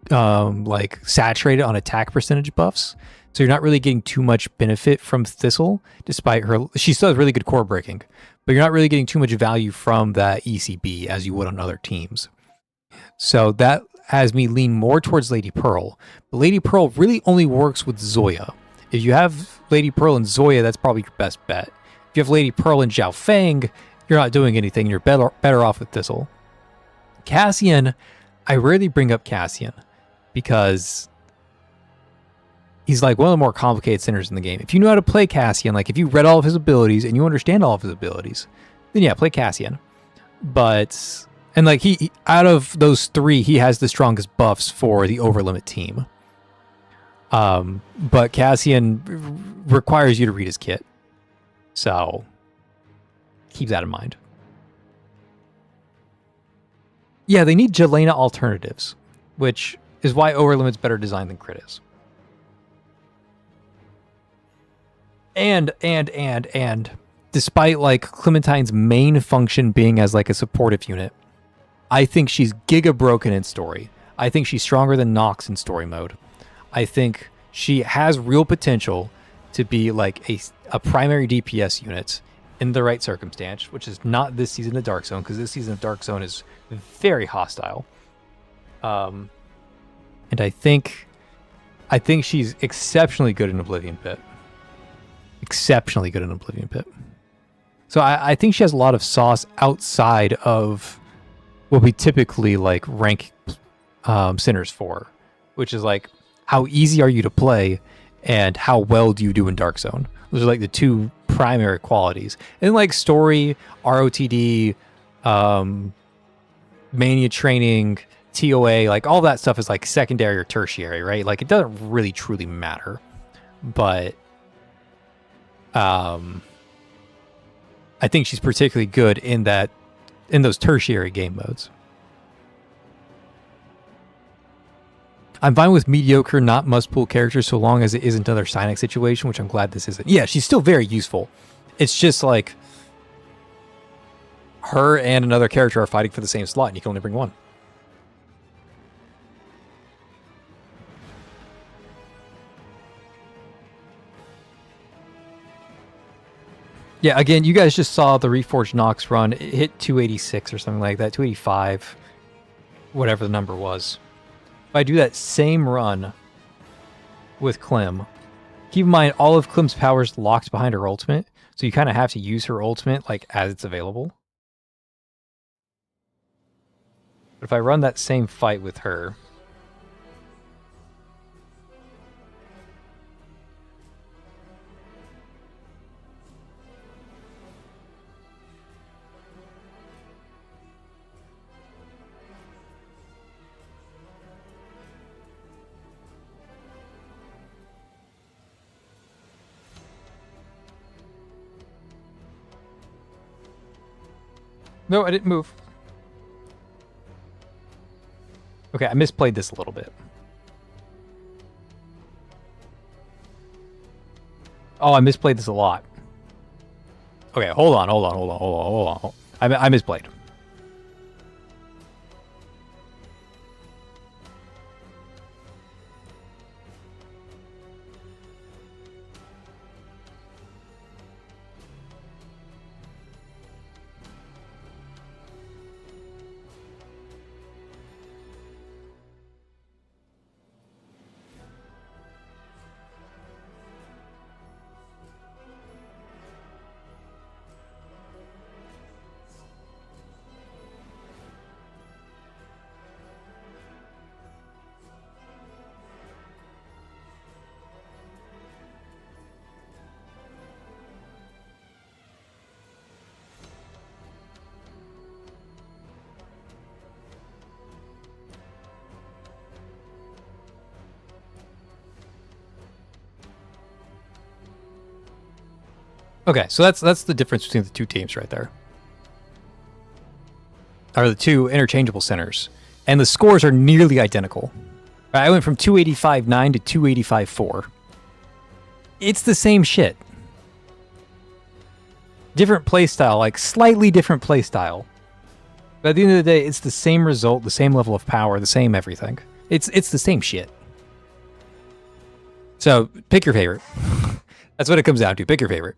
like saturated on attack percentage buffs, so you're not really getting too much benefit from Thistle, despite her she still has really good core breaking, but you're not really getting too much value from that ECB as you would on other teams. So that has me lean more towards Lady Pearl, but Lady Pearl really only works with Zoya. If you have Lady Pearl and Zoya, that's probably your best bet. If you have Lady Pearl and Zhao Feng, you're not doing anything, you're better off with Thistle. Cassian, I rarely bring up Cassian because he's like one of the more complicated centers in the game. If you know how to play Cassian, like if you read all of his abilities and you understand all of his abilities, then yeah, play Cassian. But, and like he out of those three, he has the strongest buffs for the Overlimit team. But Cassian requires you to read his kit. So keep that in mind. Yeah, they need Jelena alternatives, which is why Overlimit's better designed than Crit is. And despite like Clementine's main function being as like a supportive unit, I think she's giga broken in story. I think she's stronger than Nox in story mode. I think she has real potential to be like a primary DPS unit in the right circumstance, which is not this season of Dark Zone, because this season of Dark Zone is very hostile. And I think she's exceptionally good in Oblivion Pit. Exceptionally good in Oblivion Pit. So I think she has a lot of sauce outside of what we typically like rank centers for, which is like how easy are you to play and how well do you do in Dark Zone. Those are like the two primary qualities. And like story, ROTD, mania training, TOA, like all that stuff is like secondary or tertiary, right? Like it doesn't really truly matter. But I think she's particularly good in those tertiary game modes. I'm fine with mediocre, not must-pull characters so long as it isn't another Cynic situation, which I'm glad this isn't. Yeah, she's still very useful. It's just like her and another character are fighting for the same slot, and you can only bring one. Yeah, again, you guys just saw the Reforged Nox run. It hit 286 or something like that, 285, whatever the number was. If I do that same run with Clem, keep in mind all of Clem's powers locked behind her ultimate, so you kind of have to use her ultimate like as it's available. But if I run that same fight with her, no, I didn't move. Okay, I misplayed this a little bit. Oh, I misplayed this a lot. Okay, hold on. I misplayed. Okay, so that's the difference between the two teams right there. Are the two interchangeable centers. And the scores are nearly identical. I went from 285.9 to 285.4. It's the same shit. Different playstyle, like slightly different playstyle. But at the end of the day, it's the same result, the same level of power, the same everything. It's the same shit. So, pick your favorite. That's what it comes down to. Pick your favorite.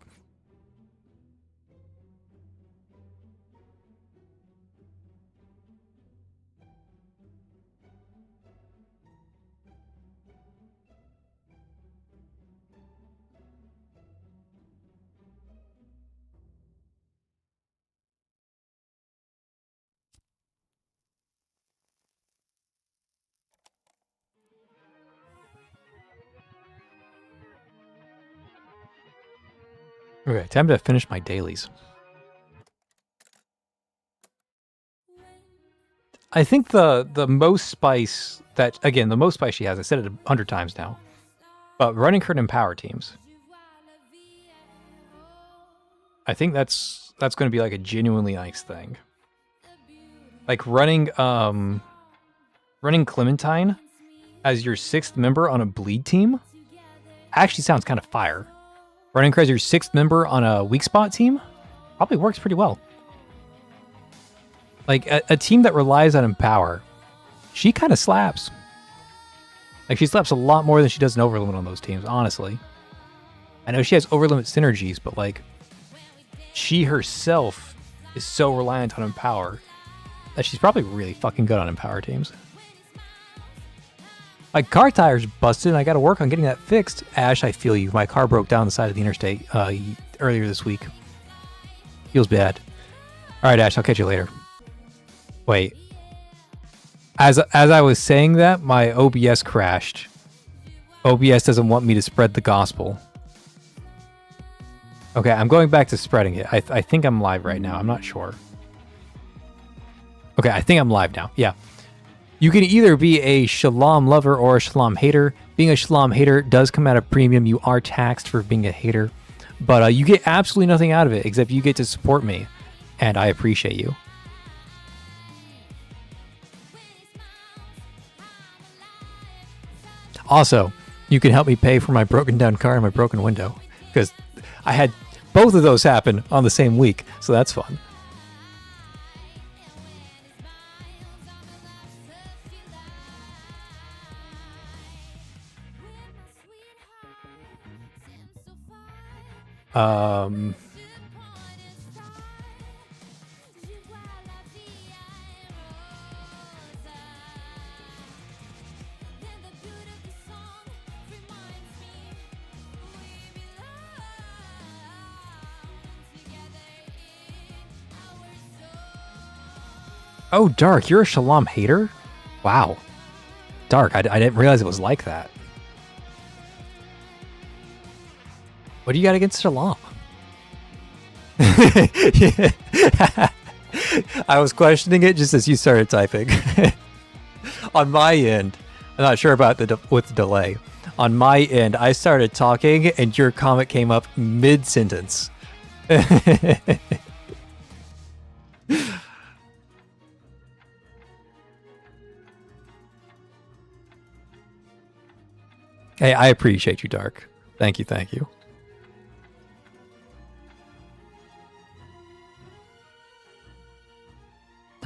Okay, time to finish my dailies. I think the most spice that, again, the most spice she has, I said it 100 times now, but running her in power teams. I think that's going to be like a genuinely nice thing. Like running Clementine as your 6th member on a bleed team actually sounds kind of fire. Running her as your 6th member on a weak spot team probably works pretty well. Like a team that relies on Empower, she kind of slaps. Like she slaps a lot more than she does in Overlimit on those teams, honestly. I know she has Overlimit synergies, but like she herself is so reliant on Empower that she's probably really fucking good on Empower teams. My car tire's busted and I gotta work on getting that fixed. Ash, I feel you. My car broke down the side of the interstate earlier this week. Feels bad. Alright, Ash, I'll catch you later. Wait. As I was saying that, my OBS crashed. OBS doesn't want me to spread the gospel. Okay, I'm going back to spreading it. I think I'm live right now. I'm not sure. Okay, I think I'm live now. Yeah. You can either be a Shalom lover or a Shalom hater. Being a Shalom hater does come at a premium. You are taxed for being a hater. But you get absolutely nothing out of it except you get to support me. And I appreciate you. Also, you can help me pay for my broken down car and my broken window. Because I had both of those happen on the same week. So that's fun. Oh, Dark, you're a Shalom hater? Wow. Dark, I didn't realize it was like that. What do you got against Shalom? I was questioning it just as you started typing. On my end, I'm not sure about with the delay. On my end, I started talking and your comment came up mid-sentence. Hey, I appreciate you, Dark. Thank you, thank you.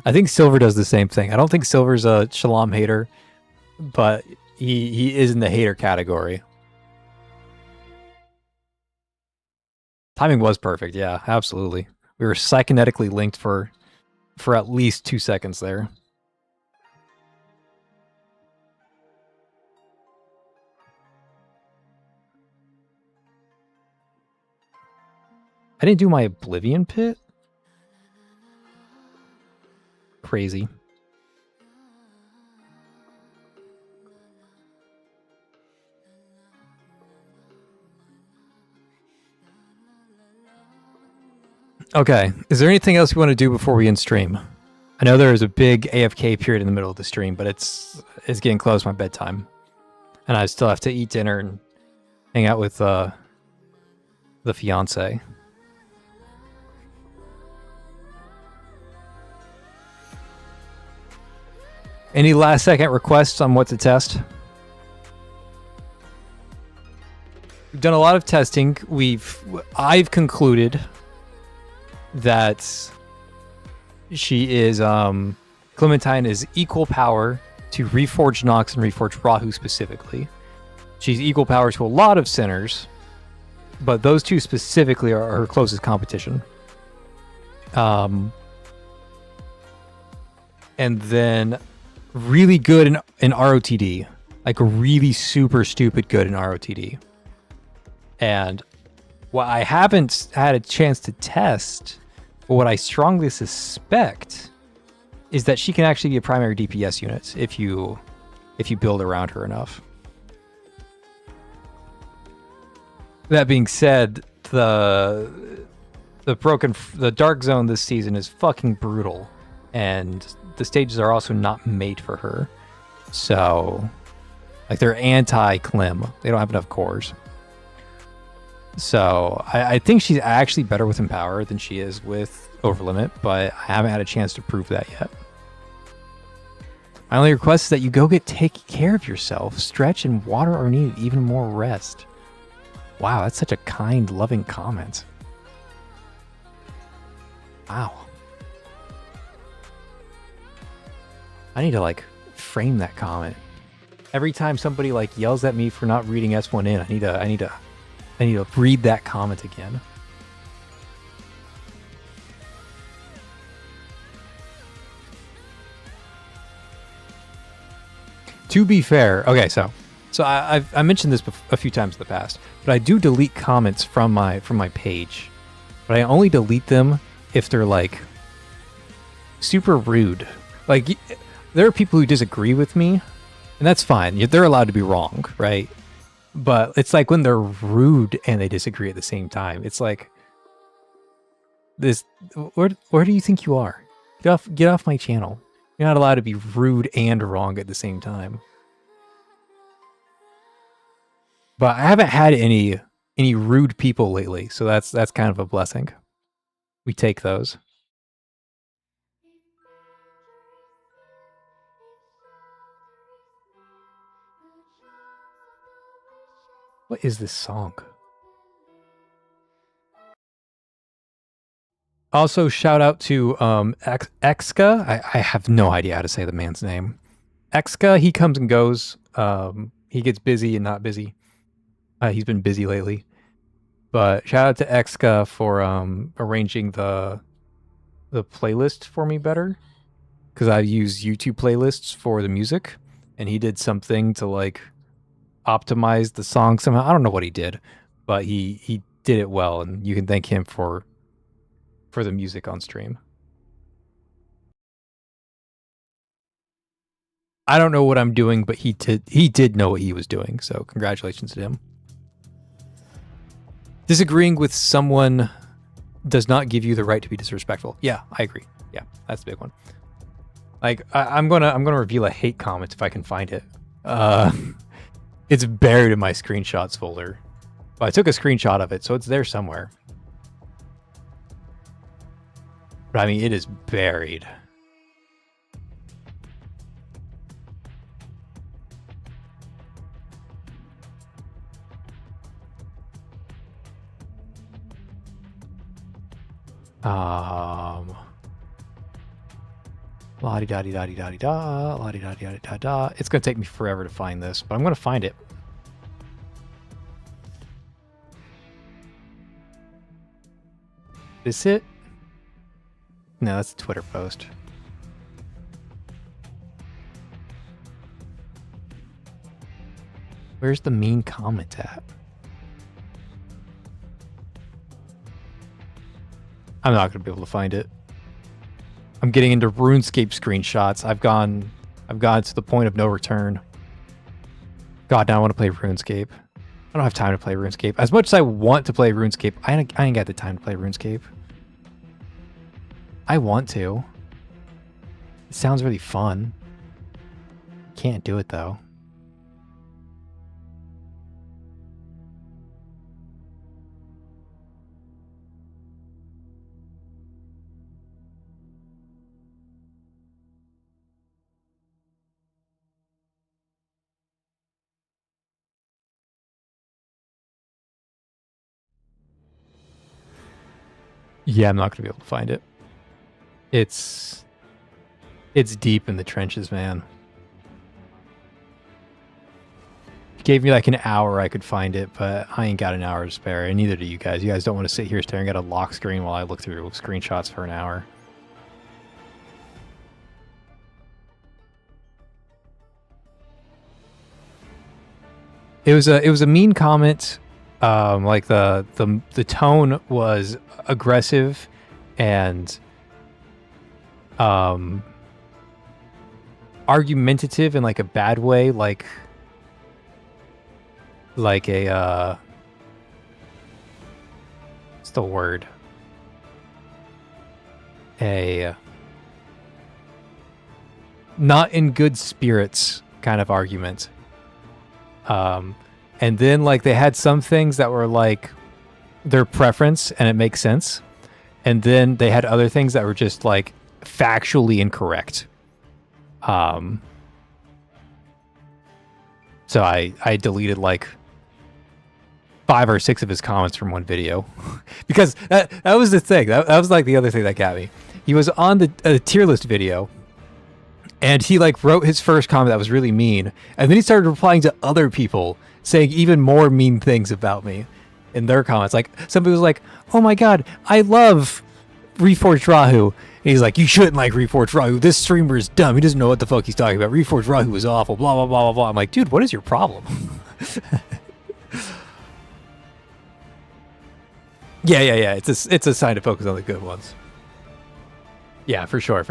I think Silver does the same thing. I don't think Silver's a Shalom hater, but he is in the hater category. Timing was perfect. Yeah, absolutely. We were psychonetically linked for at least 2 seconds there. I didn't do my Oblivion Pit? Crazy. Okay, is there anything else you want to do before we end stream? I know there is a big AFK period in the middle of the stream, but it's getting close to my bedtime. And I still have to eat dinner and hang out with the fiance. Any last second requests on what to test? We've done a lot of testing. I've concluded that she is Clementine is equal power to Reforged Nox and Reforged Rahu specifically. She's equal power to a lot of sinners, but those two specifically are her closest competition. And then really good in ROTD, like really super stupid good in ROTD. And what I haven't had a chance to test, but what I strongly suspect is that she can actually be a primary DPS unit if you build around her enough. That being said, the Dark Zone this season is fucking brutal, and the stages are also not made for her. So, like, they're anti-Clem. They don't have enough cores. So I think she's actually better with Empower than she is with Overlimit, but I haven't had a chance to prove that yet. My only request is that you go take care of yourself. Stretch and water are needed, even more rest. Wow, that's such a kind, loving comment. Wow. I need to, like, frame that comment. Every time somebody, like, yells at me for not reading S1N, I need to read that comment again. To be fair, okay, so I mentioned this a few times in the past, but I do delete comments from my page, but I only delete them if they're like super rude. Like, there are people who disagree with me, and that's fine. They're allowed to be wrong, right? But it's like when they're rude and they disagree at the same time. It's like this. Where do you think you are? Get off my channel. You're not allowed to be rude and wrong at the same time. But I haven't had any rude people lately, so that's kind of a blessing. We take those. What is this song? Also, shout out to Exka. I have no idea how to say the man's name. Exka, he comes and goes. He gets busy and not busy. He's been busy lately. But shout out to Exka for arranging the playlist for me better. Because I use YouTube playlists for the music. And he did something to, like, optimize the song somehow. I don't know what he did. But he did it well. And you can thank him for the music on stream. I don't know what I'm doing, but he did know what he was doing, so congratulations to him. Disagreeing with someone does not give you the right to be disrespectful. Yeah, I agree. Yeah, that's the big one. Like, I'm gonna reveal a hate comment if I can find it. It's buried in my screenshots folder. Well, I took a screenshot of it, so it's there somewhere. But I mean, it is buried. La-di-da-di-da-di-da-di-da. La-di-da-di-da-di-da-da. It's going to take me forever to find this, but I'm going to find it. Is it? No, that's a Twitter post. Where's the mean comment at? I'm not going to be able to find it. I'm getting into RuneScape screenshots. I've gone to the point of no return. God, now I want to play RuneScape. I don't have time to play RuneScape. As much as I want to play RuneScape, I ain't got the time to play RuneScape. I want to. It sounds really fun. Can't do it though. Yeah, I'm not going to be able to find it. It's deep in the trenches, man. If you gave me like an hour, I could find it, but I ain't got an hour to spare, and neither do you guys. You guys don't want to sit here staring at a lock screen while I look through screenshots for an hour. It was a mean comment. Like the tone was aggressive and argumentative in like a bad way, like a what's the word? A not in good spirits kind of argument. And then like they had some things that were like their preference and it makes sense. And then they had other things that were just like factually incorrect. So I deleted like 5 or 6 of his comments from one video because that was the thing. That was like the other thing that got me. He was on the tier list video and he like wrote his first comment that was really mean. And then he started replying to other people saying even more mean things about me in their comments. Like somebody was like, "Oh my God, I love Reforged Rahu." And he's like, "You shouldn't like Reforged Rahu. This streamer is dumb. He doesn't know what the fuck he's talking about. Reforged Rahu is awful, blah, blah, blah, blah, blah." I'm like, dude, what is your problem? Yeah. It's a sign to focus on the good ones. Yeah, for sure.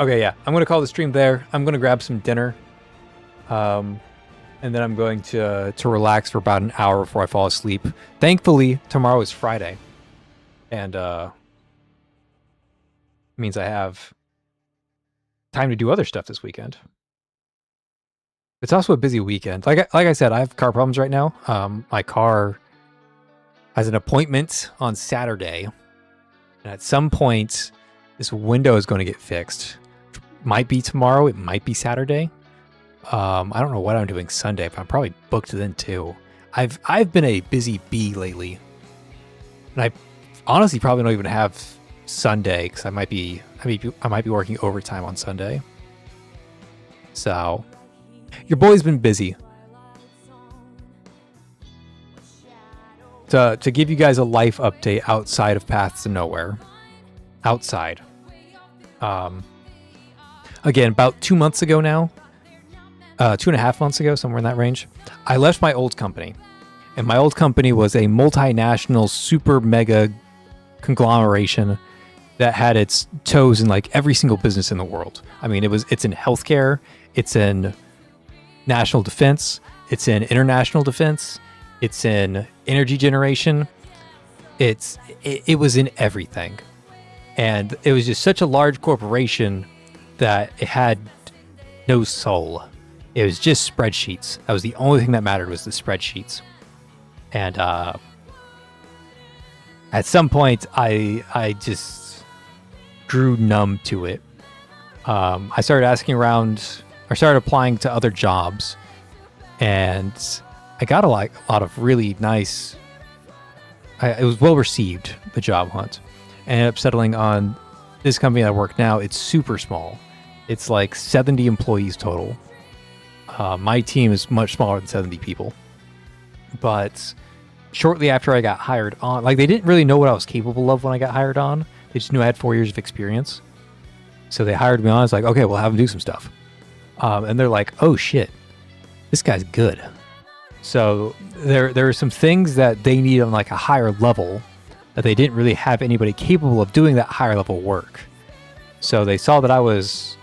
Okay, yeah. I'm going to call the stream there. I'm going to grab some dinner. And then I'm going to relax for about an hour before I fall asleep. Thankfully, tomorrow is Friday. And means I have time to do other stuff this weekend. It's also a busy weekend. Like I said, I have car problems right now. My car has an appointment on Saturday. And at some point, this window is going to get fixed. Might be tomorrow. It might be Saturday. I don't know what I'm doing Sunday, but I'm probably booked then too. I've been a busy bee lately, and I honestly probably don't even have Sunday because I might be working overtime on Sunday. So your boy's been busy. To give you guys a life update outside of Paths to Nowhere. Outside. Again, about 2 months ago now, 2.5 months ago, somewhere in that range, I left my old company. And my old company was a multinational, super mega conglomeration that had its toes in like every single business in the world. I mean, it's in healthcare, it's in national defense, it's in international defense, it's in energy generation. It was in everything. And it was just such a large corporation that it had no soul. It was just spreadsheets. That was the only thing that mattered, was the spreadsheets. And at some point, I just grew numb to it. I started asking around. I started applying to other jobs, and I got a lot of really nice it was well received, the job hunt. I ended up settling on this company I work now. It's super small. It's like 70 employees total. My team is much smaller than 70 people. But shortly after I got hired on, like they didn't really know what I was capable of when I got hired on. They just knew I had 4 years of experience. So they hired me on. It's like, okay, we'll have them do some stuff. And they're like, oh shit, this guy's good. So there are some things that they need on like a higher level that they didn't really have anybody capable of doing that higher level work. So they saw that I was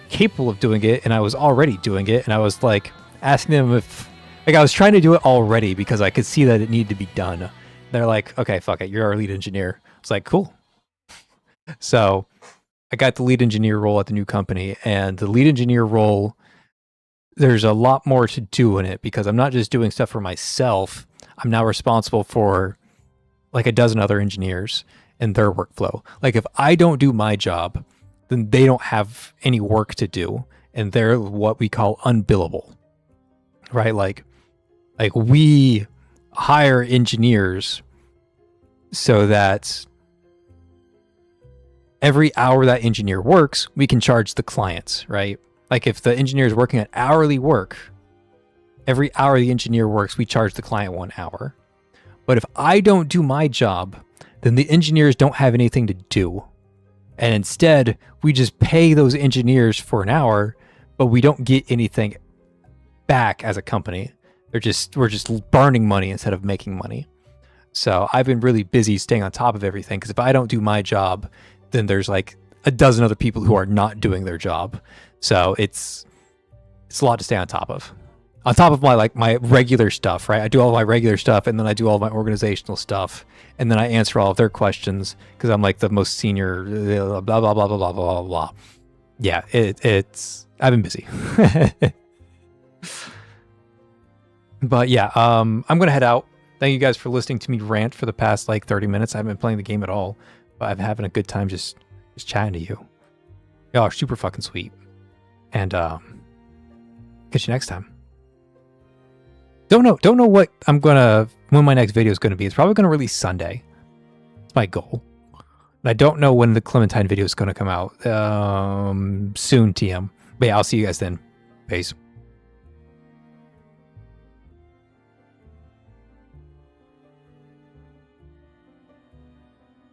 capable of doing it and I was already doing it. And I was like asking them if, like I was trying to do it already because I could see that it needed to be done. They're like, okay, fuck it. You're our lead engineer. It's like, cool. So I got the lead engineer role at the new company, and the lead engineer role, there's a lot more to do in it because I'm not just doing stuff for myself. I'm now responsible for like a dozen other engineers and their workflow. Like if I don't do my job, then they don't have any work to do, and they're what we call unbillable, right? Like we hire engineers so that every hour that engineer works, we can charge the clients, right? Like if the engineer is working at hourly work, every hour the engineer works, we charge the client 1 hour. But if I don't do my job, then the engineers don't have anything to do. And instead, we just pay those engineers for an hour, but we don't get anything back as a company. We're just burning money instead of making money. So I've been really busy staying on top of everything because if I don't do my job, then there's like a dozen other people who are not doing their job. So it's a lot to stay on top of. On top of my regular stuff, right? I do all my regular stuff and then I do all my organizational stuff and then I answer all of their questions because I'm like the most senior blah blah blah blah blah blah blah blah. Yeah, it's I've been busy. But yeah, I'm gonna head out. Thank you guys for listening to me rant for the past like 30 minutes. I haven't been playing the game at all. But I'm having a good time just chatting to you. Y'all are super fucking sweet. And catch you next time. Don't know what when my next video is gonna be. It's probably gonna release Sunday. It's my goal. And I don't know when the Clementine video is gonna come out. Soon, TM. But yeah, I'll see you guys then. Peace.